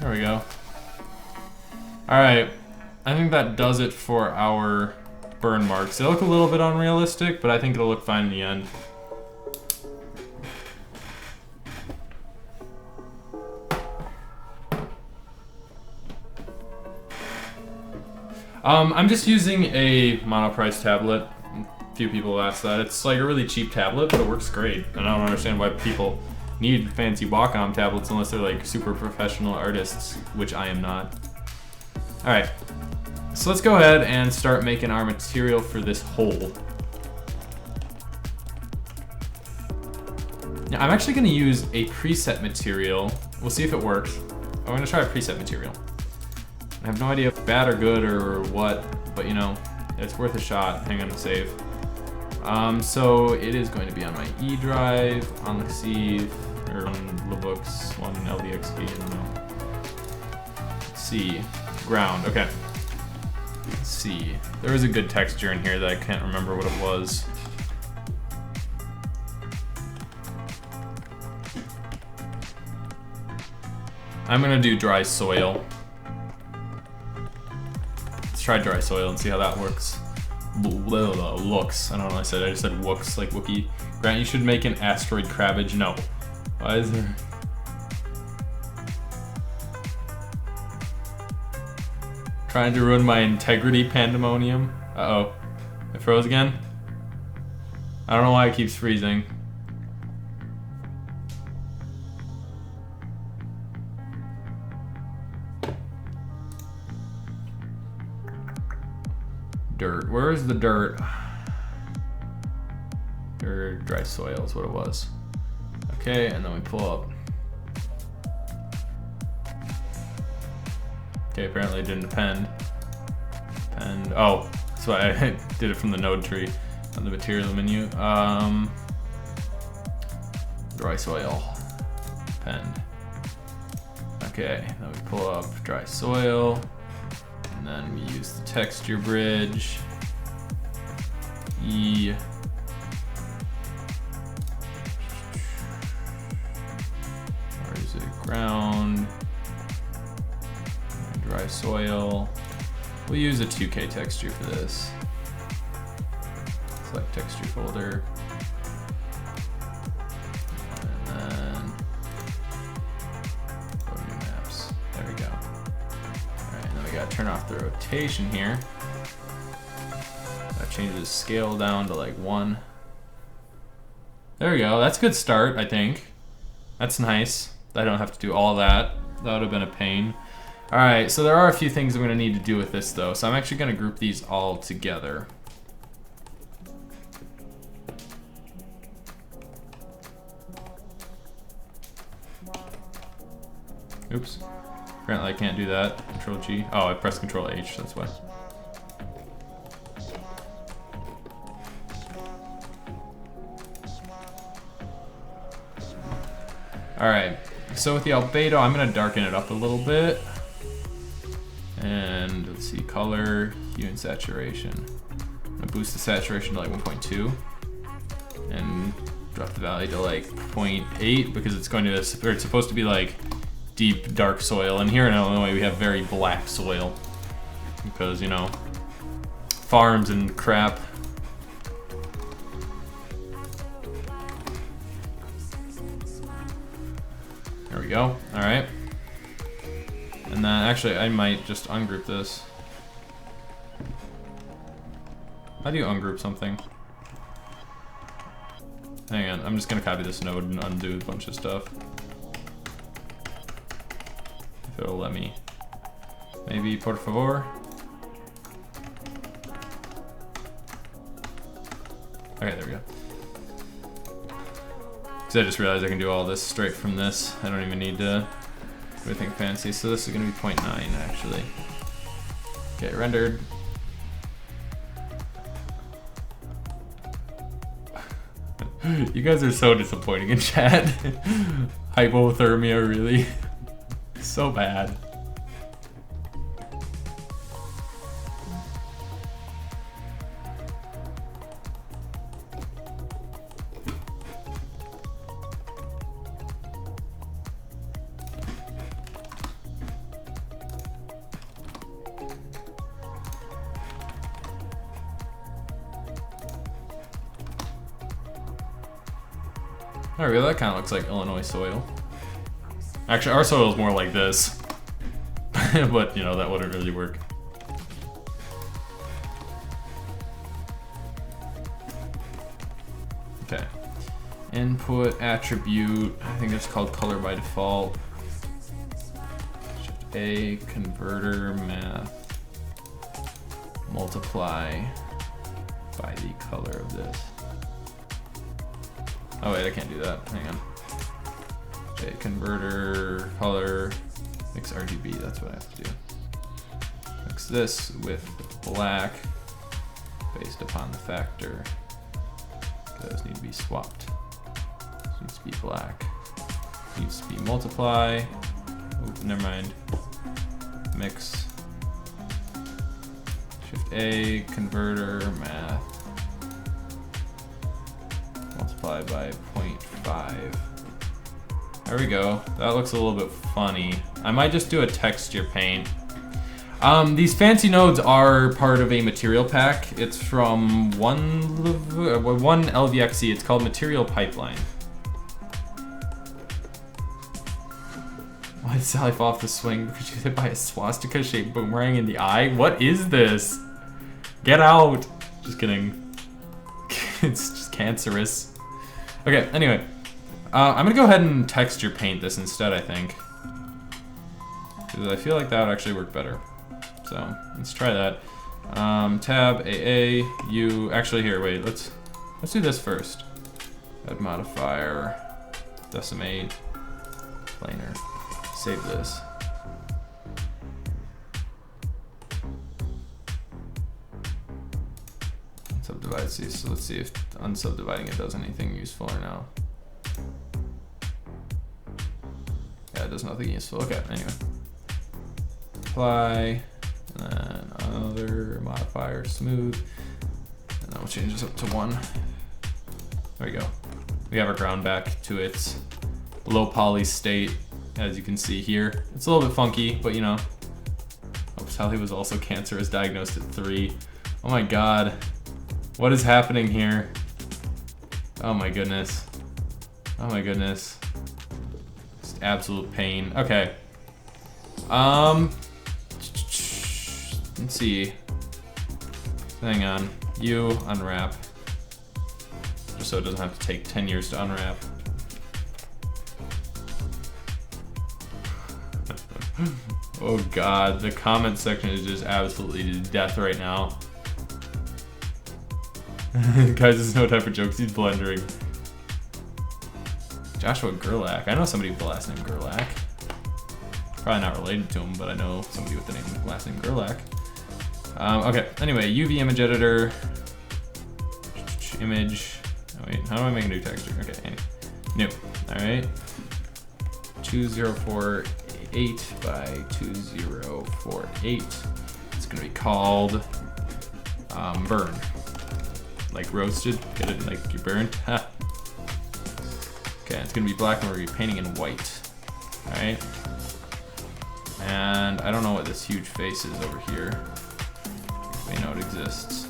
There we go. Alright, I think that does it for our burn marks. They look a little bit unrealistic, but I think it'll look fine in the end. I'm just using a monoprice tablet. A few people asked that. It's like a really cheap tablet, but it works great. And I don't understand why people need fancy Wacom tablets unless they're like super professional artists, which I am not. Alright, so let's go ahead and start making our material for this hole. Now I'm actually going to use a preset material. We'll see if it works. I'm going to try a preset material. I have no idea if it's bad or good or what, but you know, it's worth a shot. Hang on to save. So it is going to be on my E drive, on the C, or on LiveStream, on LVXP, I don't know. C, ground, okay. Let's see. There was a good texture in here that I can't remember what it was. I'm gonna do dry soil. Let's try dry soil and see how that works. Looks. I don't know what I said. I just said wooks like Wookie. Grant, you should make an asteroid crabbage. No. Why is there? Trying to ruin my integrity, pandemonium. Uh-oh. It froze again? I don't know why it keeps freezing. Dirt. Where's the dirt? Dirt, dry soil is what it was. Okay, and then we pull up. Okay, apparently it didn't append. Append. Oh, that's why I did it from the node tree on the material menu. Dry soil. Append. Okay, then we pull up dry soil. And then we use the texture bridge. E. Or is it ground? And dry soil. We'll use a 2K texture for this. Select texture folder. And then go to new maps. There we go. We gotta turn off the rotation here. That changes the scale down to like 1. There we go. That's a good start, I think. That's nice. I don't have to do all that. That would have been a pain. Alright, so there are a few things I'm gonna need to do with this though. So I'm actually gonna group these all together. Oops. Apparently I can't do that. Control G. Oh, I pressed Control H, that's why. Alright, so with the albedo, I'm gonna darken it up a little bit. And let's see, color, hue, and saturation. I'm gonna boost the saturation to like 1.2. And drop the value to like 0.8 because it's going to, or it's supposed to be like deep dark soil, and here in Illinois we have very black soil because, you know, farms and crap. There we go. All right, and then actually I might just ungroup this. How do you ungroup something? Hang on, I'm just gonna copy this node and undo a bunch of stuff. It'll let me. Maybe por favor. Okay, there we go. Because I just realized I can do all this straight from this. I don't even need to do anything fancy. So this is going to be 0.9 actually. Okay, rendered. You guys are so disappointing in chat. Hypothermia, really. So bad. There we go, that kind of looks like Illinois soil. Actually, our soil is more like this. But, you know, that wouldn't really work. Okay. Input attribute, I think it's called color by default. Shift A, converter, math, multiply by the color of this. Oh wait, I can't do that, hang on. Okay, converter, color, mix RGB, that's what I have to do. Mix this with black based upon the factor. Those need to be swapped. This needs to be black. This needs to be multiply. Oh, never mind. Mix. Shift A, converter, math. Multiply by 0.5. There we go. That looks a little bit funny. I might just do a texture paint. These fancy nodes are part of a material pack. It's from one LVXE. It's called Material Pipeline. Why did Sally fall off the swing? Because she was hit by a swastika-shaped boomerang in the eye? What is this? Get out! Just kidding. It's just cancerous. Okay, anyway. I'm gonna go ahead and texture paint this instead, I think. Because I feel like that would actually work better. So, let's try that. Tab, AA, U, actually here, wait, let's do this first. Add modifier, decimate, planar. Save this. Subdivide these, so let's see if unsubdividing it does anything useful or no. Yeah, it does nothing useful. Okay, anyway. Apply, and then another modifier, smooth, and then we'll change this up to 1. There we go. We have our ground back to its low poly state, as you can see here. It's a little bit funky, but you know. Oh, Sally was also cancerous, diagnosed at 3. Oh my god. What is happening here? Oh my goodness. Oh my goodness. Just absolute pain. Okay. Let's see. Hang on. You unwrap. Just so it doesn't have to take 10 years to unwrap. Oh god, the comment section is just absolutely to death right now. Guys, there's no time for jokes, he's blundering. Joshua Gerlach. I know somebody with the last name Gerlach. Probably not related to him, but I know somebody with the last name Gerlach. Okay, anyway, UV image editor. Image. Oh wait, how do I make a new texture? Okay, new. Alright. 2048 by 2048. It's gonna be called burn. Like roasted, get it like you burned. Ha. Okay, it's gonna be black and we're gonna be painting in white. Alright. And I don't know what this huge face is over here. They know it exists.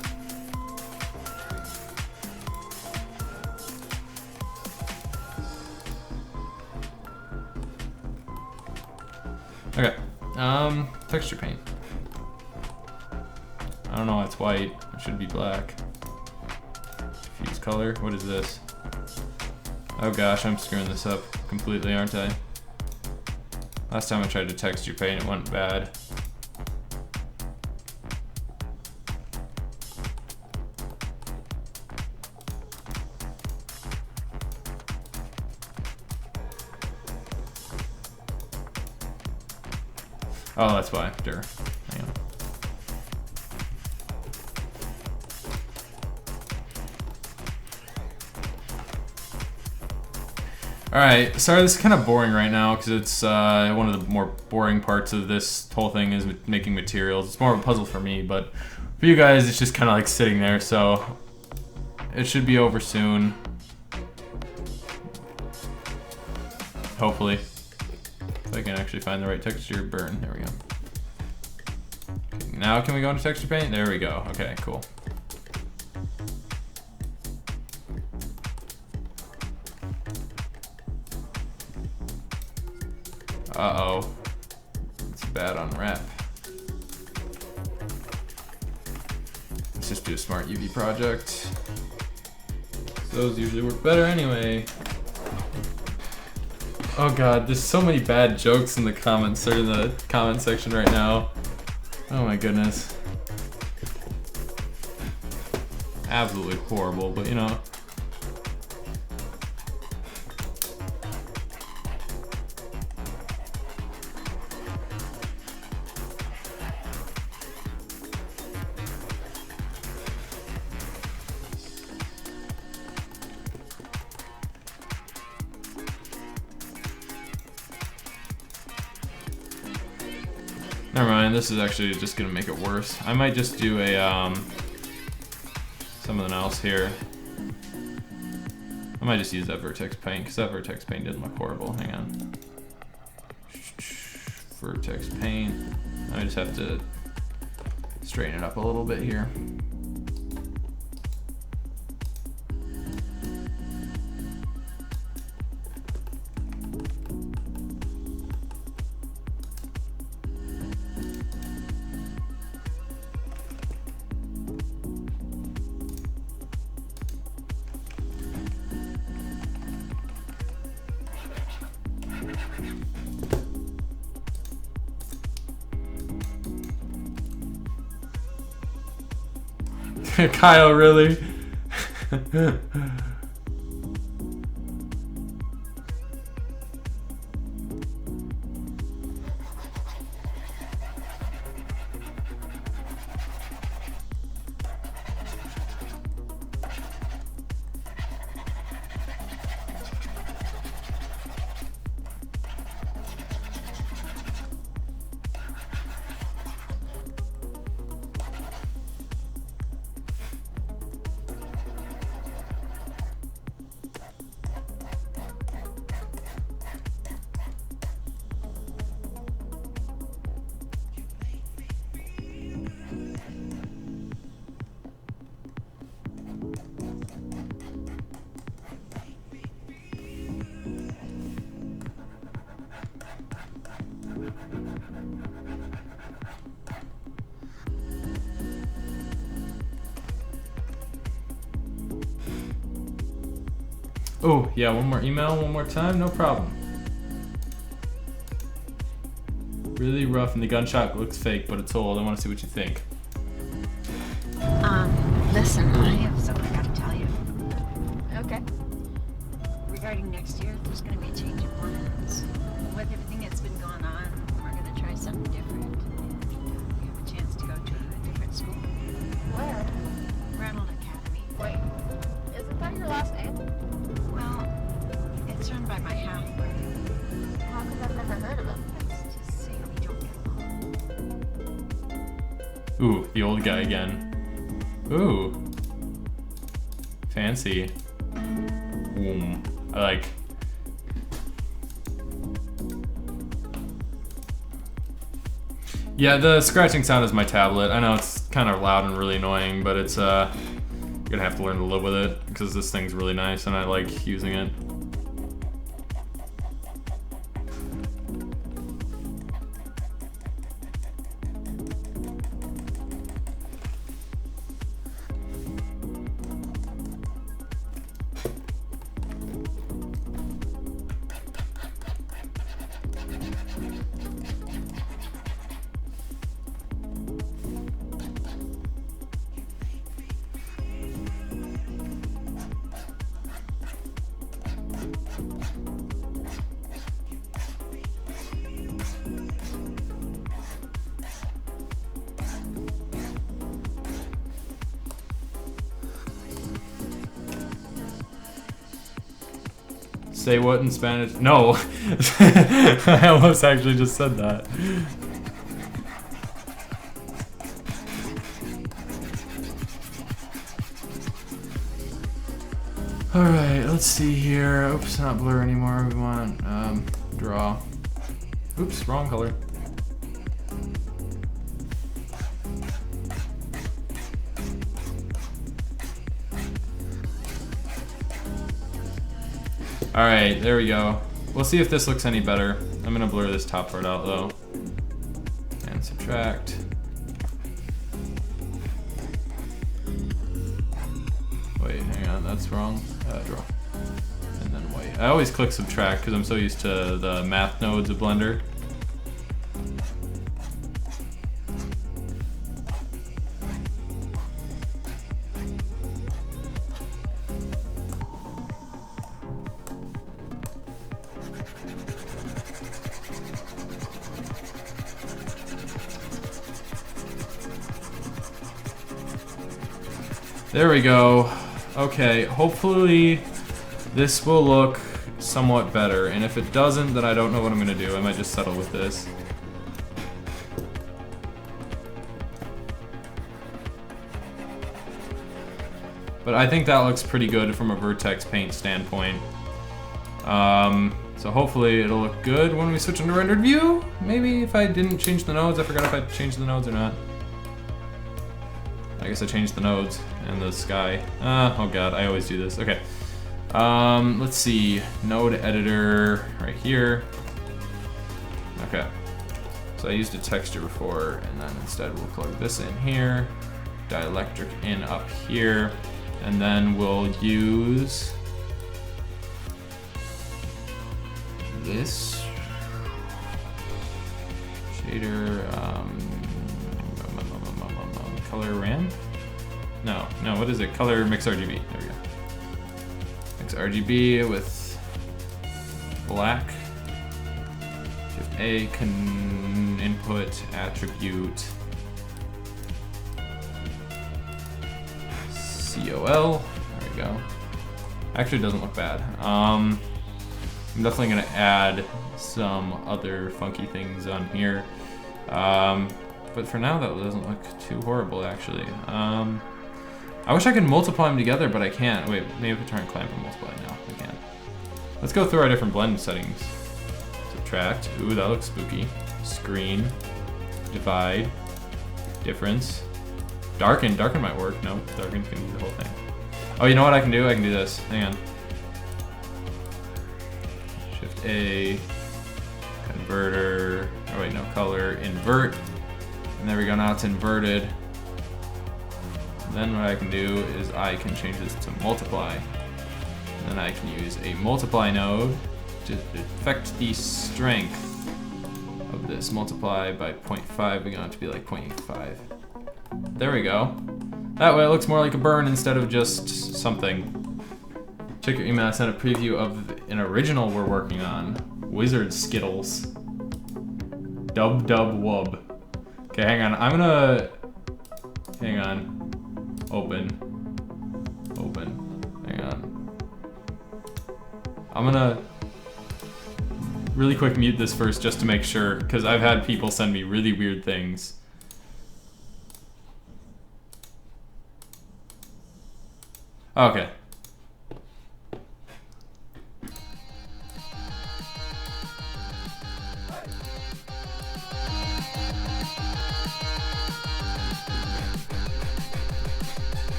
Okay, texture paint. I don't know why it's white, it should be black. Diffuse color, what is this? Oh gosh, I'm screwing this up completely, aren't I? Last time I tried to texture paint, it went bad. Oh, that's why, sure. Hang on. Alright, sorry this is kind of boring right now because it's one of the more boring parts of this whole thing is making materials. It's more of a puzzle for me, but for you guys it's just kind of like sitting there, so it should be over soon. Hopefully. If I can actually find the right texture, burn, there we go. Okay, now can we go into texture paint? There we go, okay, cool. Uh-oh, it's bad on wrap. Let's just do a smart UV project. Those usually work better anyway. Oh god, there's so many bad jokes in the comments or in the comment section right now. Oh my goodness. Absolutely horrible, but you know. Never mind, this is actually just gonna make it worse. I might just do a something else here. I might just use that vertex paint because that vertex paint didn't look horrible. Hang on. Vertex paint. I just have to straighten it up a little bit here. Kyle, really? Oh, yeah, one more email, one more time, no problem. Really rough and the gunshot looks fake, but it's old. I want to see what you think. Listen, I have something I gotta tell you. Okay. Regarding next year, there's gonna be a change of plans. With everything that's been going on, we're gonna try something different. And you have a chance to go to a different school. Where? Ronald Academy. Wait, isn't that your last name? Well, it's run by my half-brother. How come I've never heard of him? Let's just say we don't get along. Ooh, the old guy again. Ooh. Fancy. Boom. I like. Yeah, the scratching sound is my tablet. I know it's kind of loud and really annoying, but it's you're gonna have to learn to live with it because this thing's really nice and I like using it. Say what in Spanish? No. I almost actually just said that. Alright, let's see here. Oops, not blur anymore. We want draw. Oops, wrong color. Alright, there we go. We'll see if this looks any better. I'm gonna blur this top part out though. And subtract. Wait, hang on, that's wrong. Draw. And then white. I always click subtract because I'm so used to the math nodes of Blender. There we go. Okay, hopefully this will look somewhat better, and if it doesn't, then I don't know what I'm gonna do. I might just settle with this. But I think that looks pretty good from a vertex paint standpoint. So hopefully it'll look good when we switch into rendered view. Maybe if I didn't change the nodes, I forgot if I changed the nodes or not. I guess I changed the nodes and the sky. Oh god, I always do this. Okay. Let's see, node editor right here. Okay. So I used a texture before, and then instead we'll plug this in here, dielectric in up here, and then we'll use this shader, color RAM? No, what is it? Color mix RGB. There we go. Mix RGB with black. Shift A, input attribute COL. There we go. Actually, it doesn't look bad. I'm definitely gonna add some other funky things on here. But for now, that doesn't look too horrible, actually. I wish I could multiply them together, but I can't. Wait, maybe if I try and clamp and multiply. No, I can't. Let's go through our different blend settings. Subtract. Ooh, that looks spooky. Screen. Divide. Difference. Darken. Darken might work. No, darken's gonna be the whole thing. Oh, you know what I can do? I can do this. Hang on. Shift A. Converter. Oh wait, no, color. Invert. And there we go, now it's inverted. And then what I can do is I can change this to multiply. And then I can use a multiply node to affect the strength of this. Multiply by 0.5, we want it to be like 0.85. There we go. That way it looks more like a burn instead of just something. Check your email, I sent a preview of an original we're working on. Wizard Skittles. Dub Dub Wub. Okay, hang on. I'm gonna... Hang on. Open. Hang on. I'm gonna really quick mute this first just to make sure, because I've had people send me really weird things. Okay.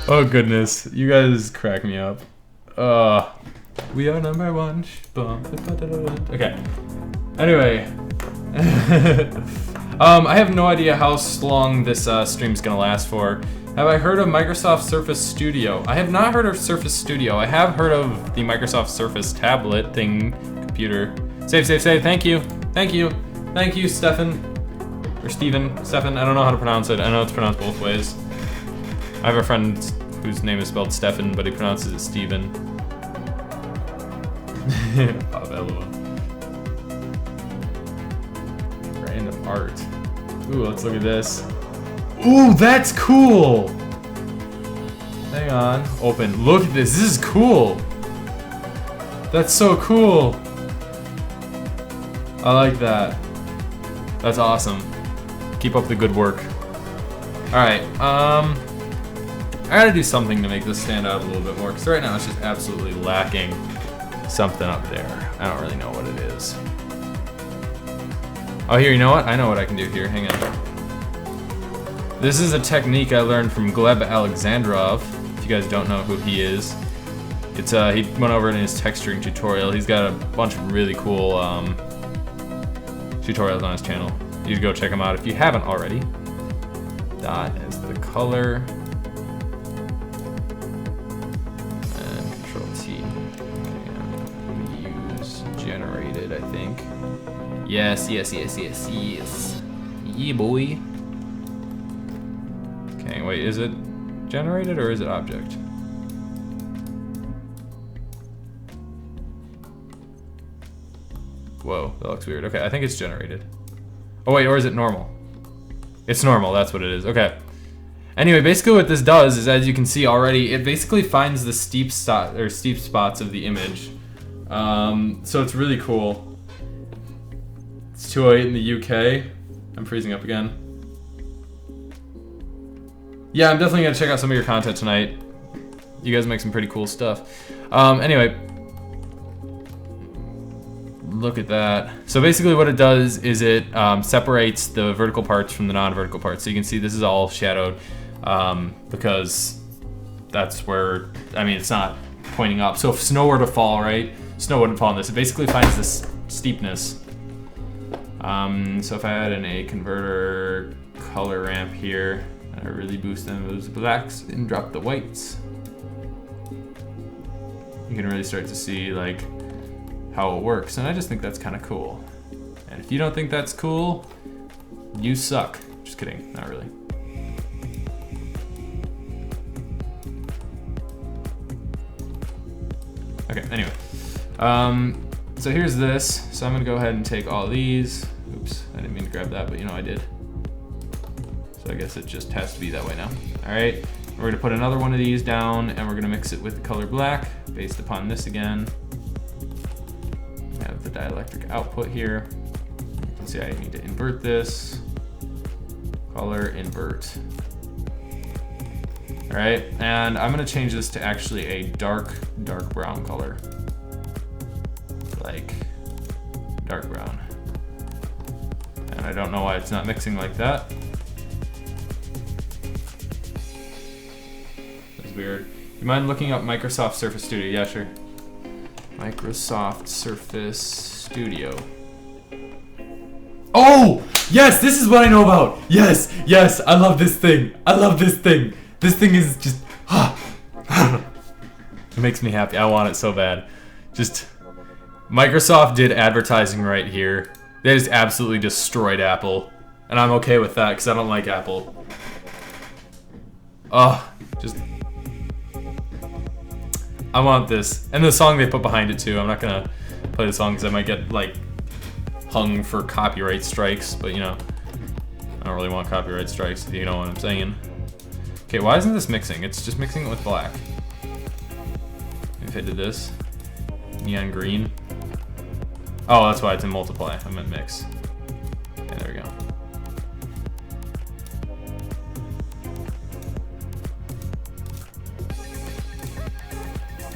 Oh goodness, you guys crack me up. We are number one. Okay. Anyway. I have no idea how long this stream's gonna last for. Have I heard of Microsoft Surface Studio? I have not heard of Surface Studio. I have heard of the Microsoft Surface tablet thing, computer. Save. Thank you, Stefan. Or Stefan, I don't know how to pronounce it. I know it's pronounced both ways. I have a friend whose name is spelled Stefan, but he pronounces it Steven. Bob Elua. Random art. Ooh, let's look at this. Ooh, that's cool! Hang on. Open. Look at this. This is cool! That's so cool! I like that. That's awesome. Keep up the good work. Alright, I gotta do something to make this stand out a little bit more, because right now it's just absolutely lacking something up there. I don't really know what it is. Oh, here, you know what? I know what I can do here. Hang on. This is a technique I learned from Gleb Alexandrov. If you guys don't know who he is, it's he went over it in his texturing tutorial. He's got a bunch of really cool tutorials on his channel. You should go check him out if you haven't already. Dot is the color. Generated, I think. Yes. Yeah, boy. Okay, wait, is it generated or is it object? Whoa, that looks weird. Okay, I think it's generated. Oh wait, or is it normal? It's normal, that's what it is. Okay. Anyway, basically what this does is, as you can see already, it basically finds the steep spots of the image. So it's really cool. It's 2:08 in the UK. I'm freezing up again. Yeah, I'm definitely gonna check out some of your content tonight. You guys make some pretty cool stuff. Anyway, look at that. So basically what it does is it separates the vertical parts from the non-vertical parts. So you can see this is all shadowed because that's where, I mean, it's not pointing up. So if snow were to fall, right? Snow wouldn't fall on this. It basically finds this steepness. So if I add in a converter color ramp here, I really boost them those blacks and drop the whites, you can really start to see like how it works, and I just think that's kind of cool. And if you don't think that's cool, you suck. Just kidding, not really. Okay, anyway. So here's this. So I'm gonna go ahead and take all these. Oops, I didn't mean to grab that, but you know I did. So I guess it just has to be that way now. All right, we're gonna put another one of these down and we're gonna mix it with the color black based upon this again. I have the dielectric output here. You can see I need to invert this. Color, invert. All right, and I'm gonna change this to actually a dark brown color. Like dark brown. And I don't know why it's not mixing like that. That's weird. You mind looking up Microsoft Surface Studio? Yeah, sure. Microsoft Surface Studio. Oh, yes, this is what I know about. Yes, yes, I love this thing. I love this thing. This thing is just, it makes me happy. I want it so bad. Just, Microsoft did advertising right here. They just absolutely destroyed Apple. And I'm okay with that because I don't like Apple. Just, I want this. And the song they put behind it too. I'm not gonna play the song because I might get like hung for copyright strikes, but you know, I don't really want copyright strikes if you know what I'm saying. Okay, why isn't this mixing? It's just mixing it with black. If I did this, neon green. Oh, that's why it's in multiply. I meant mix. Okay, there we go.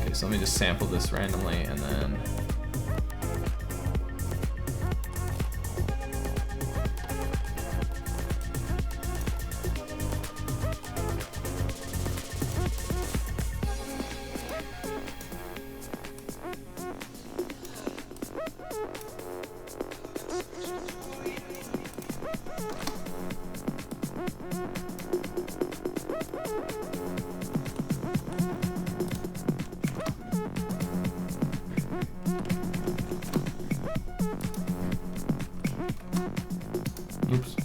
Okay, so let me just sample this randomly and then. Oops.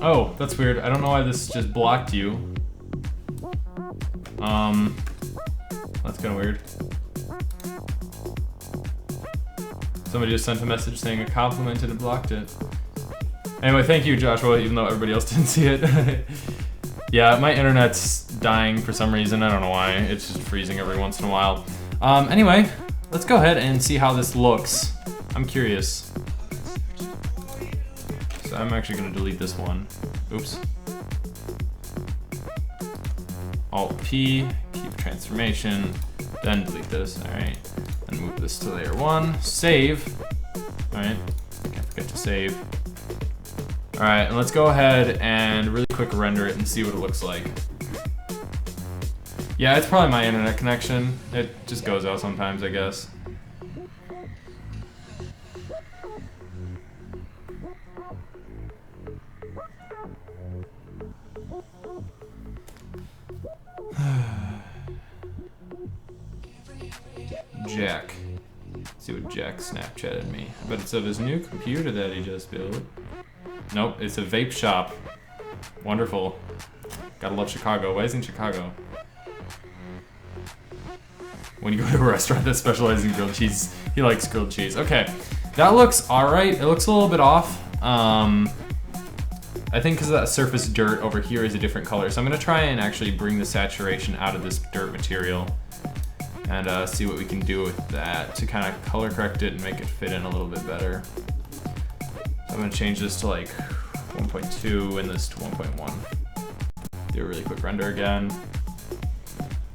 Oh, that's weird. I don't know why this just blocked you. That's kind of weird. Somebody just sent a message saying it complimented and blocked it. Anyway, thank you, Joshua, even though everybody else didn't see it. Yeah, my internet's dying for some reason. I don't know why. It's just freezing every once in a while. Anyway, let's go ahead and see how this looks. I'm curious. So I'm actually going to delete this one. Oops. Alt-P, keep transformation, then delete this. All right, and move this to layer 1. Save. All right, can't forget to save. All right, and let's go ahead and really quick render it and see what it looks like. Yeah, it's probably my internet connection. It just goes out sometimes, I guess. Jack. Let's see what Jack Snapchatted me. I bet it's of his new computer that he just built. Nope, it's a vape shop. Wonderful. Gotta love Chicago. Why is he in Chicago? When you go to a restaurant that specializes in grilled cheese, he likes grilled cheese. Okay, that looks alright. It looks a little bit off. I think because that surface dirt over here is a different color. So I'm gonna try and actually bring the saturation out of this dirt material and see what we can do with that to kind of color correct it and make it fit in a little bit better. So I'm gonna change this to like 1.2 and this to 1.1. Do a really quick render again.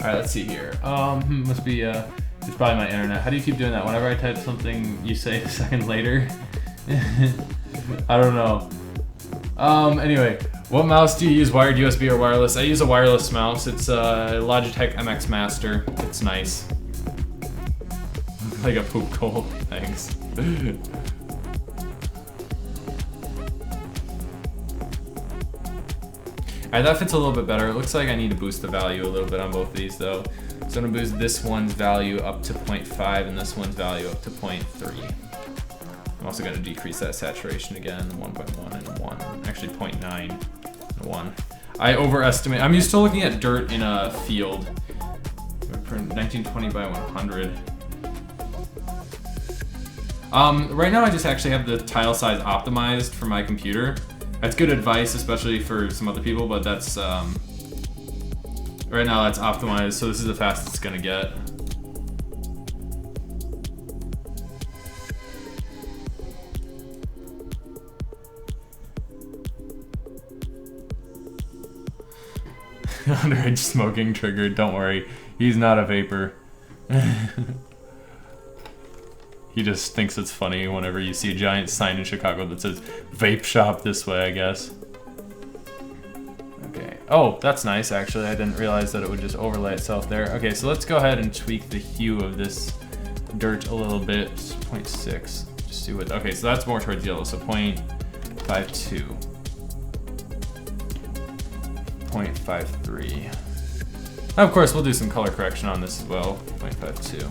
All right, let's see here. Must be, it's probably my internet. How do you keep doing that? Whenever I type something, you say a second later? I don't know. Anyway, what mouse do you use, wired, USB, or wireless? I use a wireless mouse. It's a Logitech MX Master. It's nice. Like a poop hole, thanks. Alright, that fits a little bit better. It looks like I need to boost the value a little bit on both of these though. So I'm gonna boost this one's value up to 0.5 and this one's value up to 0.3. I'm also gonna decrease that saturation again, 1.1 and 1. Actually 0.9 and 1. I overestimate, I'm used to looking at dirt in a field. 1920 by 100. Right now I just actually have the tile size optimized for my computer. That's good advice, especially for some other people, but that's, right now that's optimized, so this is the fastest it's gonna get. Underage smoking triggered, don't worry. He's not a vapor. He just thinks it's funny whenever you see a giant sign in Chicago that says vape shop this way, I guess. Okay. Oh, that's nice, actually. I didn't realize that it would just overlay itself there. Okay, so let's go ahead and tweak the hue of this dirt a little bit. 0.6. Just see what. Okay, so that's more towards yellow. So 0.52. 0.53. Of course, we'll do some color correction on this as well. 0.52.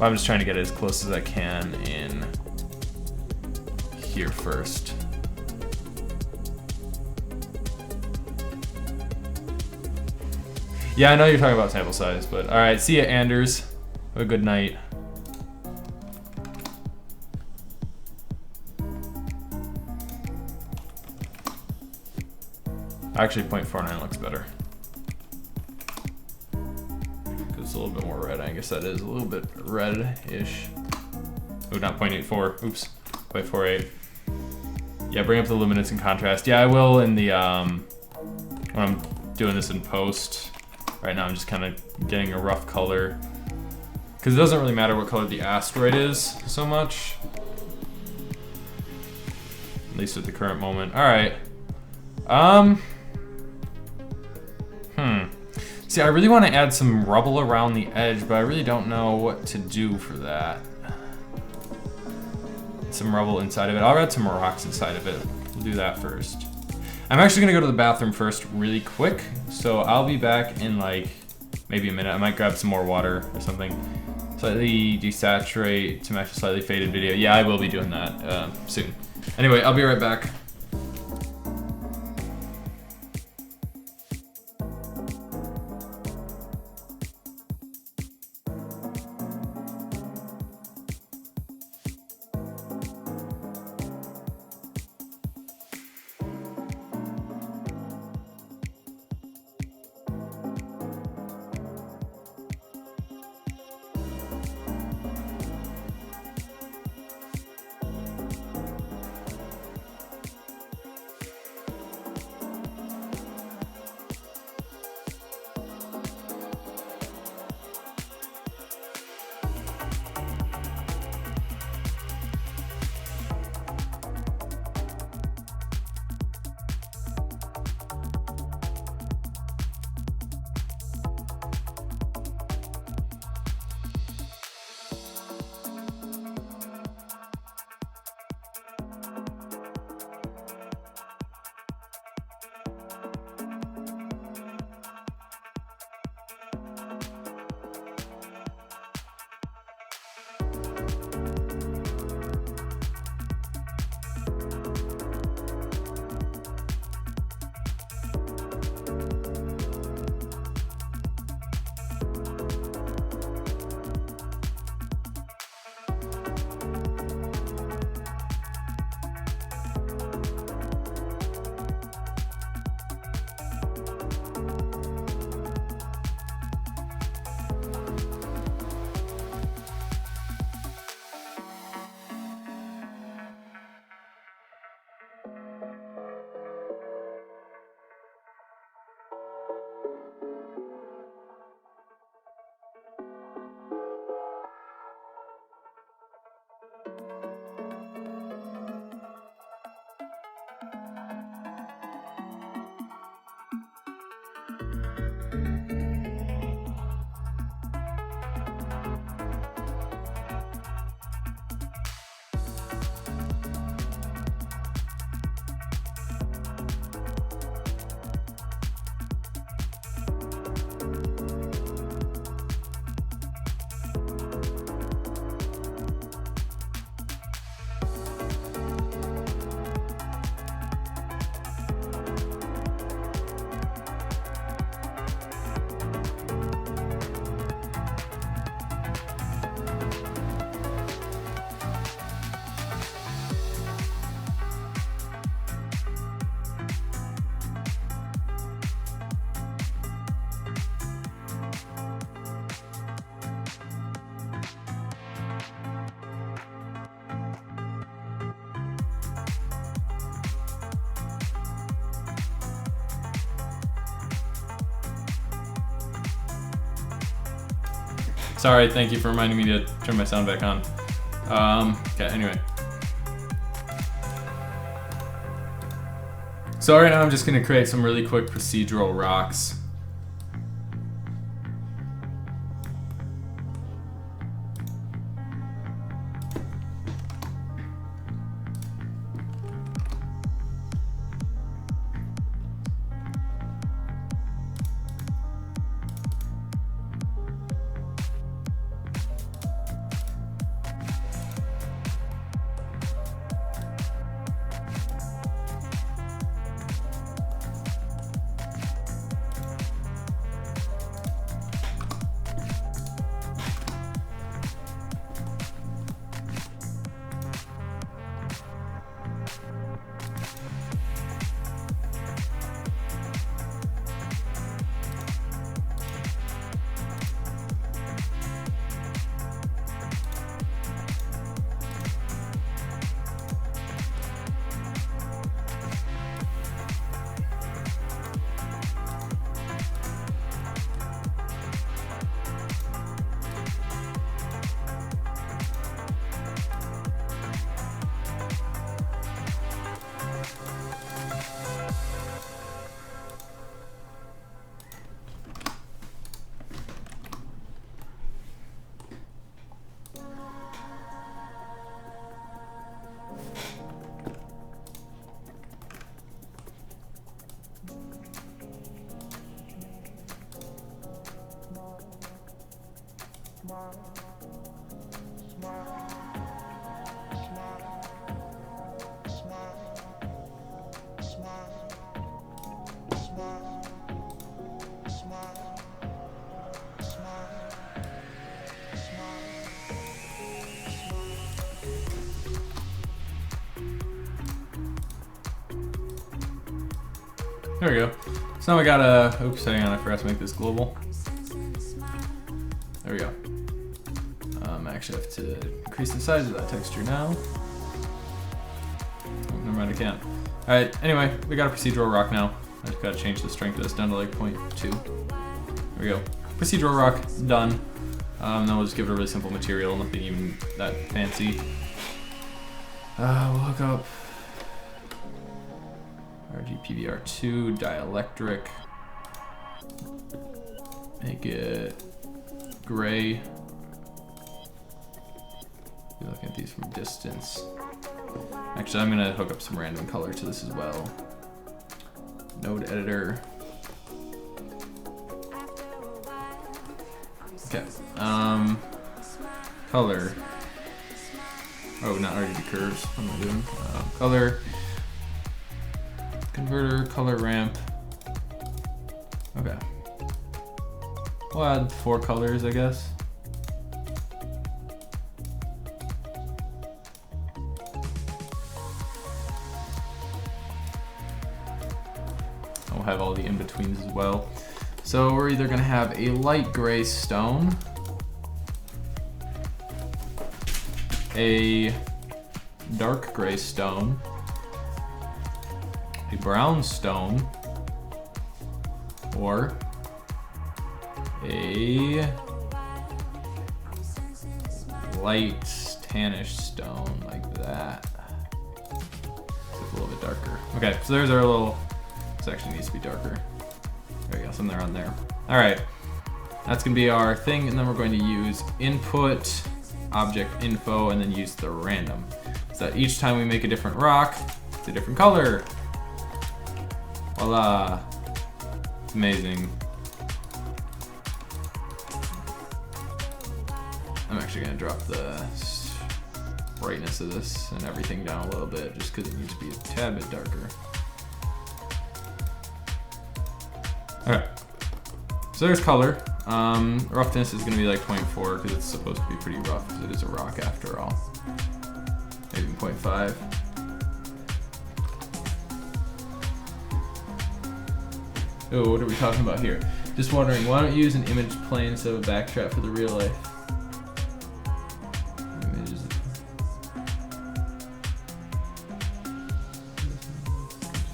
I'm just trying to get it as close as I can in here first. Yeah, I know you're talking about sample size, but all right, see ya, Anders. Have a good night. Actually, 0.49 looks better. It's a little bit more red. I guess that is a little bit red-ish. Oh, not 0.84. Oops, 0.48. Yeah, bring up the luminance and contrast. Yeah, I will in the when I'm doing this in post. Right now, I'm just kind of getting a rough color because it doesn't really matter what color the asteroid is so much. At least at the current moment. All right. See, I really want to add some rubble around the edge, but I really don't know what to do for that. Some rubble inside of it. I'll add some rocks inside of it. We'll do that first. I'm actually gonna go to the bathroom first really quick, so I'll be back in like maybe a minute. I might grab some more water or something. Slightly desaturate to match a slightly faded video. Yeah, I will be doing that soon. Anyway, I'll be right back. Sorry, thank you for reminding me to turn my sound back on. Okay, anyway. So right now I'm just gonna create some really quick procedural rocks. There we go. So now we got a, oops, hang on, I forgot to make this global. There we go. I actually have to increase the size of that texture now. Oh, never mind, I can't. All right, anyway, we got a procedural rock now. I just gotta change the strength of this down to like 0.2. There we go. Procedural rock, done. Then we'll just give it a really simple material, nothing even that fancy. We'll hook up RGPVR2 dielectric. Make it gray. Be looking at these from distance. Actually, I'm gonna hook up some random color to this as well. Node editor. Okay. Color. Oh, not RGB curves. What am I doing? Color. Converter, color ramp. Okay. We'll add 4 colors, I guess. We'll have all the in-betweens as well. So we're either gonna have a light gray stone, a dark gray stone, a brown stone, or a light tannish stone like that. It's a little bit darker. Okay, so there's our little, this actually needs to be darker. There we go, something around there. All right, that's gonna be our thing, and then we're going to use input, object info, and then use the random. So that each time we make a different rock, it's a different color. Voila, it's amazing. I'm actually gonna drop the brightness of this and everything down a little bit just because it needs to be a tad bit darker. Alright, so there's color. Roughness is gonna be like 0.4 because it's supposed to be pretty rough because it is a rock after all. Maybe 0.5. Oh, what are we talking about here? Just wondering, why don't you use an image plane instead of a backdrop for the real life? Images.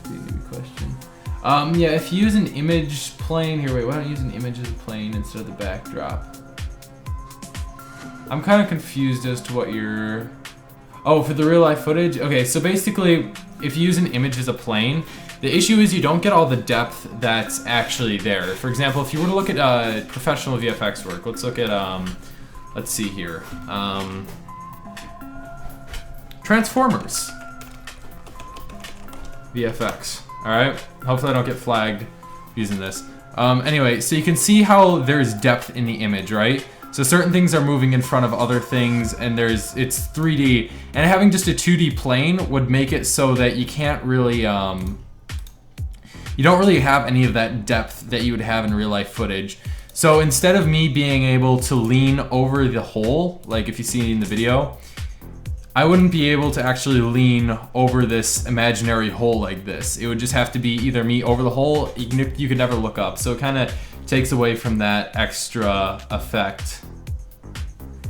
Good question. Yeah, if you use an image plane here, wait, why don't you use an image as a plane instead of the backdrop? I'm kind of confused as to what you're. Oh, for the real life footage? Okay, so basically, if you use an image as a plane, the issue is you don't get all the depth that's actually there. For example, if you were to look at professional VFX work, let's look at, let's see here. Transformers. VFX, all right? Hopefully I don't get flagged using this. Anyway, so you can see how there's depth in the image, right? So certain things are moving in front of other things, and it's 3D, and having just a 2D plane would make it so that you can't really, you don't really have any of that depth that you would have in real life footage. So instead of me being able to lean over the hole, like if you see in the video, I wouldn't be able to actually lean over this imaginary hole like this. It would just have to be either me over the hole, you could never look up. So it kind of takes away from that extra effect.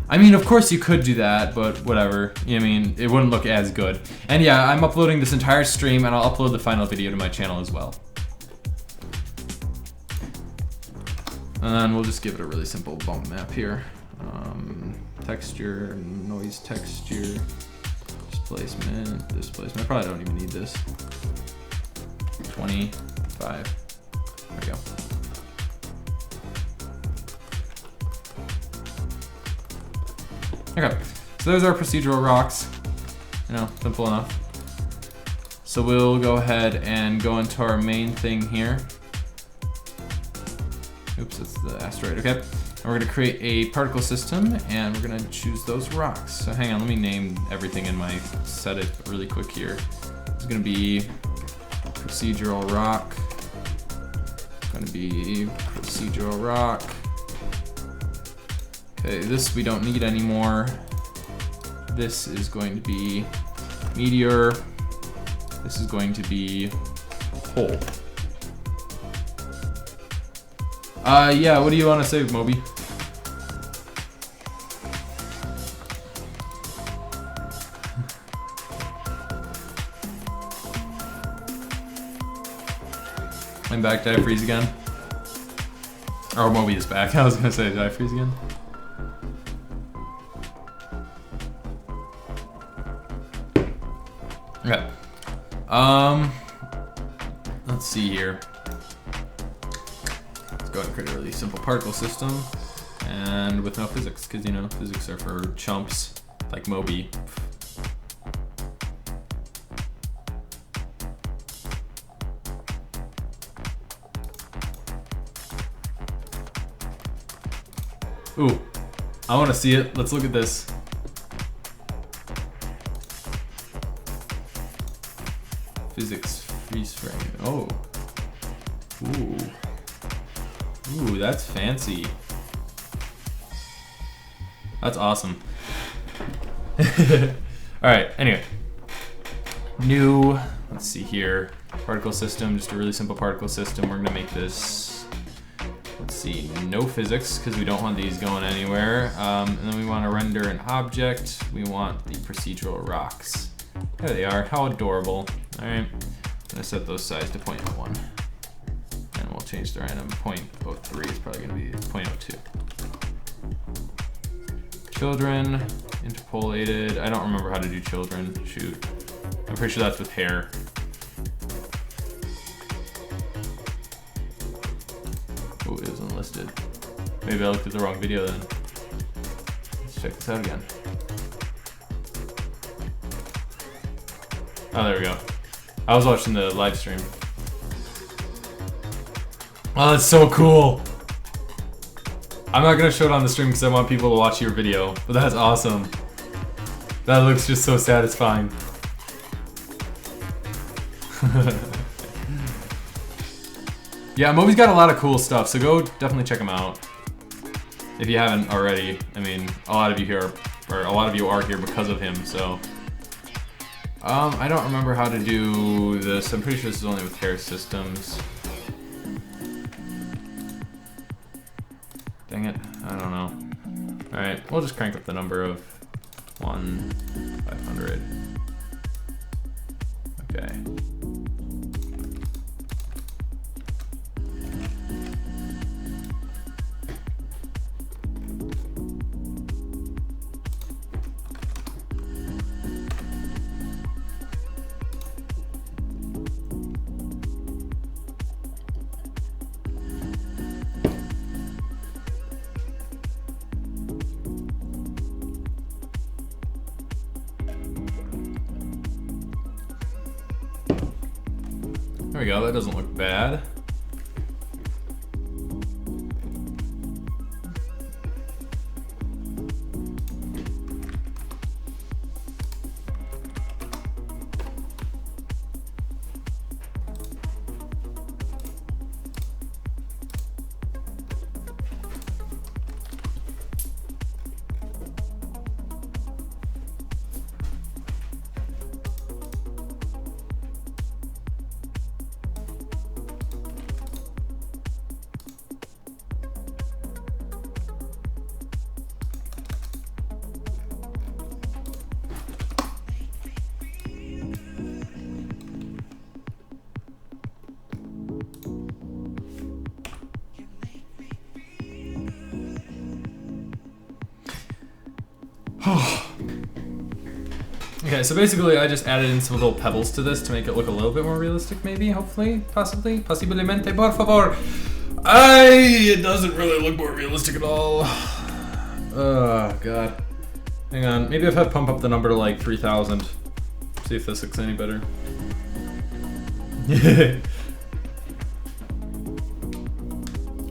I mean, of course you could do that, but whatever. I mean, it wouldn't look as good. And yeah, I'm uploading this entire stream, and I'll upload the final video to my channel as well. And we'll just give it a really simple bump map here. Texture, noise texture, displacement. I probably don't even need this. 25. There we go. Okay, so there's our procedural rocks. You know, simple enough. So we'll go ahead and go into our main thing here. Oops, that's the asteroid, okay. And we're gonna create a particle system, and we're gonna choose those rocks. So hang on, let me name everything in my set it really quick here. It's gonna be procedural rock. It's gonna be procedural rock. Okay, this we don't need anymore. This is going to be meteor. This is going to be hole. Yeah, what do you want to say, Moby? I'm back, did I freeze again? Oh, Moby is back. I was gonna say, did I freeze again? Okay. Let's see here. Let's go ahead and create a really simple particle system, and with no physics, because you know physics are for chumps like Moby. Ooh, I want to see it. Let's look at this. Physics freeze frame. Oh. Ooh. Ooh, that's fancy. That's awesome. Alright, anyway. New, let's see here. Particle system, just a really simple particle system. We're gonna make this, let's see, no physics, because we don't want these going anywhere. And then we want to render an object. We want the procedural rocks. There they are, how adorable. Alright, I'm gonna set those size to 0.01. And we'll change the random 0.03, it's probably gonna be 0.02. Children, interpolated. I don't remember how to do children, shoot. I'm pretty sure that's with hair. Oh, it was on the listed. Maybe I looked at the wrong video then. Let's check this out again. Oh, there we go. I was watching the live stream. Oh, that's so cool. I'm not gonna show it on the stream because I want people to watch your video, but that's awesome. That looks just so satisfying. Yeah, Moby's got a lot of cool stuff, so go definitely check him out. If you haven't already. I mean, a lot of you here, or a lot of you are here because of him, so. I don't remember how to do this. I'm pretty sure this is only with hair systems. Dang it, I don't know. Alright, we'll just crank up the number of 500. Okay. There we go, that doesn't look bad. Okay, so basically I just added in some little pebbles to this to make it look a little bit more realistic, maybe, hopefully, possibly, posiblemente, por favor. It doesn't really look more realistic at all. Oh, God. Hang on, maybe if I pump up the number to like 3,000. See if this looks any better.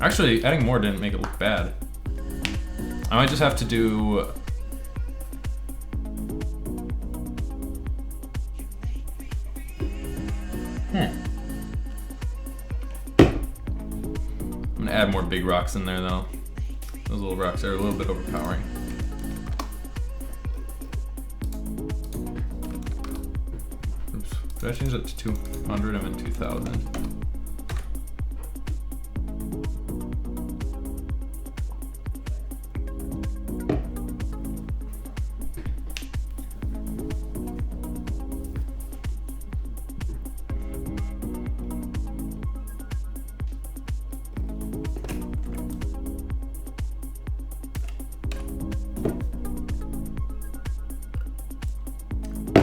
Actually, adding more didn't make it look bad. I might just have to do... I'm gonna add more big rocks in there though. Those little rocks are a little bit overpowering. Oops, did I change that to 200? I meant 2,000.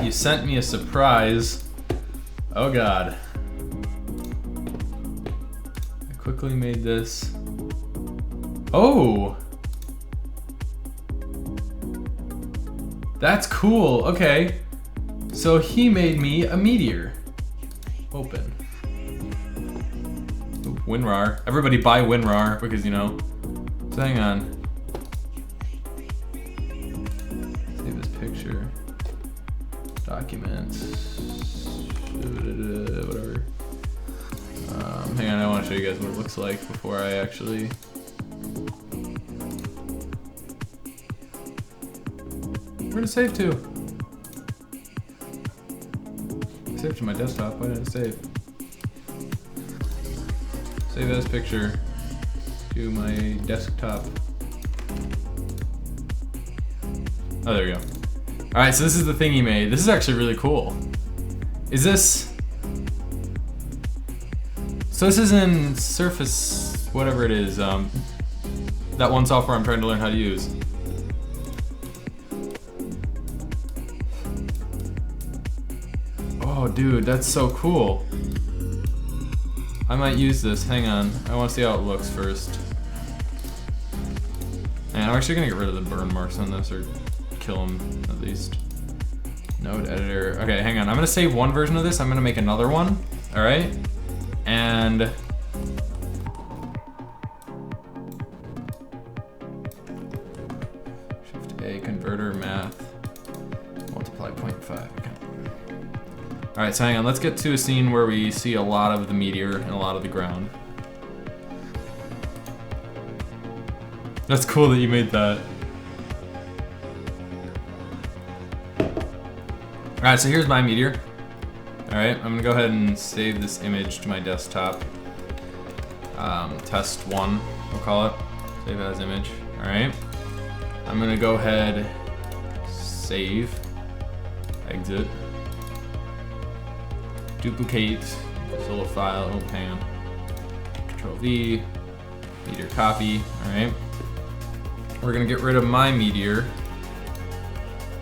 You sent me a surprise. Oh God. I quickly made this. Oh! That's cool, okay. So he made me a meteor. Open. Ooh, WinRAR. Everybody buy WinRAR because, you know. So hang on. Save this picture. Documents. Whatever. Hang on, I want to show you guys what it looks like before I actually... Where to save to? Save to my desktop. Why didn't it save? Save as picture to my desktop. Oh, there we go. Alright, so this is the thing he made. This is actually really cool. Is this... So this is in Surface, whatever it is, that one software I'm trying to learn how to use. Oh dude, that's so cool. I might use this, hang on. I want to see how it looks first. I'm actually gonna get rid of the burn marks on this, or kill them at least. Node editor. Okay, hang on. I'm gonna save one version of this. I'm gonna make another one. All right, and Shift A, converter, math, multiply 0.5. Okay. All right, so hang on. Let's get to a scene where we see a lot of the meteor and a lot of the ground. That's cool that you made that. Alright, so here's my meteor. Alright, I'm gonna go ahead and save this image to my desktop. Test 1, we'll call it. Save as image. Alright. I'm gonna go ahead, save, exit, duplicate this little file, little pan, Control V, meteor copy. Alright. We're gonna get rid of my meteor.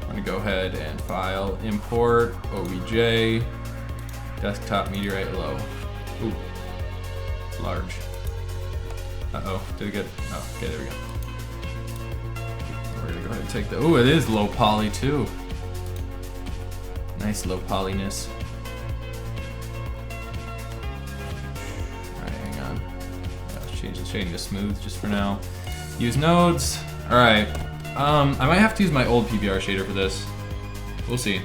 I'm gonna go ahead and file, import, OBJ, desktop meteorite low. Ooh, it's large. Uh-oh, did it get, oh, okay, there we go. We're gonna go ahead and take the, ooh, it is low poly too. Nice low polyness. All right, hang on. Let's change the shading to smooth just for now. Use nodes. All right. I might have to use my old PBR shader for this. We'll see.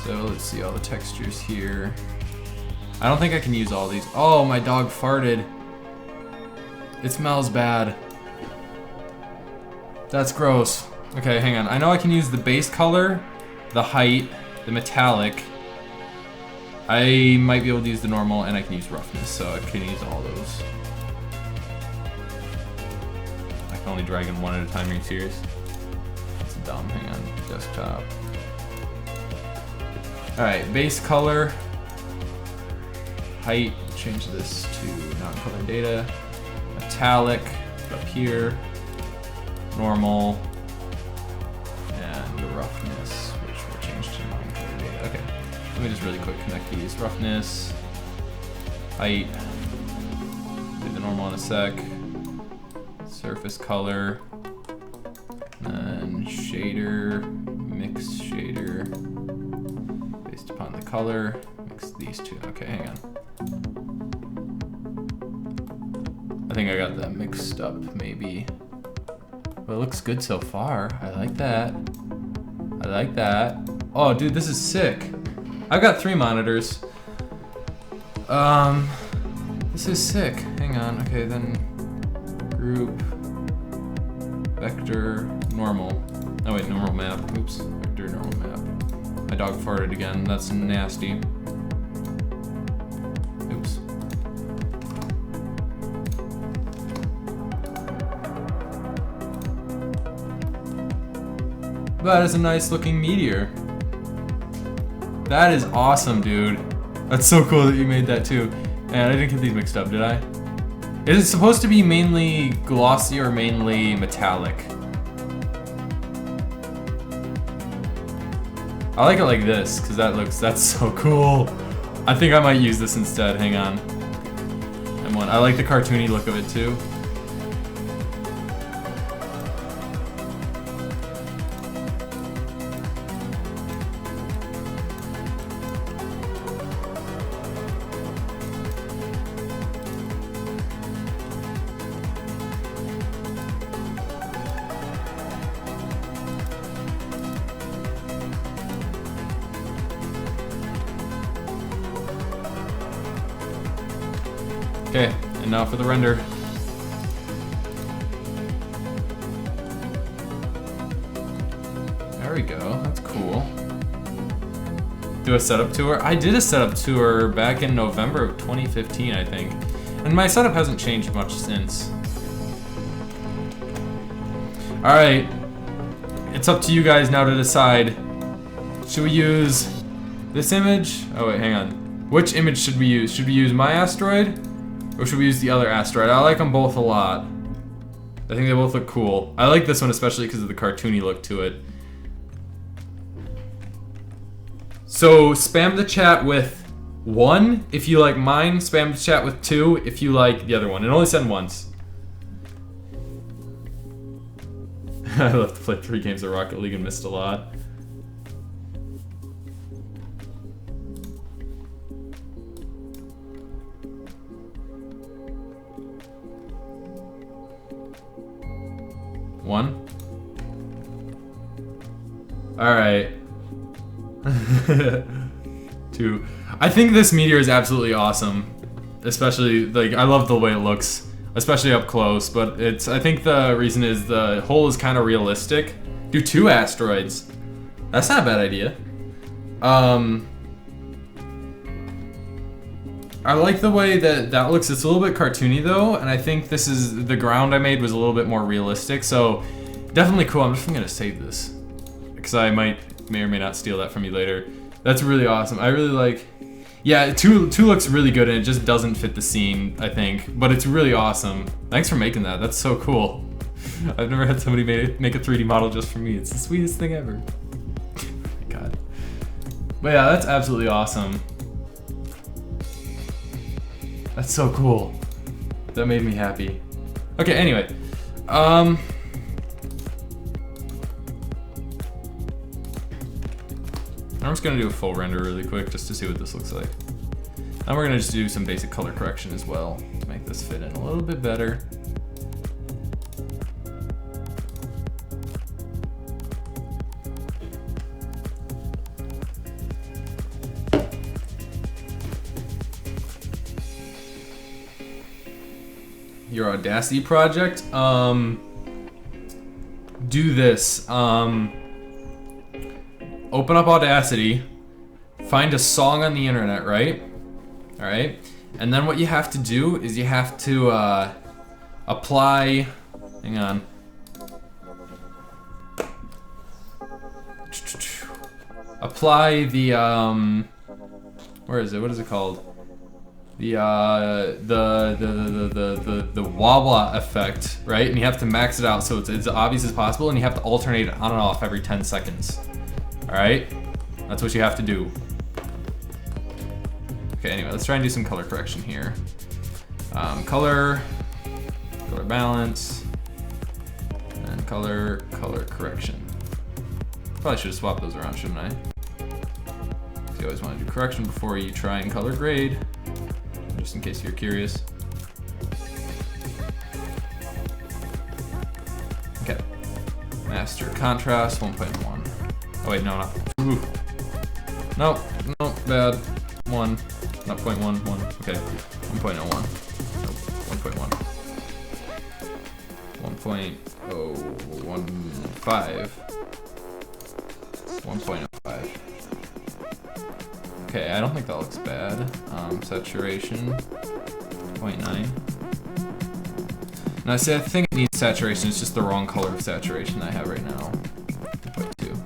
So let's see all the textures here. I don't think I can use all these. Oh, my dog farted. It smells bad. That's gross. Okay, hang on. I know I can use the base color, the height, the metallic. I might be able to use the normal, and I can use roughness, so I can use all those. I can only drag in one at a time, are you serious? That's dumb, hang on, desktop. Alright, base color, height, change this to non-color data, metallic, up here, normal, and the roughness, which will change to non-color data. Okay. Let me just really quick connect these. Roughness, height, do the normal in a sec, surface color, and shader, mix shader, based upon the color, mix these two. Okay, hang on. I think I got that mixed up, maybe. But it looks good so far. I like that. I like that. Oh, dude, this is sick. I've got 3 monitors. This is sick. Hang on. Okay, then group, vector, normal. Oh wait, normal map. Oops, vector, normal map. My dog farted again. That's nasty. Oops. That is a nice looking meteor. That is awesome, dude. That's so cool that you made that too. And I didn't get these mixed up, did I? Is it supposed to be mainly glossy or mainly metallic? I like it like this, because that's so cool. I think I might use this instead, hang on. M1, I like the cartoony look of it too. Okay, and now for the render. There we go, that's cool. Do a setup tour? I did a setup tour back in November of 2015, I think. And my setup hasn't changed much since. All right, it's up to you guys now to decide. Should we use this image? Oh wait, hang on. Which image should we use? Should we use my asteroid? Or should we use the other asteroid? I like them both a lot. I think they both look cool. I like this one especially because of the cartoony look to it. So spam the chat with 1 if you like mine, spam the chat with 2 if you like the other one, and only send once. I love to play 3 games of Rocket League and missed a lot. One. All right. 2. I think this meteor is absolutely awesome. Especially, like, I love the way it looks, especially up close, but I think the reason is the hole is kind of realistic. Do 2 asteroids. That's not a bad idea. I like the way that looks. It's a little bit cartoony though, and I think the ground I made was a little bit more realistic, so definitely cool. I'm just gonna save this, because I may or may not steal that from you later. That's really awesome. I really like, yeah, 2 looks really good, and it just doesn't fit the scene, I think, but it's really awesome. Thanks for making that. That's so cool. I've never had somebody make a 3D model just for me. It's the sweetest thing ever. Oh my God. But yeah, that's absolutely awesome. That's so cool. That made me happy. Okay, anyway. I'm just gonna do a full render really quick just to see what this looks like. And we're gonna just do some basic color correction as well to make this fit in a little bit better. Your Audacity project, do this. Open up Audacity, find a song on the internet, right? All right, and then what you have to do is you have to apply. Hang on. Apply the where is it? What is it called? The wah-wah effect, right? And you have to max it out so it's as obvious as possible, and you have to alternate it on and off every 10 seconds. All right? That's what you have to do. Okay, anyway, let's try and do some color correction here. Color balance, and color correction. Probably should have swapped those around, shouldn't I? So you always want to do correction before you try and color grade, just in case you're curious. Okay. Master contrast 1.1. Oh wait, no. Ooh. No, bad. 1, not 0.1, 1. Okay, 1.01. Nope, 1.1. 1.015. 1.05. Okay, I don't think that looks bad. Saturation 0.9. Now, see, I think it needs saturation. It's just the wrong color of saturation I have right now. 2.2.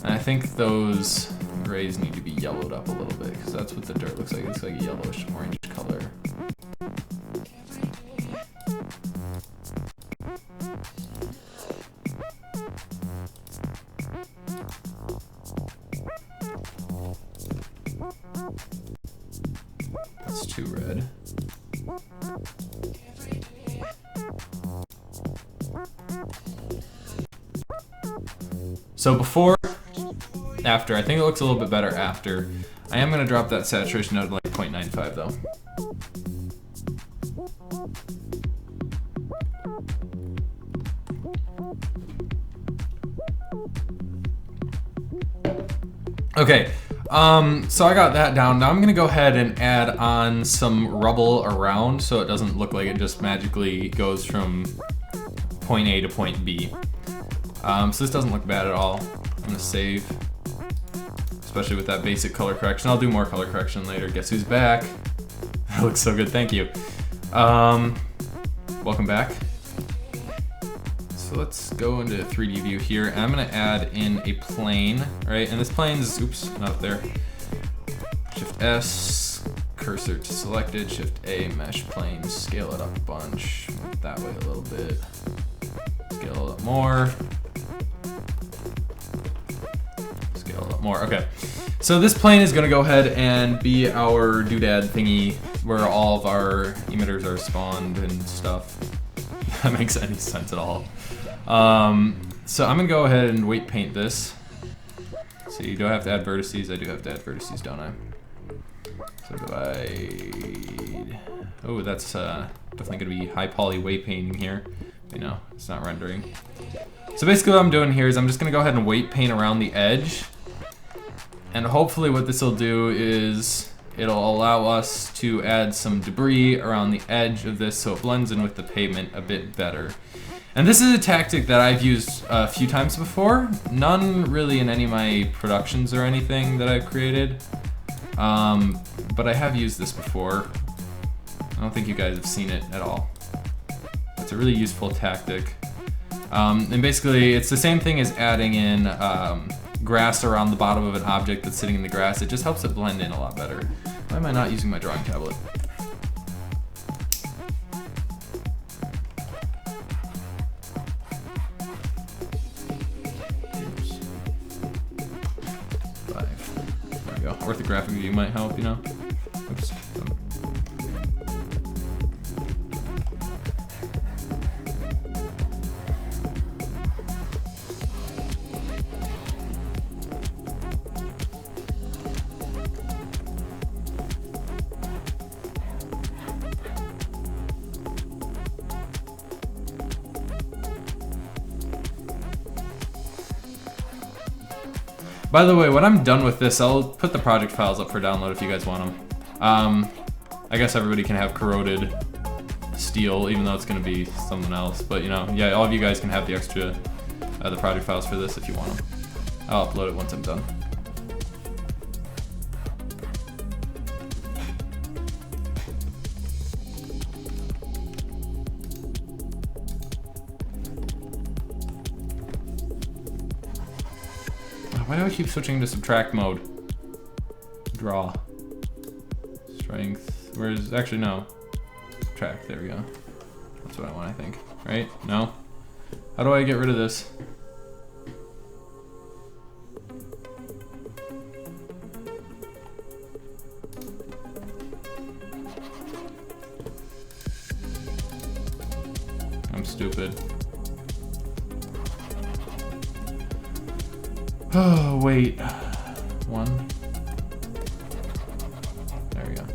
And I think those grays need to be yellowed up a little bit, because that's what the dirt looks like. It looks like a yellowish orange color. That's too red. So before, after, I think it looks a little bit better after. I am going to drop that saturation down to like 0.95 though. Okay, so I got that down. Now I'm gonna go ahead and add on some rubble around so it doesn't look like it just magically goes from point A to point B. So this doesn't look bad at all. I'm gonna save, especially with that basic color correction. I'll do more color correction later. Guess who's back? That looks so good, thank you. Welcome back. So let's go into 3D view here, and I'm gonna add in a plane, right? And this plane's, oops, not up there. Shift S, cursor to selected, Shift A, mesh plane, scale it up a bunch, that way a little bit. Scale a little more. Scale a little more, okay. So this plane is gonna go ahead and be our doodad thingy where all of our emitters are spawned and stuff. If that makes any sense at all. So I'm gonna go ahead and weight paint this. See, do I have to add vertices? I do have to add vertices, don't I? So divide. Oh, that's definitely gonna be high poly weight painting here. You know, it's not rendering. So basically what I'm doing here is I'm just gonna go ahead and weight paint around the edge. And hopefully what this will do is it'll allow us to add some debris around the edge of this so it blends in with the pavement a bit better. And this is a tactic that I've used a few times before. None really in any of my productions or anything that I've created. But I have used this before. I don't think you guys have seen it at all. It's a really useful tactic. And basically it's the same thing as adding in grass around the bottom of an object that's sitting in the grass. It just helps it blend in a lot better. Why am I not using my drawing tablet? There we go. Orthographic view might help, you know? Oops. By the way, when I'm done with this, I'll put the project files up for download if you guys want them. I guess everybody can have corroded steel, even though it's going to be something else. But you know, yeah, all of you guys can have the extra, the project files for this if you want them. I'll upload it once I'm done. Why do I keep switching to subtract mode? Draw. Strength. Where's, actually no. Subtract, there we go. That's what I want, I think. Right? No? How do I get rid of this? I'm stupid. Oh, wait. One. There we go.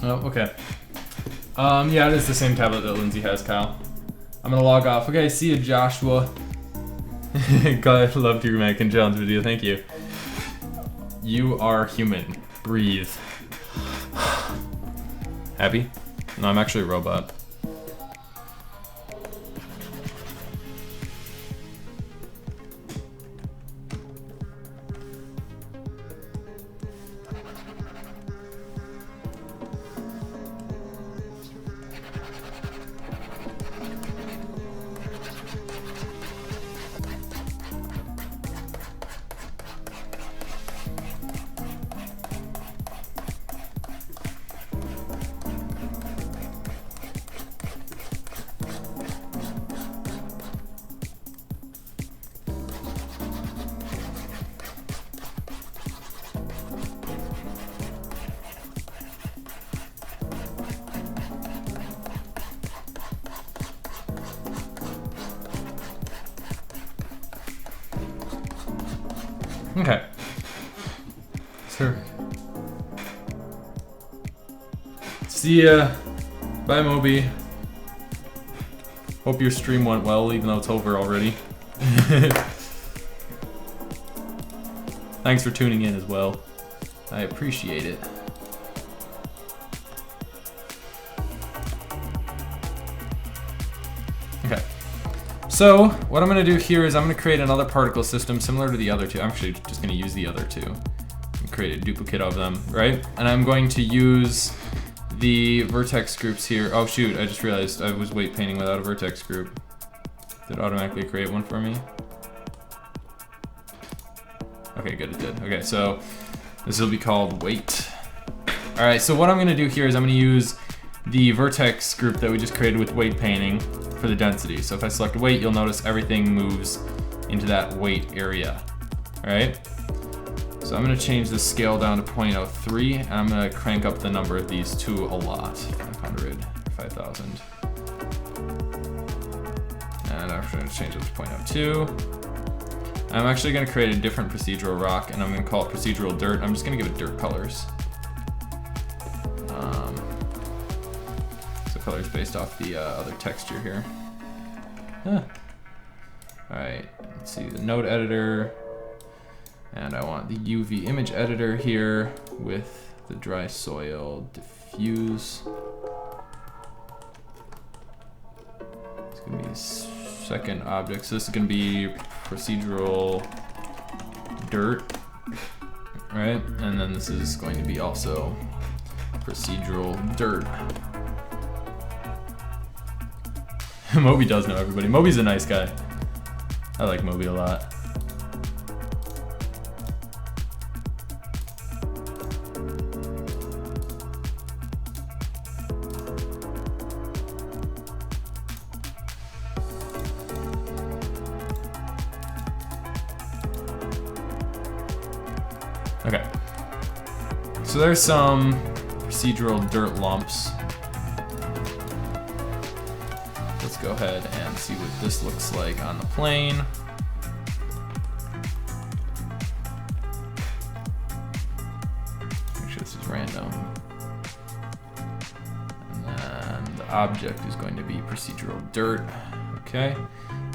Oh, okay. Yeah, it is the same tablet that Lindsay has, Kyle. I'm gonna log off. Okay, see you, Joshua. God, I loved your Mannequin Challenge video, thank you. You are human. Breathe. Happy? No, I'm actually a robot. Okay. Sure. See ya. Bye, Moby. Hope your stream went well, even though it's over already. Thanks for tuning in as well. I appreciate it. Okay. So what I'm gonna do here is I'm gonna create another particle system similar to the other two. I'm actually just gonna use the other two. Create a duplicate of them, right? And I'm going to use the vertex groups here. Oh shoot, I just realized I was weight painting without a vertex group. Did it automatically create one for me? Okay, good, it did. Okay, so this will be called weight. All right, so what I'm gonna do here is I'm gonna use the vertex group that we just created with weight painting for the density. So if I select weight, you'll notice everything moves into that weight area, all right? So I'm gonna change the scale down to 0.03, and I'm gonna crank up the number of these to a lot, 500, 5,000. And I'm gonna change it to 0.02. I'm actually gonna create a different procedural rock, and I'm gonna call it procedural dirt. I'm just gonna give it dirt colors. So colors based off the other texture here. All right, let's see, the node editor. And I want the UV image editor here with the dry soil diffuse. It's gonna be a second object. So this is gonna be procedural dirt, right? And then this is going to be also procedural dirt. Moby does know everybody. Moby's a nice guy. I like Moby a lot. Okay, so there's some procedural dirt lumps. Let's go ahead and see what this looks like on the plane. Make sure this is random. And then the object is going to be procedural dirt, okay?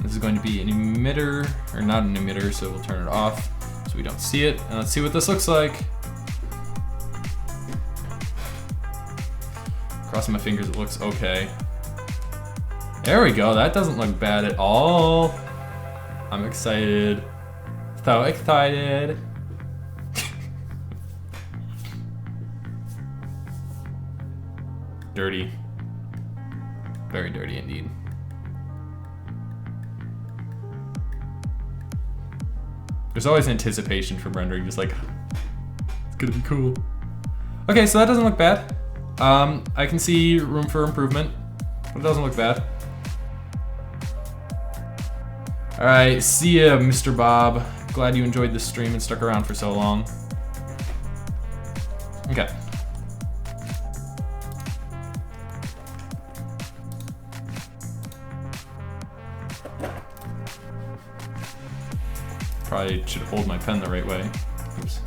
This is going to be an emitter, or not an emitter, so we'll turn it off. So we don't see it, and let's see what this looks like. Crossing my fingers, it looks okay. There we go, that doesn't look bad at all. I'm excited. So excited. Dirty. Very dirty indeed. There's always anticipation for rendering, just like, it's gonna be cool. Okay, so that doesn't look bad. I can see room for improvement, but it doesn't look bad. All right, see ya, Mr. Bob. Glad you enjoyed this stream and stuck around for so long. Okay. Probably should hold my pen the right way. Oops.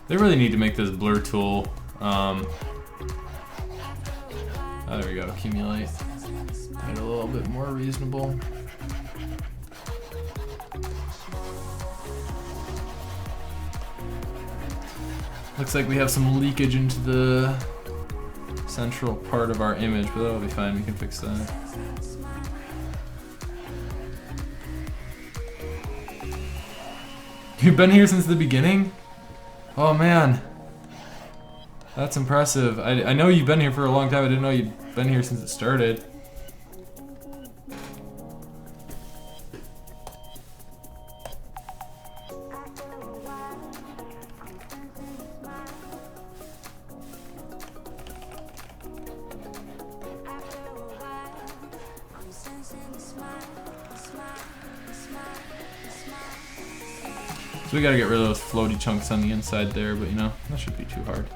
They really need to make this blur tool, oh, there we go, accumulate, make it a little bit more reasonable. Looks like we have some leakage into the central part of our image, but that'll be fine, we can fix that. You've been here since the beginning? Oh man. That's impressive. I know you've been here for a long time. I didn't know you'd been here since it started. So we gotta get rid of those floaty chunks on the inside there, but you know, that shouldn't be too hard.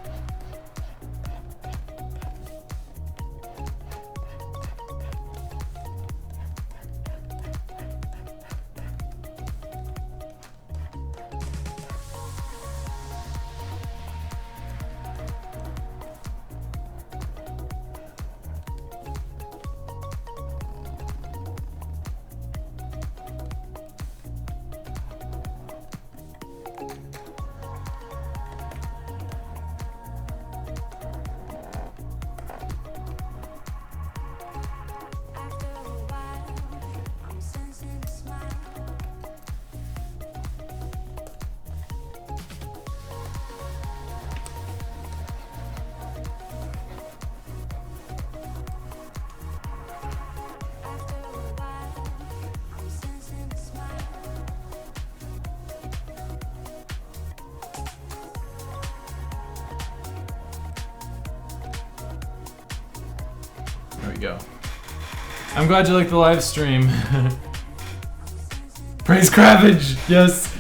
There we go. I'm glad you like the live stream. Praise Crabbage! Yes!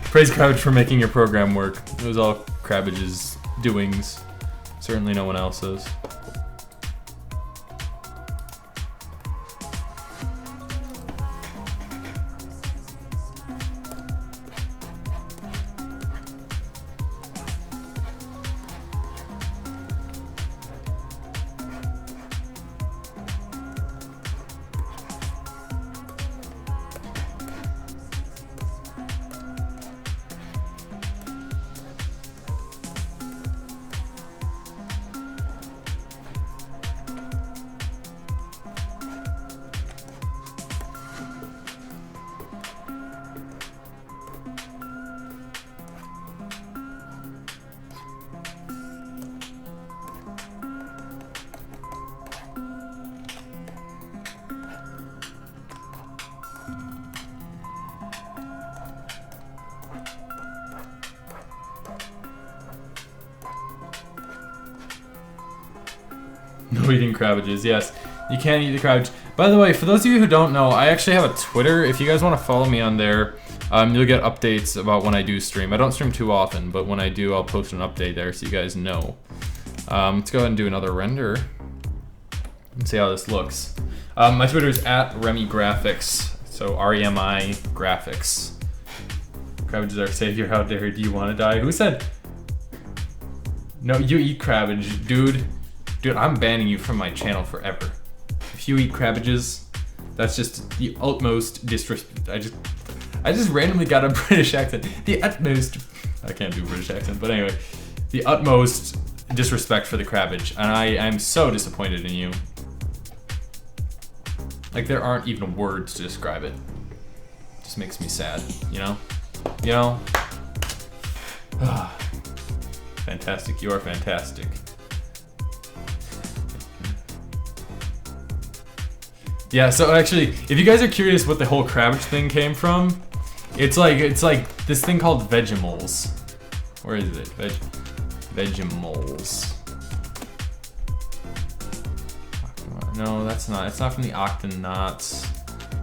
Praise Crabbage for making your program work. It was all Crabbage's doings. Certainly no one else's. No eating Crabbages, yes. You can't eat the Crabbage. By the way, for those of you who don't know, I actually have a Twitter. If you guys want to follow me on there, you'll get updates about when I do stream. I don't stream too often, but when I do, I'll post an update there so you guys know. Let's go ahead and do another render and see how this looks. My Twitter is @RemiGraphics, so R-E-M-I Graphics. Crabbages are savior, how dare do you want to die? Who said? No, you eat Crabbage, dude. Dude, I'm banning you from my channel forever. If you eat Crabbages, that's just the utmost disrespect. I just randomly got a British accent. The utmost, I can't do a British accent, but anyway, the utmost disrespect for the Crabbage, and I'm so disappointed in you. Like, there aren't even words to describe it. It just makes me sad, you know? You know? Fantastic, you are fantastic. Yeah, so actually, if you guys are curious what the whole Crabbage thing came from, it's like this thing called Vegemals. Where is it? Vegemals. No, that's not. It's not from the Octonauts.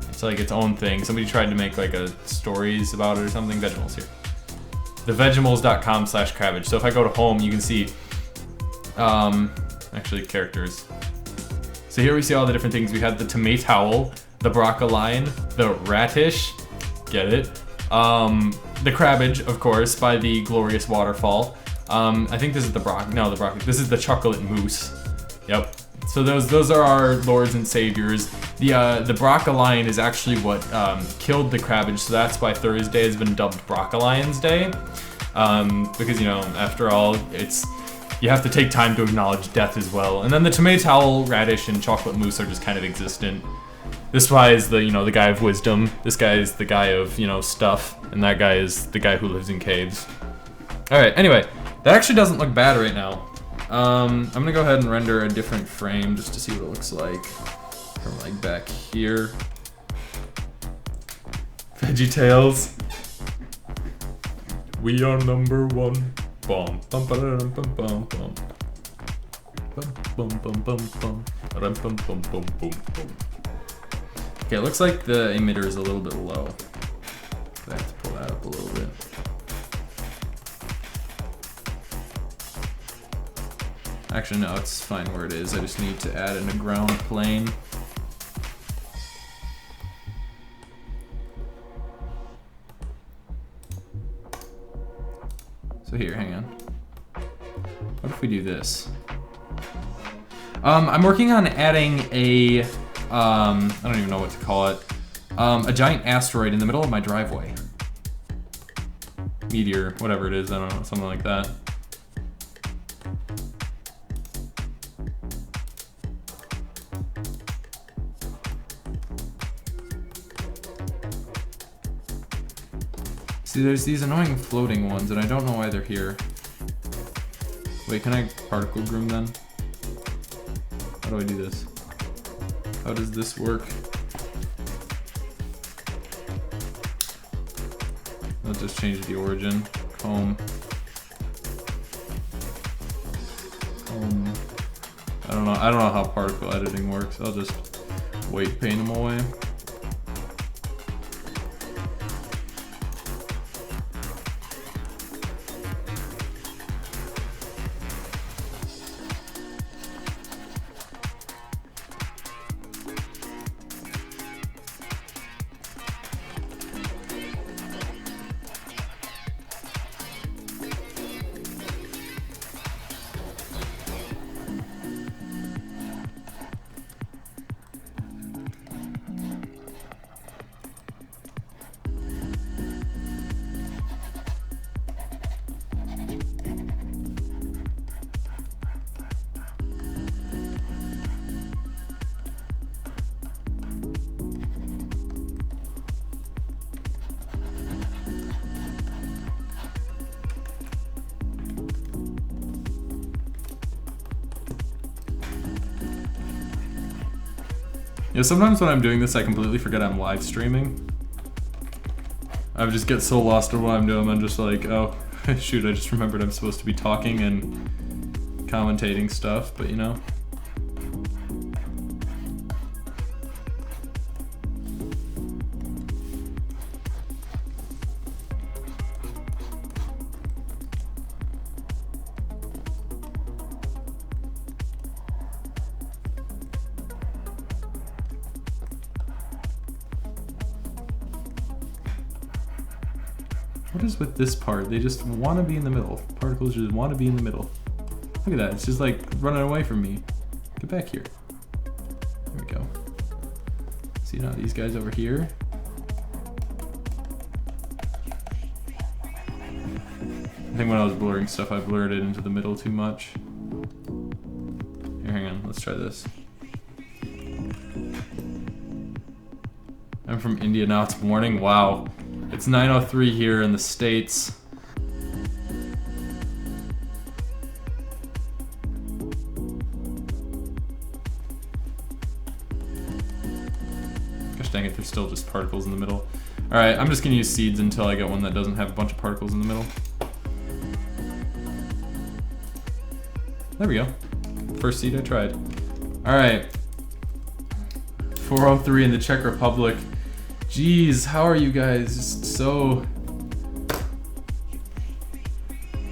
It's like its own thing. Somebody tried to make like a stories about it or something. Vegemals here. The Vegemals.com/Crabbage. So if I go to home, you can see actually characters. So here we see all the different things. We had the tomato towel, the broccoline, the radish, get it? The Crabbage, of course, by the Glorious Waterfall. I think this is the broccoli. This is the chocolate mousse. Yep. So those are our lords and saviors. The broccoline is actually what killed the Crabbage, so that's why Thursday has been dubbed Broccolion's Day. Because, you know, after all, you have to take time to acknowledge death as well. And then the tomato towel, radish, and chocolate mousse are just kind of existent. This guy is the, you know, the guy of wisdom. This guy is the guy of, you know, stuff. And that guy is the guy who lives in caves. Alright, anyway. That actually doesn't look bad right now. I'm gonna go ahead and render a different frame just to see what it looks like. From like back here. VeggieTales. We are number one. Bum bum bum bum bum bum bum. Bum bum bum bum bum bum bum bum bum. Okay, it looks like the emitter is a little bit low. I have to pull that up a little bit. Actually, no, it's fine where it is. I just need to add in a ground plane. So here, hang on. What if we do this? I'm working on adding a, I don't even know what to call it, a giant asteroid in the middle of my driveway. Meteor, whatever it is, I don't know, something like that. See, there's these annoying floating ones, and I don't know why they're here. Wait, can I particle groom then? How do I do this? How does this work? I'll just change the origin. Comb. Comb. I don't know how particle editing works. I'll just weight paint them away. Yeah, sometimes when I'm doing this, I completely forget I'm live streaming. I just get so lost in what I'm doing, I'm just like, oh, shoot, I just remembered I'm supposed to be talking and commentating stuff, but you know. What is with this part? They just want to be in the middle. Particles just want to be in the middle. Look at that. It's just like running away from me. Get back here. There we go. See now these guys over here. I think when I was blurring stuff, I blurred it into the middle too much. Here, hang on. Let's try this. I'm from India now. It's morning. Wow. It's 9:03 here in the States. Gosh dang it, there's still just particles in the middle. Alright, I'm just gonna use seeds until I get one that doesn't have a bunch of particles in the middle. There we go. First seed I tried. Alright. 403 in the Czech Republic. Jeez, how are you guys? Just so...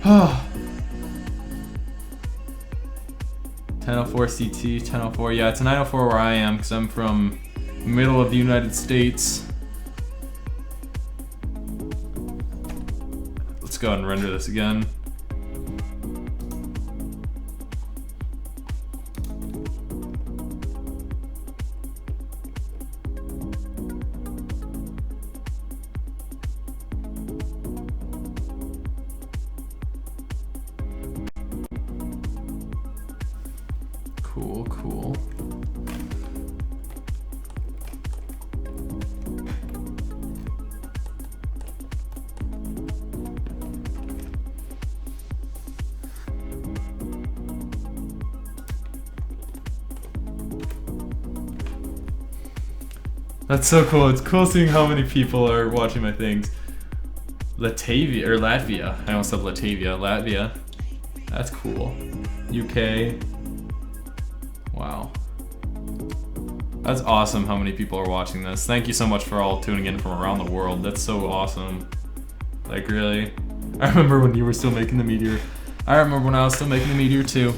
1004 CT, 1004. Yeah, it's 904 where I am because I'm from middle of the United States. Let's go ahead and render this again. Cool, cool. That's so cool. It's cool seeing how many people are watching my things. Latvia. I almost said Latvia. That's cool. UK. Wow. That's awesome how many people are watching this. Thank you so much for all tuning in from around the world. That's so awesome. Like, really? I remember when you were still making the meteor. I remember when I was still making the meteor too.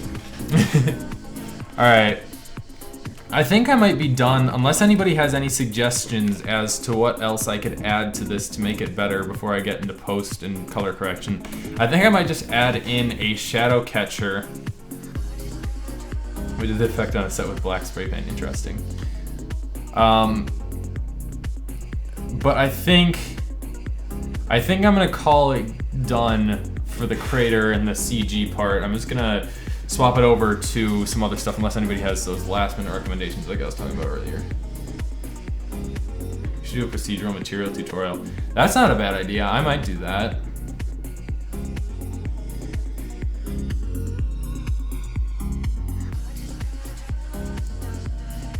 Alright. I think I might be done, unless anybody has any suggestions as to what else I could add to this to make it better before I get into post and color correction. I think I might just add in a shadow catcher. We did the effect on a set with black spray paint, interesting. But I think I'm gonna call it done for the crater and the CG part. I'm just gonna swap it over to some other stuff unless anybody has those last minute recommendations like I was talking about earlier. You should do a procedural material tutorial. That's not a bad idea. I might do that.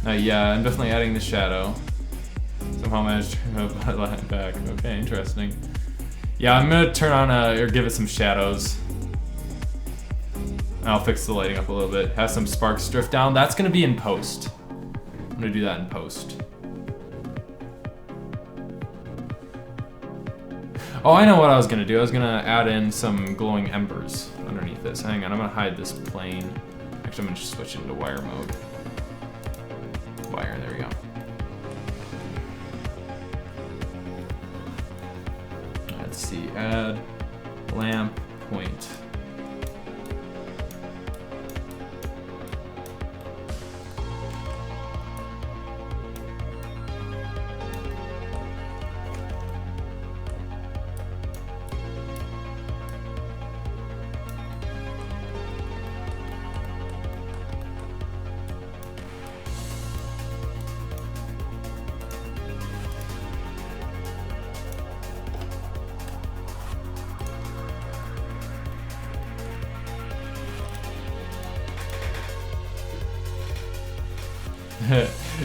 Yeah, I'm definitely adding the shadow. Somehow managed to move my line back. Okay, interesting. Yeah, I'm gonna turn on or give it some shadows. I'll fix the lighting up a little bit. Have some sparks drift down. That's gonna be in post. I'm gonna do that in post. Oh, I know what I was gonna do. I was gonna add in some glowing embers underneath this. Hang on, I'm gonna hide this plane. Actually, I'm gonna just switch it into wire mode. Wire, there we go. Let's see, add lamp point.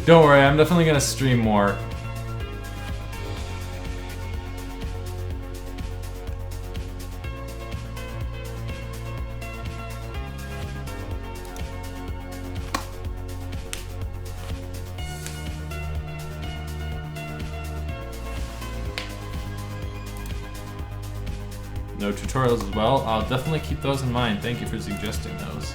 Don't worry, I'm definitely gonna stream more. No tutorials as well. I'll definitely keep those in mind. Thank you for suggesting those.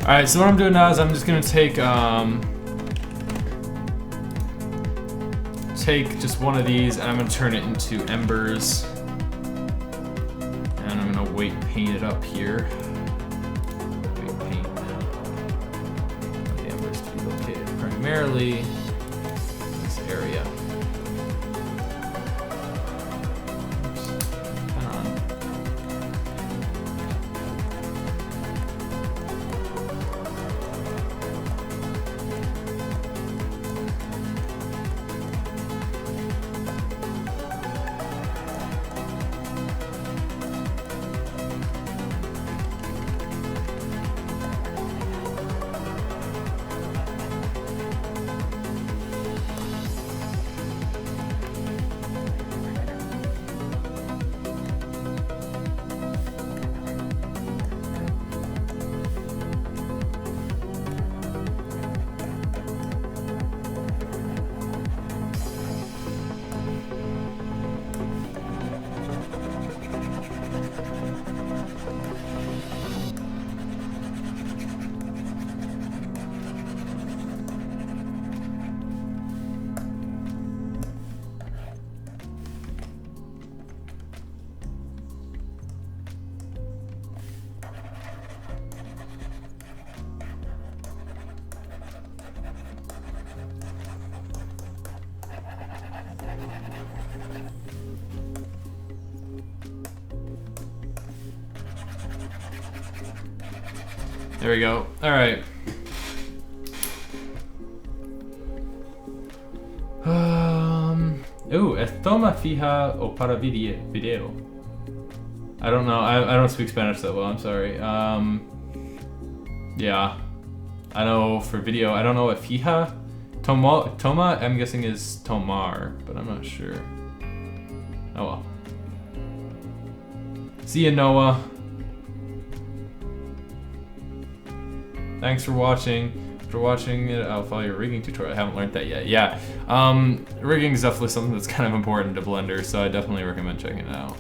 Alright, so what I'm doing now is I'm just gonna take just one of these and I'm gonna turn it into embers. And I'm gonna weight paint it up here. Weight paint. The embers to be located. primarily this area. Oops. Come on. There we go. All right. Ooh, toma fija o para video. I don't know. I don't speak Spanish that well. I'm sorry. Yeah. I know for video. I don't know what fija. Toma. I'm guessing is tomar, but I'm not sure. Oh well. See ya, Noah. Thanks for watching. After watching it, I'll follow your rigging tutorial. I haven't learned that yet. Yeah, rigging is definitely something that's kind of important to Blender, so I definitely recommend checking it out.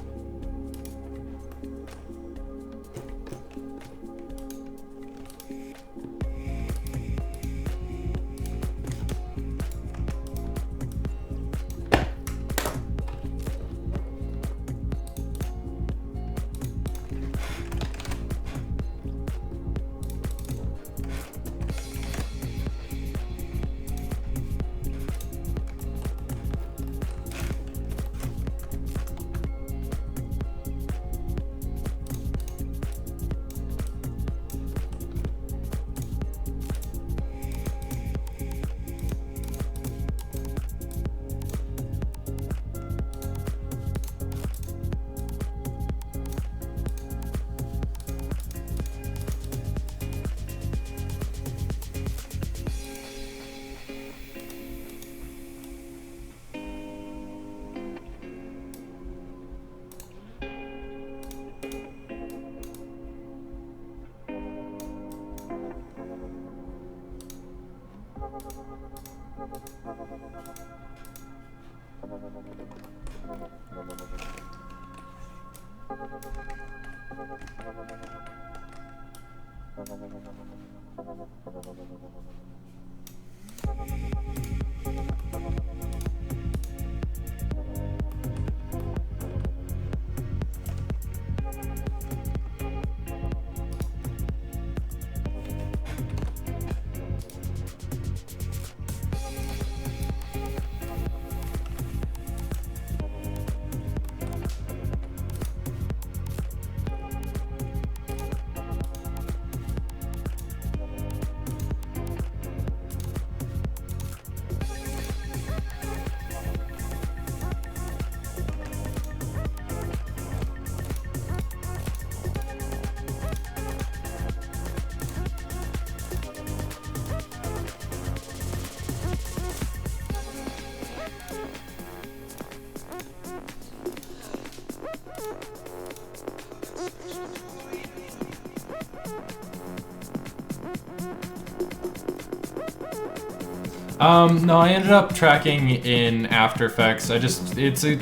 No, I ended up tracking in After Effects. The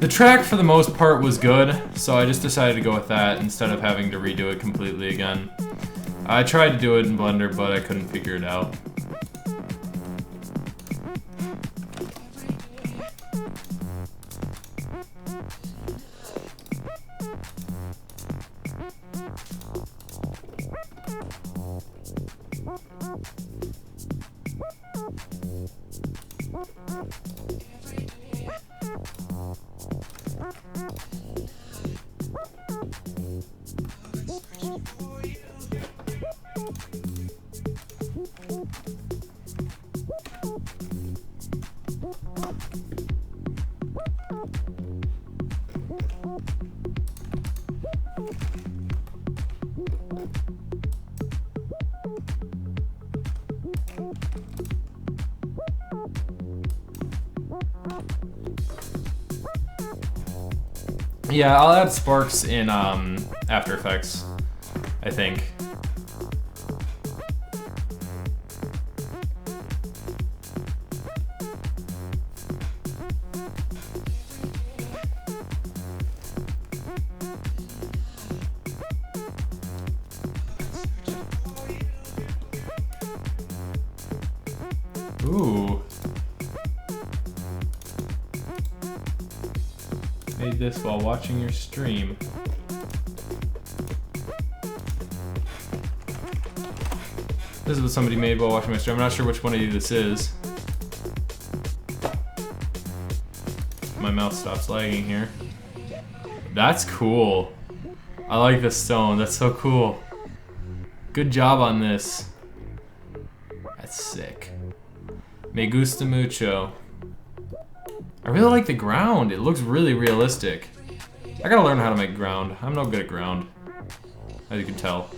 track for the most part was good, so I just decided to go with that instead of having to redo it completely again. I tried to do it in Blender, but I couldn't figure it out. Yeah, I'll add sparks in After Effects, I think. Ooh. Made this while watching your stream. This is what somebody made while watching my stream. I'm not sure which one of you this is. My mouse stops lagging here. That's cool. I like this stone. That's so cool. Good job on this. That's sick. Me gusta mucho. I really like the ground. It looks really realistic. I gotta learn how to make ground. I'm no good at ground, as you can tell.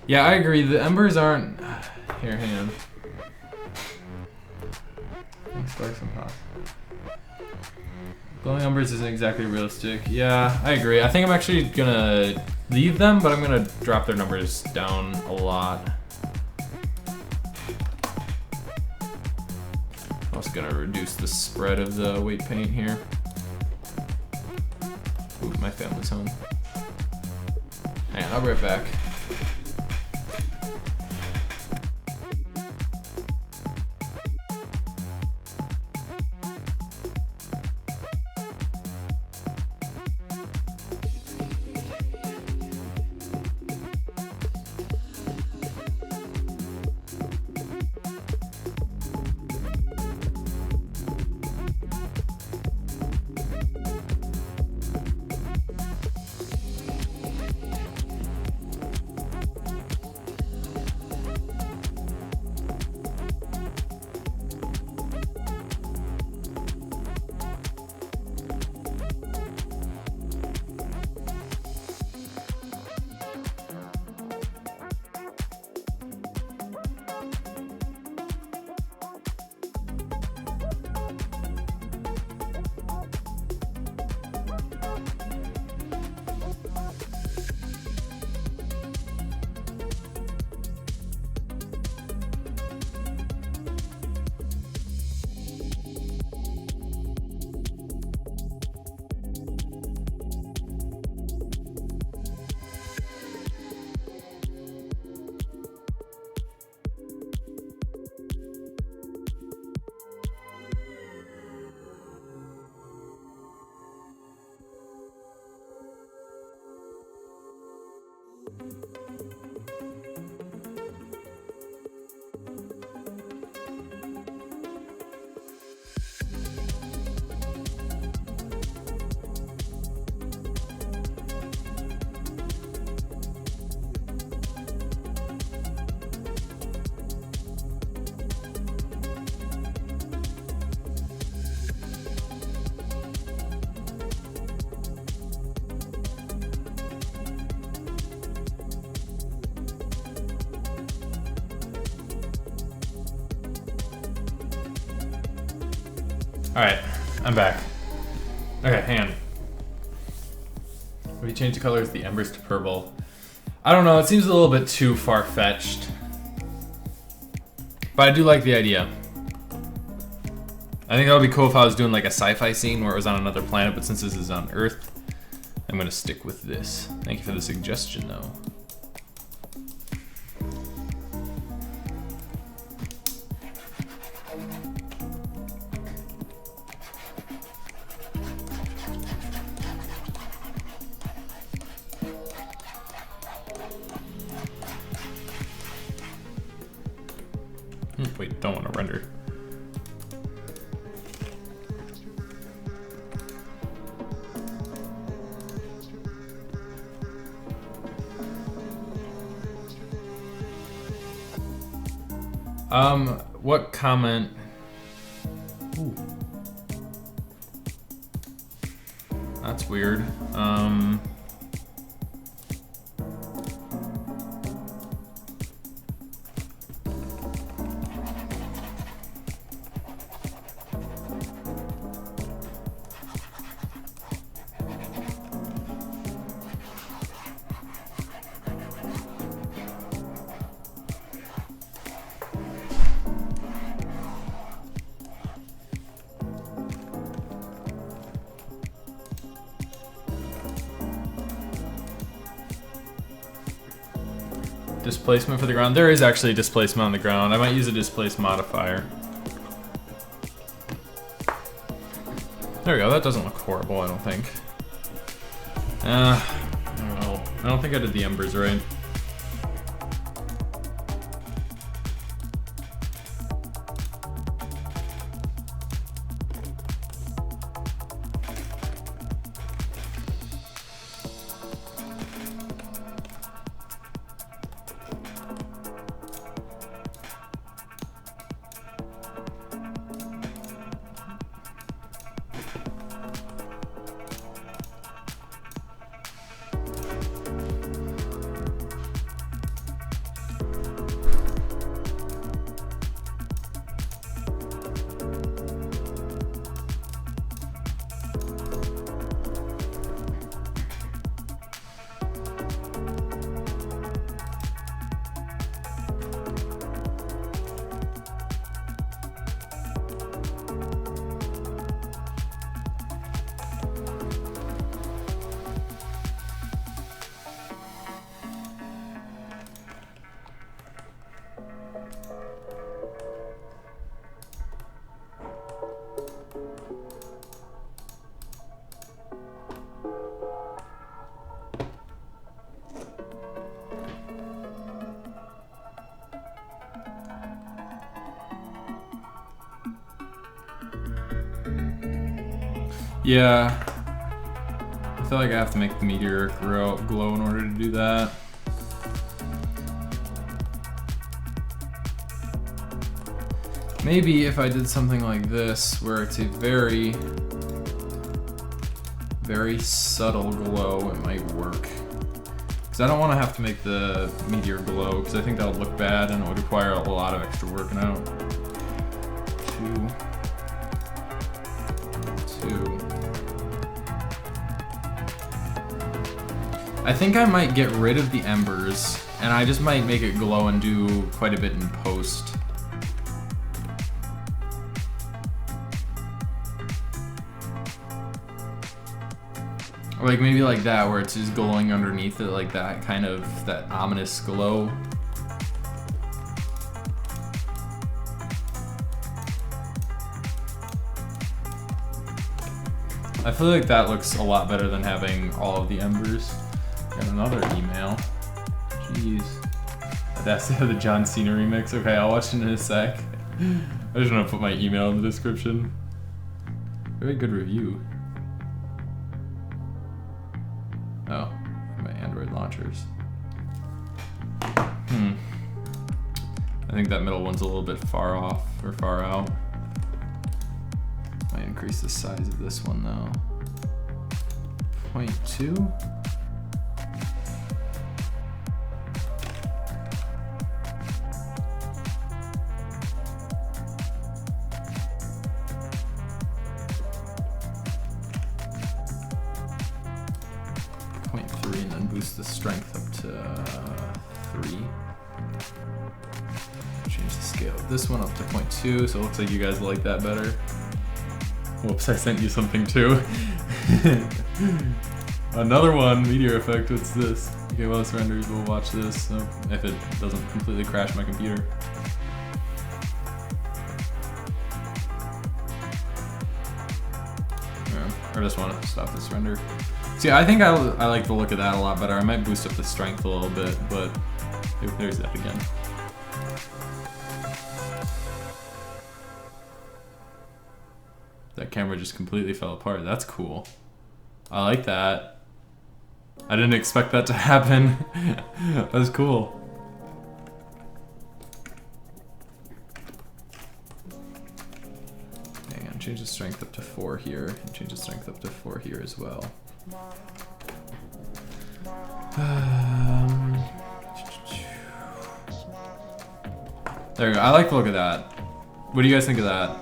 Yeah, I agree. The embers aren't... Here, hang on. Sparks and pop. Glowing embers isn't exactly realistic. Yeah, I agree. I think I'm actually gonna leave them, but I'm gonna drop their numbers down a lot. I'm also gonna reduce the spread of the weight paint here. Ooh, my family's home. Hang on, I'll be right back. Alright, I'm back. Okay, hang on. We change the colors of the embers to purple. I don't know, it seems a little bit too far-fetched. But I do like the idea. I think that would be cool if I was doing like a sci-fi scene where it was on another planet, but since this is on Earth, I'm gonna stick with this. Thank you for the suggestion, though. Wait, don't want to render. What comment? Ooh. That's weird. Displacement for the ground. There is actually a displacement on the ground. I might use a displace modifier. There we go. That doesn't look horrible, I don't think. Well, I don't think I did the embers right. Yeah, I feel like I have to make the meteor glow in order to do that. Maybe if I did something like this, where it's a very, very subtle glow, it might work. Because I don't want to have to make the meteor glow, because I think that would look bad and it would require a lot of extra working out. Two. I think I might get rid of the embers, and I just might make it glow and do quite a bit in post. Or like maybe like that, where it's just glowing underneath it, like that kind of, that ominous glow. I feel like that looks a lot better than having all of the embers. Got another email. Jeez. That's the John Cena remix. Okay, I'll watch it in a sec. I just want to put my email in the description. Very good review. Oh, my Android launchers. I think that middle one's a little bit far off or far out. Might increase the size of this one though. 0.2. And then boost the strength up to 3. Change the scale of this one up to 0.2, so it looks like you guys like that better. Whoops, I sent you something too. Another one, meteor effect, what's this? Okay, while this renders, we'll watch this, so if it doesn't completely crash my computer. Or just want to stop this render. See, I think I like the look of that a lot better. I might boost up the strength a little bit, but there's that again. That camera just completely fell apart. That's cool. I like that. I didn't expect that to happen. That's cool. change the strength up to 4 here, and change the strength up to 4 here as well. There we go. I like the look of that. What do you guys think of that?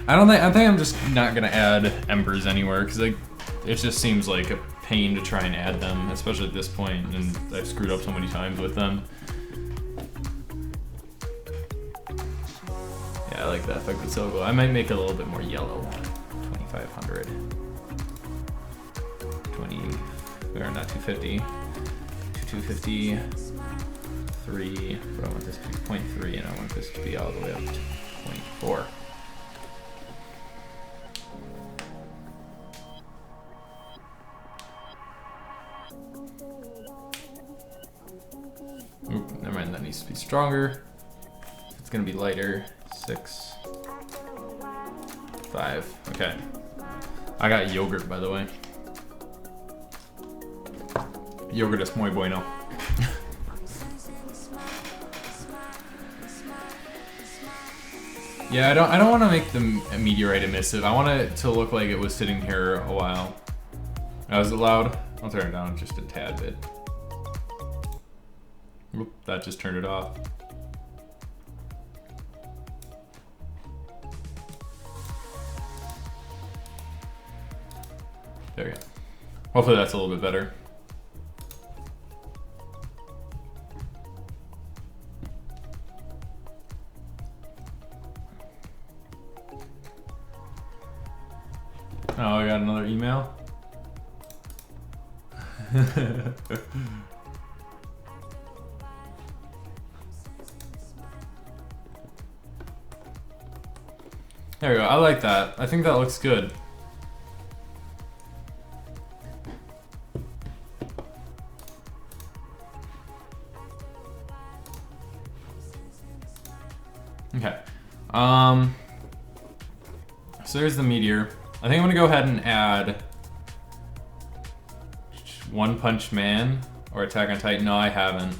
I think I'm just not gonna add embers anywhere because like it just seems like a pain to try and add them, especially at this point, and I've screwed up so many times with them. Yeah, I like that effect with Silgo. I might make it a little bit more yellow. 2500. 20, or not 250. 250. 3. But I want this to be 0.3 and I want this to be all the way up to 0.4. Oop, never mind, that needs to be stronger. It's gonna be lighter. 6. 5. Okay. I got yogurt, by the way. Yogurt is muy bueno. Yeah, I don't want to make the meteorite emissive. I want it to look like it was sitting here a while. Oh, is it loud? I'll turn it down just a tad bit. Oop, that just turned it off. There we go. Hopefully that's a little bit better. Oh, I got another email. There we go. I like that. I think that looks good. Okay. So there's the meteor. I think I'm gonna go ahead and add One Punch Man or Attack on Titan. No, I haven't.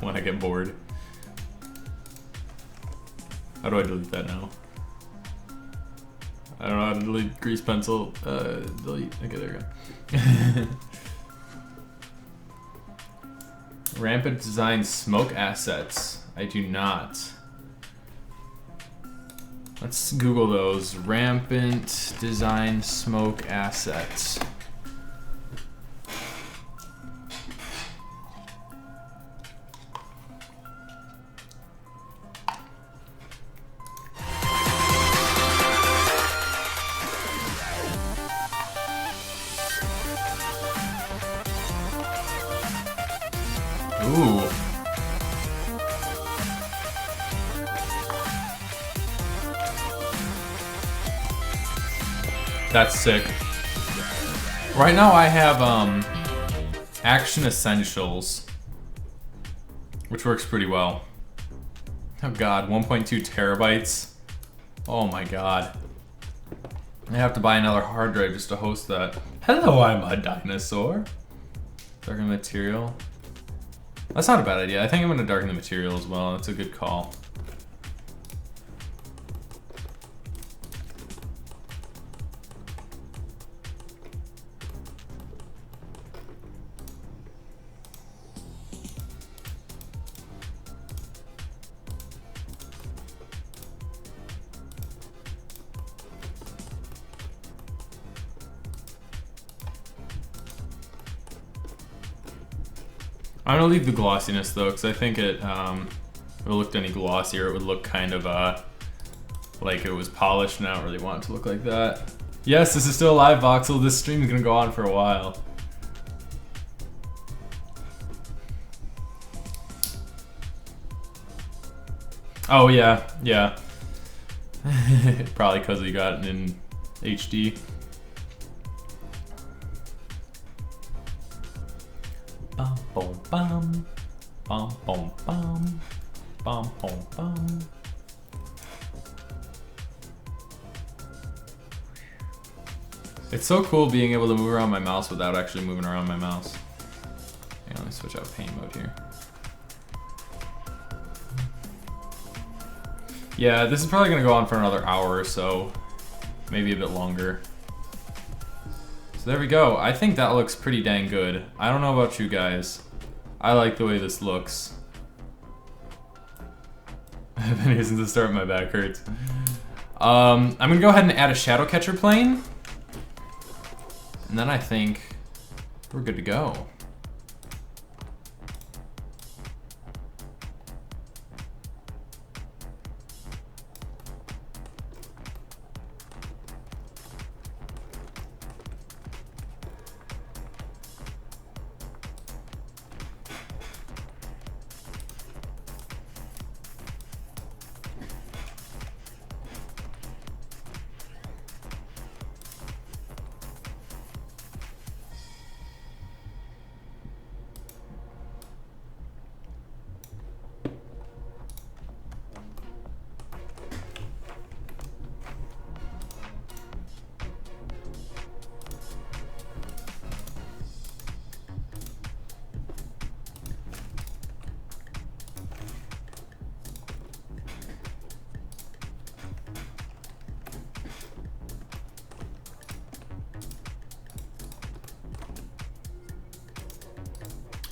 When I get bored. How do I delete that now? I don't know how to delete grease pencil. Delete. Okay, there we go. Rampant design smoke assets. I do not. Let's Google those. Rampant design smoke assets. Ooh. That's sick. Right now I have Action Essentials, which works pretty well. Oh god, 1.2 terabytes. Oh my god. I have to buy another hard drive just to host that. Hello, I'm a dinosaur. Darken the material. That's not a bad idea. I think I'm gonna darken the material as well. That's a good call. I'm gonna leave the glossiness though, because I think it, if it looked any glossier, it would look kind of like it was polished, and I don't really want it to look like that. Yes, this is still a live voxel. This stream is gonna go on for a while. Oh yeah, yeah. Probably because we got it in HD. Bum bum bum, bum bum bum, bum bum bum. It's so cool being able to move around my mouse without actually moving around my mouse. Yeah, let me switch out paint mode here. Yeah, this is probably gonna go on for another hour or so, maybe a bit longer. So there we go. I think that looks pretty dang good. I don't know about you guys. I like the way this looks. I've been using to start, my back hurts. I'm gonna go ahead and add a shadow catcher plane. And then I think we're good to go.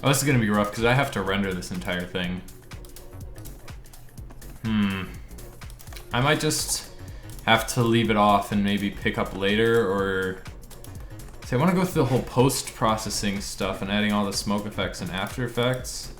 Oh, this is gonna be rough because I have to render this entire thing. I might just have to leave it off and maybe pick up later, or... See, I want to go through the whole post-processing stuff and adding all the smoke effects and After Effects.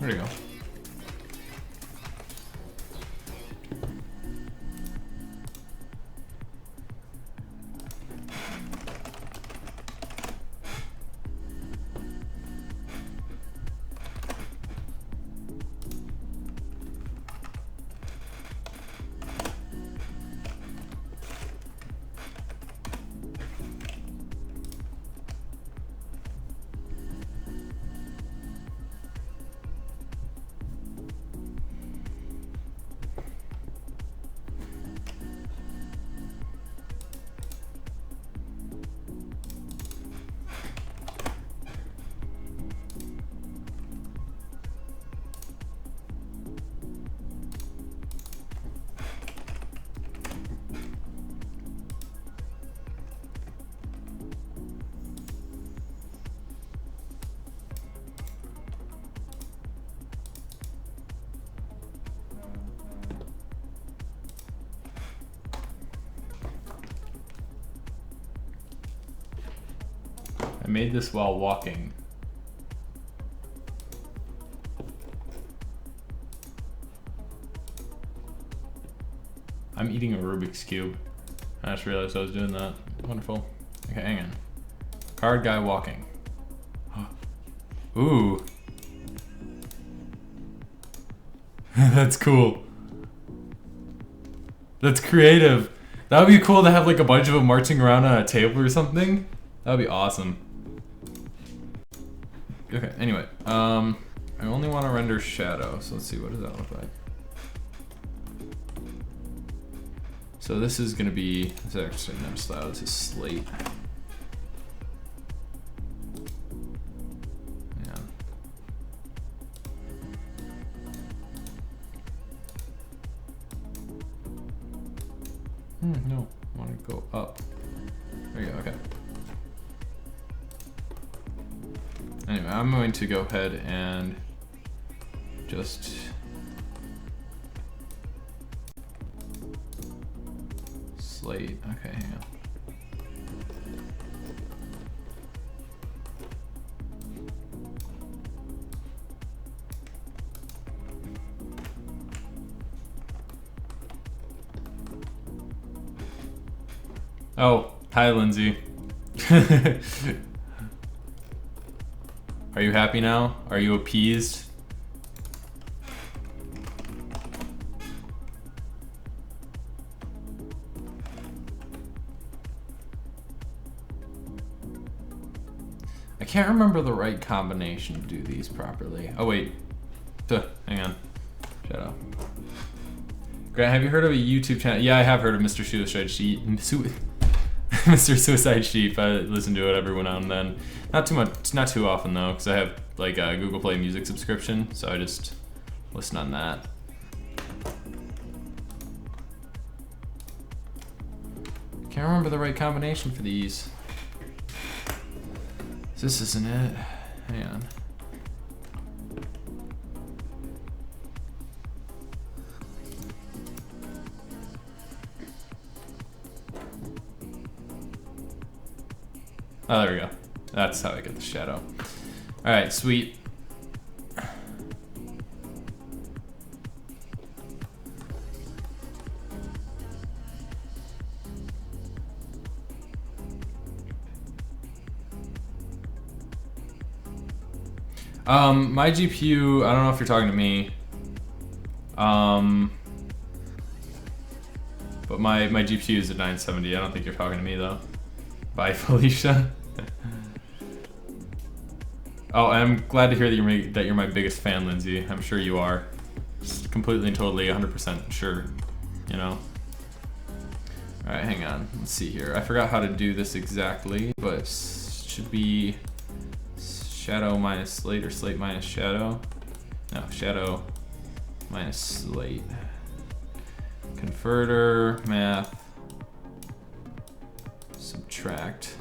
There you go. I made this while walking. I'm eating a Rubik's Cube. I just realized I was doing that. Wonderful. Okay, hang on. Card guy walking. Ooh. That's cool. That's creative. That would be cool to have like a bunch of them marching around on a table or something. That would be awesome. Okay, anyway. I only want to render shadow, so let's see, what does that look like? So this is gonna be, this is actually not style, this is slate. Yeah. No, I want to go up. There you go, okay. Anyway, I'm going to go ahead and just slate. Okay, hang on. Oh, hi, Lindsay. Are you happy now? Are you appeased? I can't remember the right combination to do these properly. Oh wait, hang on, shadow. Grant, have you heard of a YouTube channel? Yeah, I have heard of Mr. Suicide Sheep. Mr. Suicide Sheep. I listen to it every now and then. Not too much, not too often though, because I have like a Google Play Music subscription, so I just listen on that. Can't remember the right combination for these. This isn't it. Hang on. Oh, there we go. That's how I get the shadow. All right, sweet. My GPU, I don't know if you're talking to me. But my GPU is at 970. I don't think you're talking to me though. Bye, Felicia. Oh, I'm glad to hear that you're my biggest fan, Lindsay. I'm sure you are. Just completely and totally 100% sure, you know. All right, hang on. Let's see here. I forgot how to do this exactly, but it should be shadow minus slate or slate minus shadow. No, shadow minus slate. Converter, math, subtract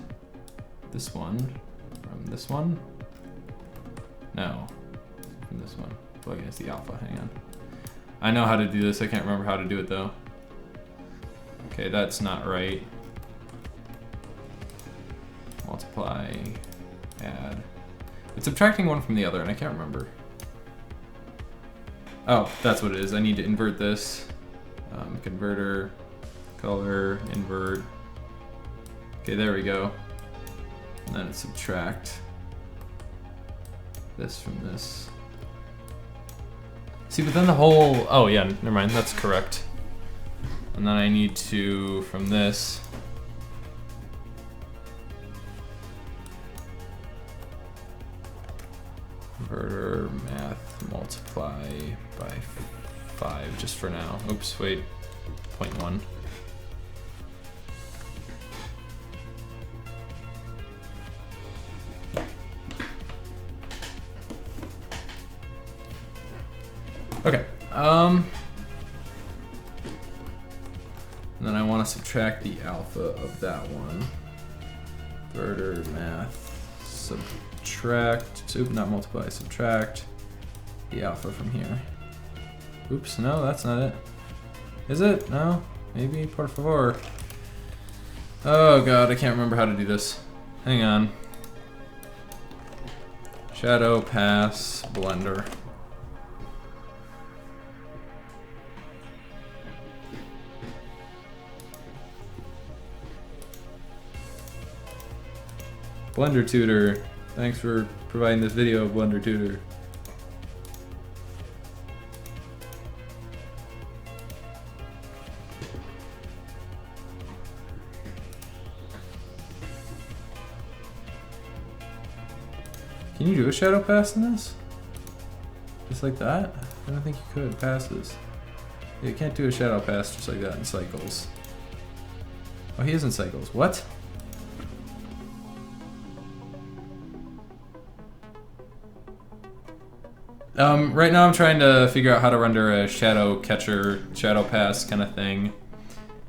this one from this one. No, from this one. Plug against the alpha, hang on. I know how to do this, I can't remember how to do it though. Okay, that's not right. Multiply, add. It's subtracting one from the other and I can't remember. Oh, that's what it is. I need to invert this. Converter, color, invert. Okay, there we go. And then it's subtract this from this. See, but then the whole, oh yeah, never mind, that's correct. And then I need to, from this, converter, math, multiply by 5, just for now. Oops, wait, 0.1. Okay, and then I want to subtract the alpha of that one. Converter, math, subtract, oops, not multiply, subtract the alpha from here. Oops, no, that's not it. Is it? No? Maybe, por favor. Oh god, I can't remember how to do this. Hang on. Shadow, pass, blender. Blender Tutor. Thanks for providing this video, Blender Tutor. Can you do a shadow pass in this? Just like that? I don't think you could. Passes. Yeah, you can't do a shadow pass just like that in cycles. Oh, he is in cycles. What? Right now I'm trying to figure out how to render a shadow catcher, shadow pass kind of thing.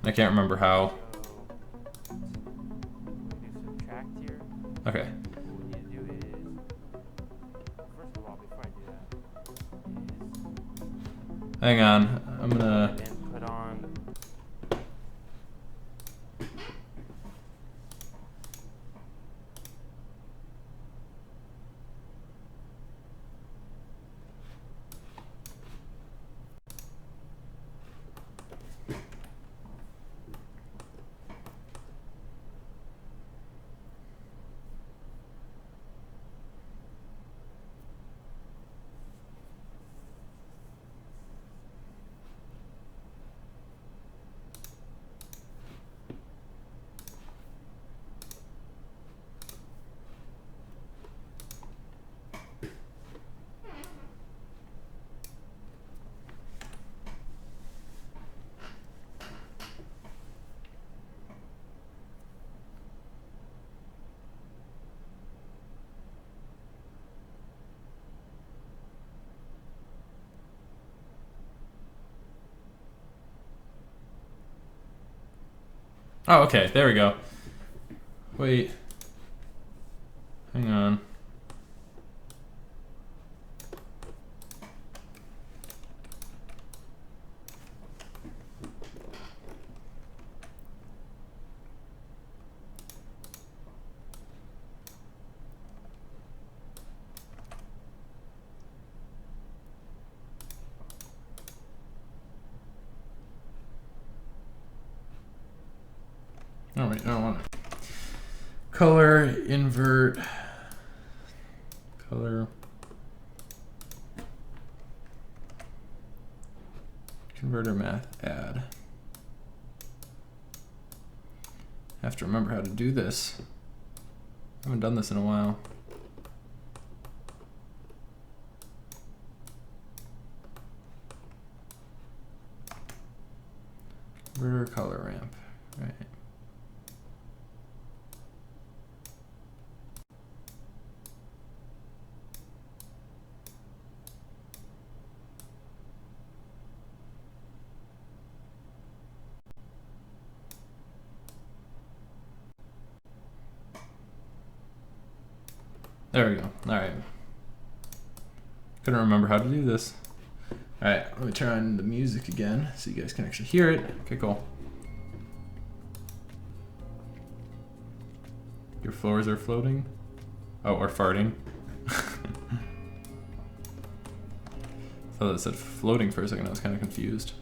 I can't remember how. So, do subtract here. Okay. What we need to do is, first of all, before I do that, is Hang on. I'm gonna. then put on. Oh, okay. There we go. Wait. Hang on. Oh wait, I don't want it. Color, invert, color, converter math, add. I have to remember how to do this. I haven't done this in a while. Converter color ramp, right. There we go. All right. Couldn't remember how to do this. All right, let me turn on the music again so you guys can actually hear it. Okay, cool. Your floors are floating? Oh, or farting. Thought it said floating for a second. I was kind of confused.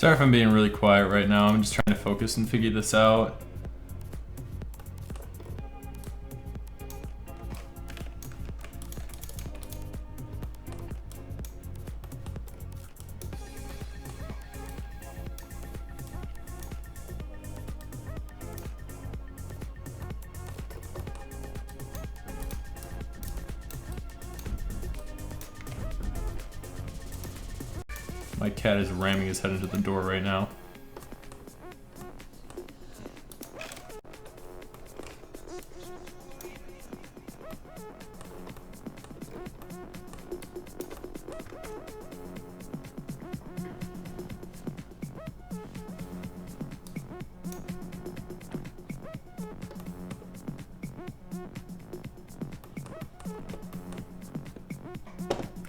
Sorry if I'm being really quiet right now. I'm just trying to focus and figure this out. My cat is ramming his head into the door right now.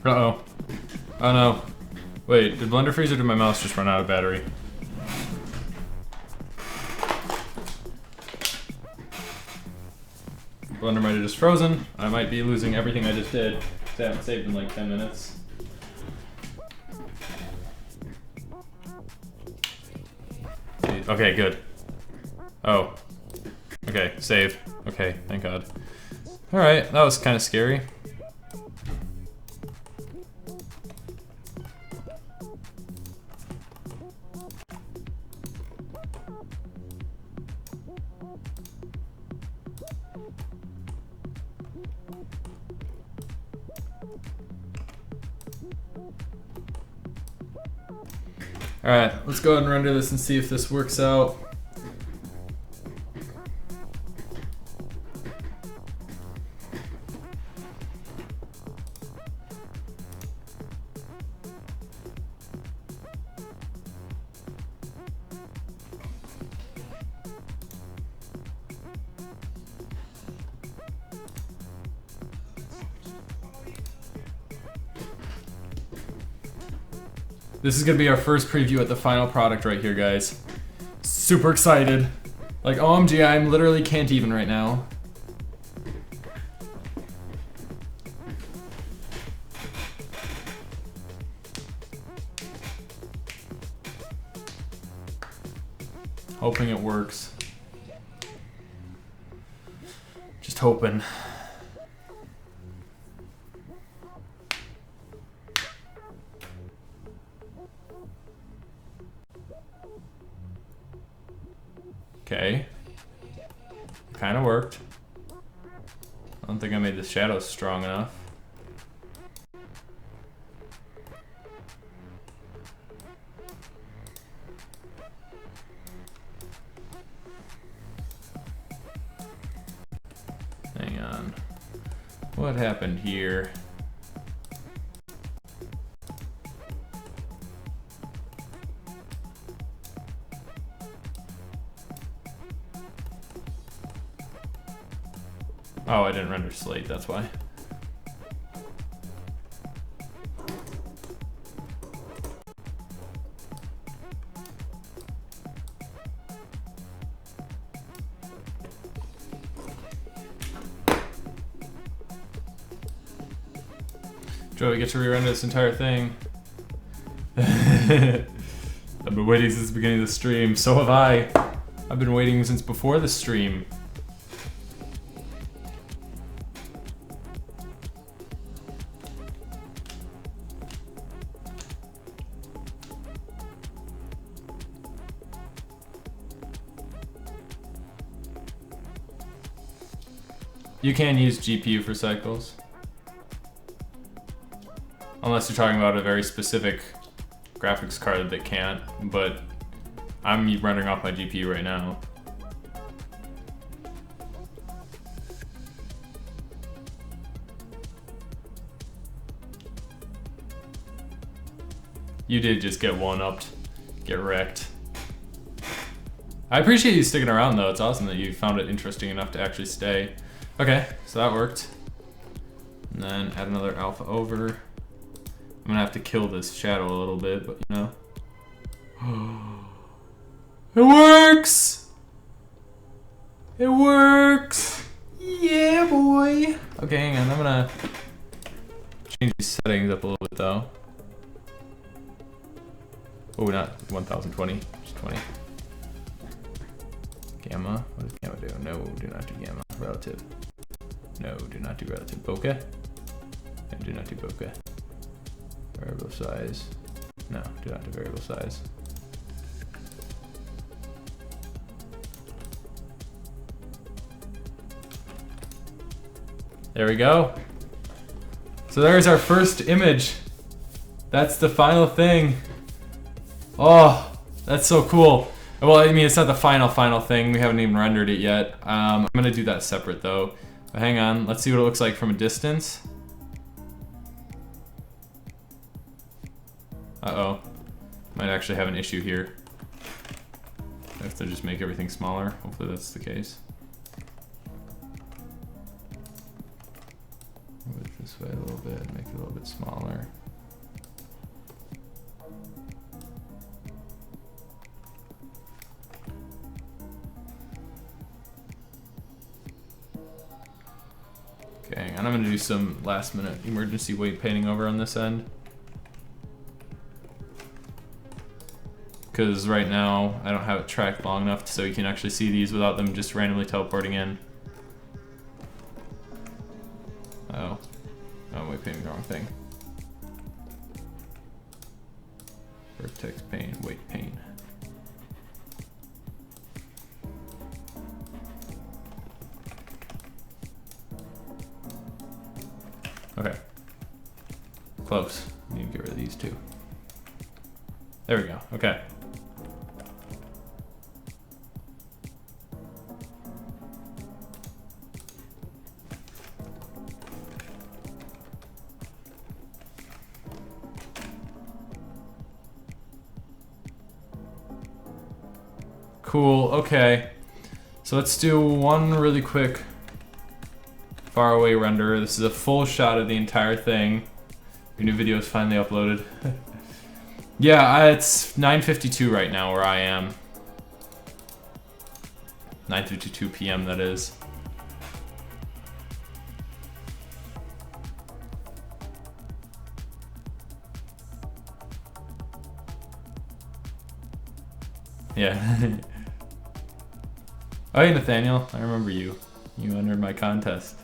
Uh-oh. Oh no. Wait, did Blender freeze or did my mouse just run out of battery? Blender might have just frozen. I might be losing everything I just did. 'Cause I haven't saved in like 10 minutes. Okay, good. Oh. Okay, save. Okay, thank God. Alright, that was kind of scary. Alright, let's go ahead and render this and see if this works out. This is gonna be our first preview at the final product right here, guys. Super excited. Like, OMG, I'm literally can't even right now. Hoping it works. Just hoping. Okay. Kind of worked. I don't think I made the shadows strong enough. Hang on. What happened here? Oh, I didn't render slate, that's why. Joey, get to re-render this entire thing. I've been waiting since the beginning of the stream. So have I. I've been waiting since before the stream. You can use GPU for cycles. Unless you're talking about a very specific graphics card that can't, but I'm rendering off my GPU right now. You did just get one-upped. Get wrecked. I appreciate you sticking around though. It's awesome that you found it interesting enough to actually stay. Okay, so that worked. And then add another alpha over. I'm gonna have to kill this shadow a little bit, but you know. It works! It works! Yeah, boy! Okay, hang on, I'm gonna change these settings up a little bit though. Oh, not 1020, just 20. Gamma, what does gamma do? No, do not do gamma. Relative. No, do not do relative. Bokeh? And do not do bokeh. Variable size. No, do not do variable size. There we go. So there's our first image. That's the final thing. Oh, that's so cool. Well, I mean, it's not the final thing. We haven't even rendered it yet. I'm gonna do that separate though. But hang on, let's see what it looks like from a distance. Uh-oh. Might actually have an issue here. I have to just make everything smaller. Hopefully that's the case. Move it this way a little bit, make it a little bit smaller. Okay, hang on, I'm gonna do some last minute emergency weight painting over on this end. Because right now I don't have it tracked long enough so you can actually see these without them just randomly teleporting in. Uh-oh. Oh, I'm weight painting the wrong thing. Vertex paint, weight paint. Okay. Close. Need to get rid of these two. There we go. Okay. Cool, okay. So let's do one really quick far away render. This is a full shot of the entire thing. Your new video is finally uploaded. Yeah, it's 9:52 right now where I am. 9:52 p.m. that is. Yeah. Oh, hey Nathaniel, I remember you. You entered my contest.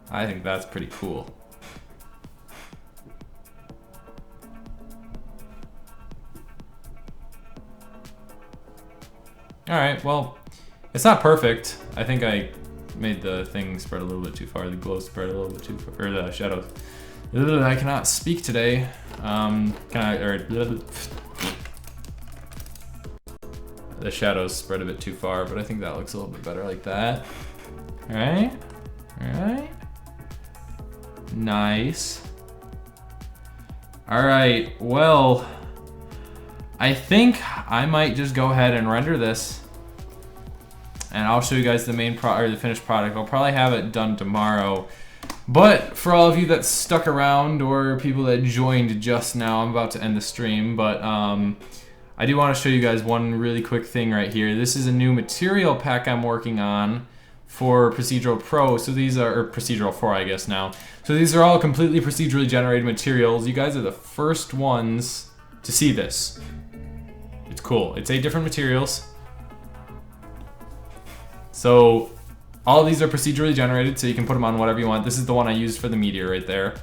I think that's pretty cool. Alright, well, it's not perfect. I think I made the thing spread a little bit too far, the glow spread a little bit too far, or the shadows. I cannot speak today. The shadows spread a bit too far, but I think that looks a little bit better like that. Alright, alright. Nice. Alright, well, I think I might just go ahead and render this. And I'll show you guys the the finished product. I'll probably have it done tomorrow. But for all of you that stuck around or people that joined just now, I'm about to end the stream, but I do want to show you guys one really quick thing right here. This is a new material pack I'm working on for Procedural Pro. So these are, or Procedural 4 I guess now. So these are all completely procedurally generated materials. You guys are the first ones to see this. It's cool. It's 8 different materials. So all of these are procedurally generated, so you can put them on whatever you want. This is the one I used for the meteor right there.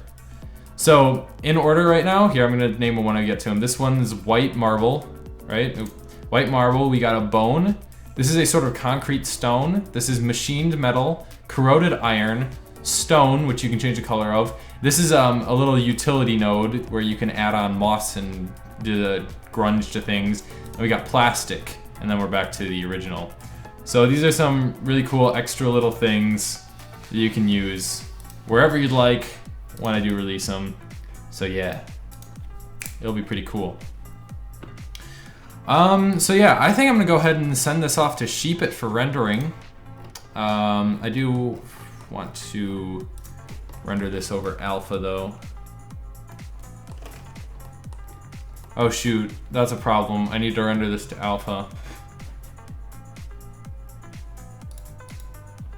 So in order right now, here I'm gonna name them when I get to them. This one is white marble, right? White marble, we got a bone. This is a sort of concrete stone. This is machined metal, corroded iron, stone, which you can change the color of. This is a little utility node where you can add on moss and do the grunge to things. And we got plastic, and then we're back to the original. So these are some really cool extra little things that you can use wherever you'd like when I do release them. So yeah, it'll be pretty cool. So yeah, I think I'm gonna go ahead and send this off to Sheepit for rendering. I do want to render this over alpha though. Oh shoot, that's a problem. I need to render this to alpha.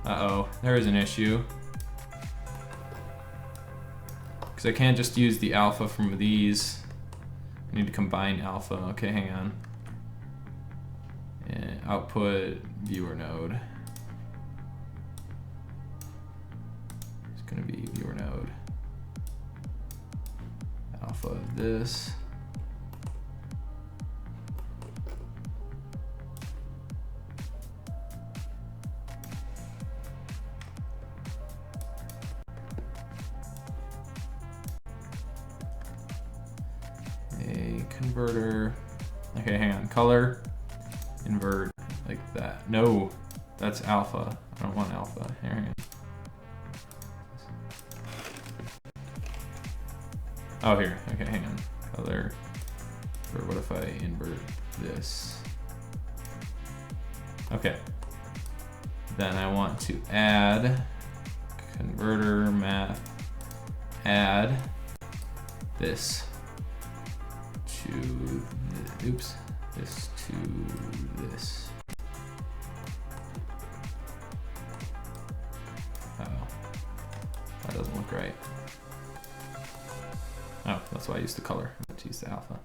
Uh-oh, there is an issue. Because I can't just use the alpha from these. I need to combine alpha. Okay, hang on. And output viewer node. It's gonna be viewer node. Alpha of this. converter. Okay, hang on. Color, invert like that. No, that's alpha. I don't want alpha. Here, hang on. Oh, here. Okay, hang on. Color. Or what if I invert this? Okay. Then I want to add converter math. Add this to oops. This to this. Oh, that doesn't look right. Oh, that's why I used the color. I meant to use the alpha.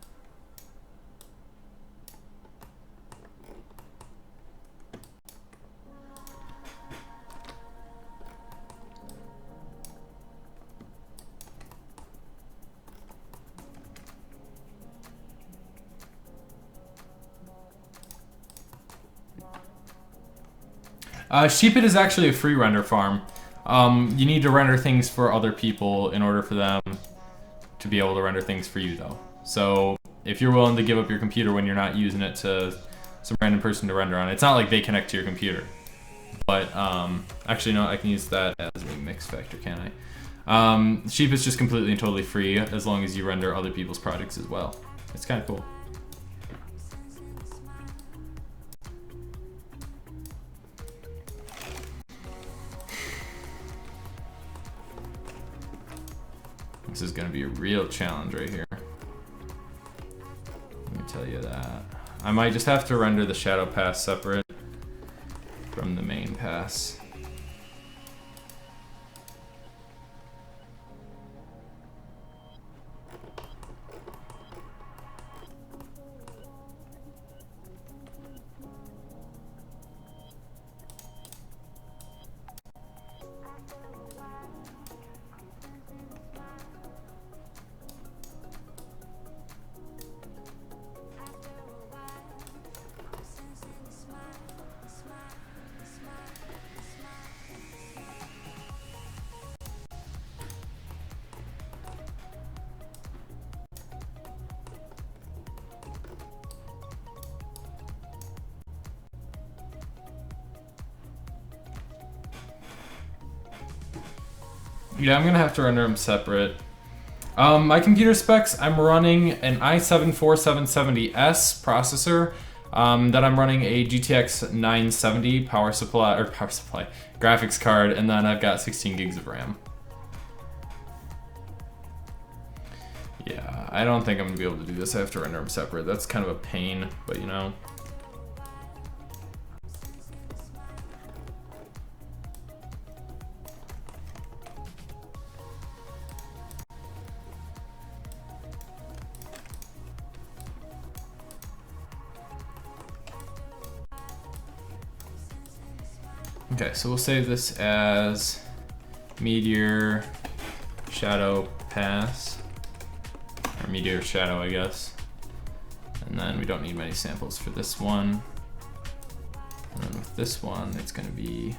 Sheepit is actually a free render farm. You need to render things for other people in order for them to be able to render things for you, though. So if you're willing to give up your computer when you're not using it to some random person to render on, it's not like they connect to your computer. But actually, no, I can use that as a mix factor, can I? Sheep is just completely and totally free as long as you render other people's projects as well. It's kind of cool. This is going to be a real challenge right here. Let me tell you that. I might just have to render the shadow pass separate from the main pass. Yeah, I'm gonna have to render them separate. My computer specs, I'm running an i7-4770S processor. That I'm running a GTX 970 power supply graphics card, and then I've got 16 gigs of RAM. Yeah, I don't think I'm gonna be able to do this. I have to render them separate. That's kind of a pain, but you know. Okay, so we'll save this as Meteor Shadow Pass, or Meteor Shadow, I guess. And then we don't need many samples for this one. And then with this one, it's gonna be...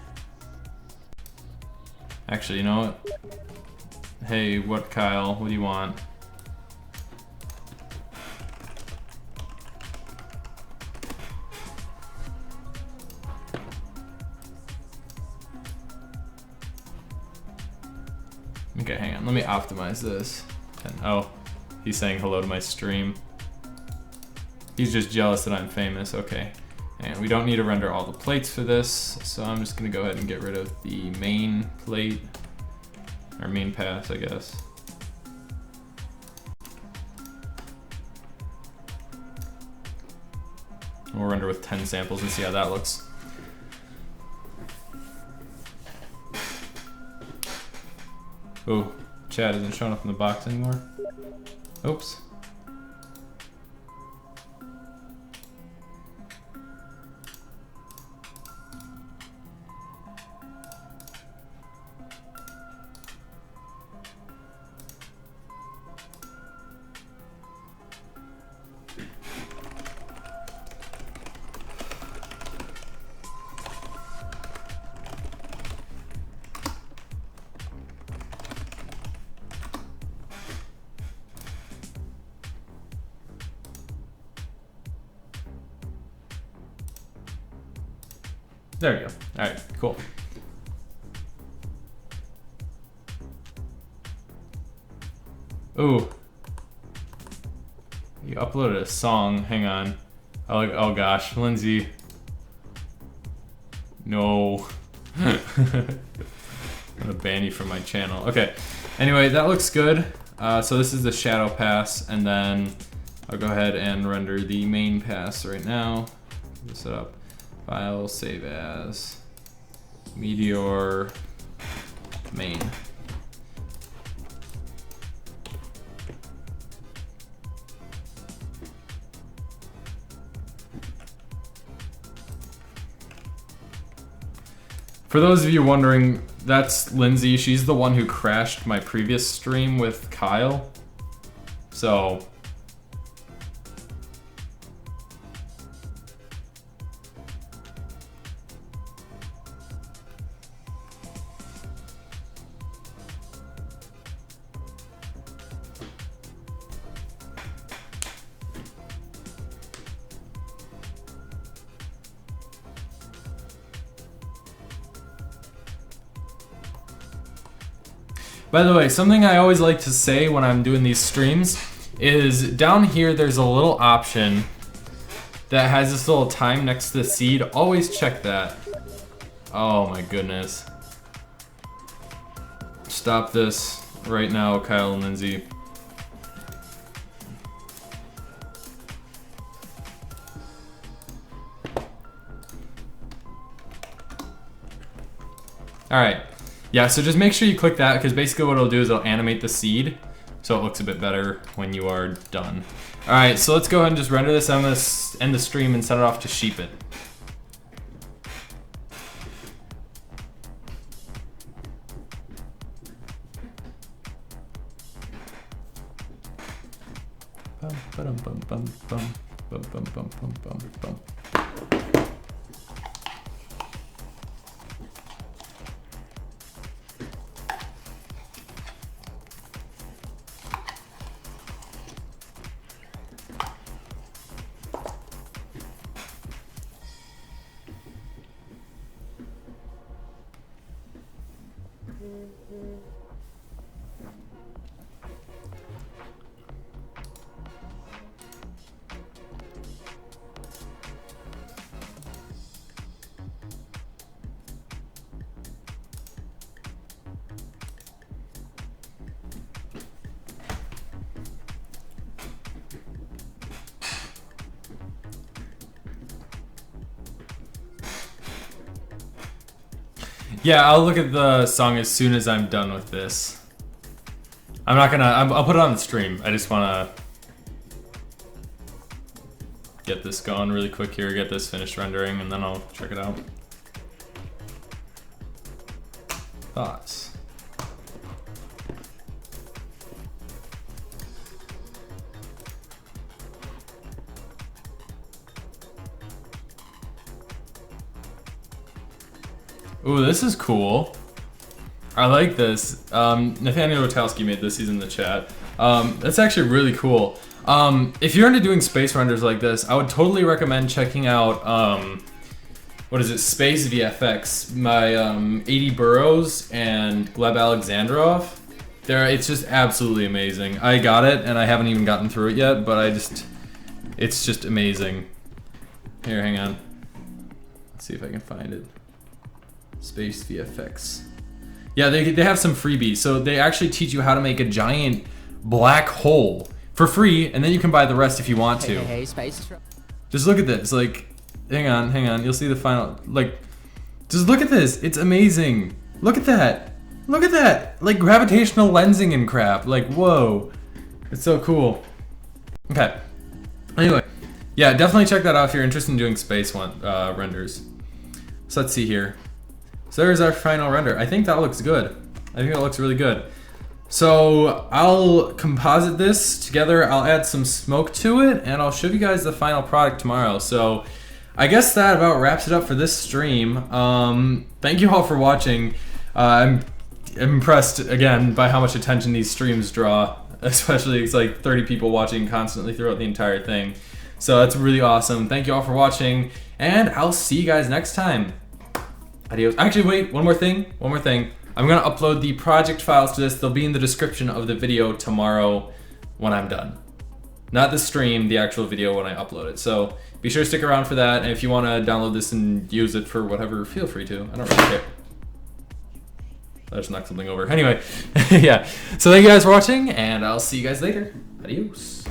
Actually, you know what? Hey, what, Kyle? What do you want? Okay, hang on, let me optimize this. And, oh, he's saying hello to my stream. He's just jealous that I'm famous, okay. And we don't need to render all the plates for this, so I'm just gonna go ahead and get rid of the main plate, or main pass, I guess. We'll render with 10 samples and see how that looks. Oh, chat isn't showing up in the box anymore. Oops. There we go. All right, cool. Ooh. You uploaded a song. Hang on. Oh gosh, Lindsay. No. I'm gonna ban you from my channel. Okay. Anyway, that looks good. So this is the shadow pass, and then I'll go ahead and render the main pass right now. Set up. File, save as, Meteor, main. For those of you wondering, that's Lindsay. She's the one who crashed my previous stream with Kyle. So, by the way, something I always like to say when I'm doing these streams is down here there's a little option that has this little time next to the seed. Always check that. Oh my goodness. Stop this right now, Kyle and Lindsay. Alright. Yeah, so just make sure you click that, because basically what it'll do is it'll animate the seed so it looks a bit better when you are done. Alright, so let's go ahead and just render this. I'm going to end the stream and set it off to sheep it. Bum, bum, bum, bum, bum, bum, bum, bum, bum, bum. Yeah, I'll look at the song as soon as I'm done with this. I'm not gonna, I'll put it on the stream. I just wanna get this going really quick here, get this finished rendering, and then I'll check it out. Thoughts? Ooh, this is cool. I like this. Nathaniel Rotalski made this, he's in the chat. That's actually really cool. If you're into doing space renders like this, I would totally recommend checking out, what is it, Space VFX, by 80 Burrows and Gleb Alexandrov. It's just absolutely amazing. I got it, and I haven't even gotten through it yet, but it's just amazing. Here, hang on. Let's see if I can find it. Space VFX. Yeah, they have some freebies. So they actually teach you how to make a giant black hole for free, and then you can buy the rest if you want to. Hey, Space. Just look at this. Like, hang on. You'll see the final. Like, just look at this. It's amazing. Look at that. Look at that. Like gravitational lensing and crap. Like, whoa. It's so cool. Okay. Anyway, yeah, definitely check that out if you're interested in doing space renders. So let's see here. So there's our final render. I think that looks good. I think that looks really good. So I'll composite this together. I'll add some smoke to it, and I'll show you guys the final product tomorrow. So I guess that about wraps it up for this stream. Thank you all for watching. I'm impressed again by how much attention these streams draw. Especially it's like 30 people watching constantly throughout the entire thing. So that's really awesome. Thank you all for watching, and I'll see you guys next time. Adios. Actually, wait, one more thing. I'm gonna upload the project files to this. They'll be in the description of the video tomorrow when I'm done. Not the stream, the actual video when I upload it. So be sure to stick around for that. And if you wanna download this and use it for whatever, feel free to. I don't really care. I just knocked something over. Anyway, yeah. So thank you guys for watching, and I'll see you guys later. Adios.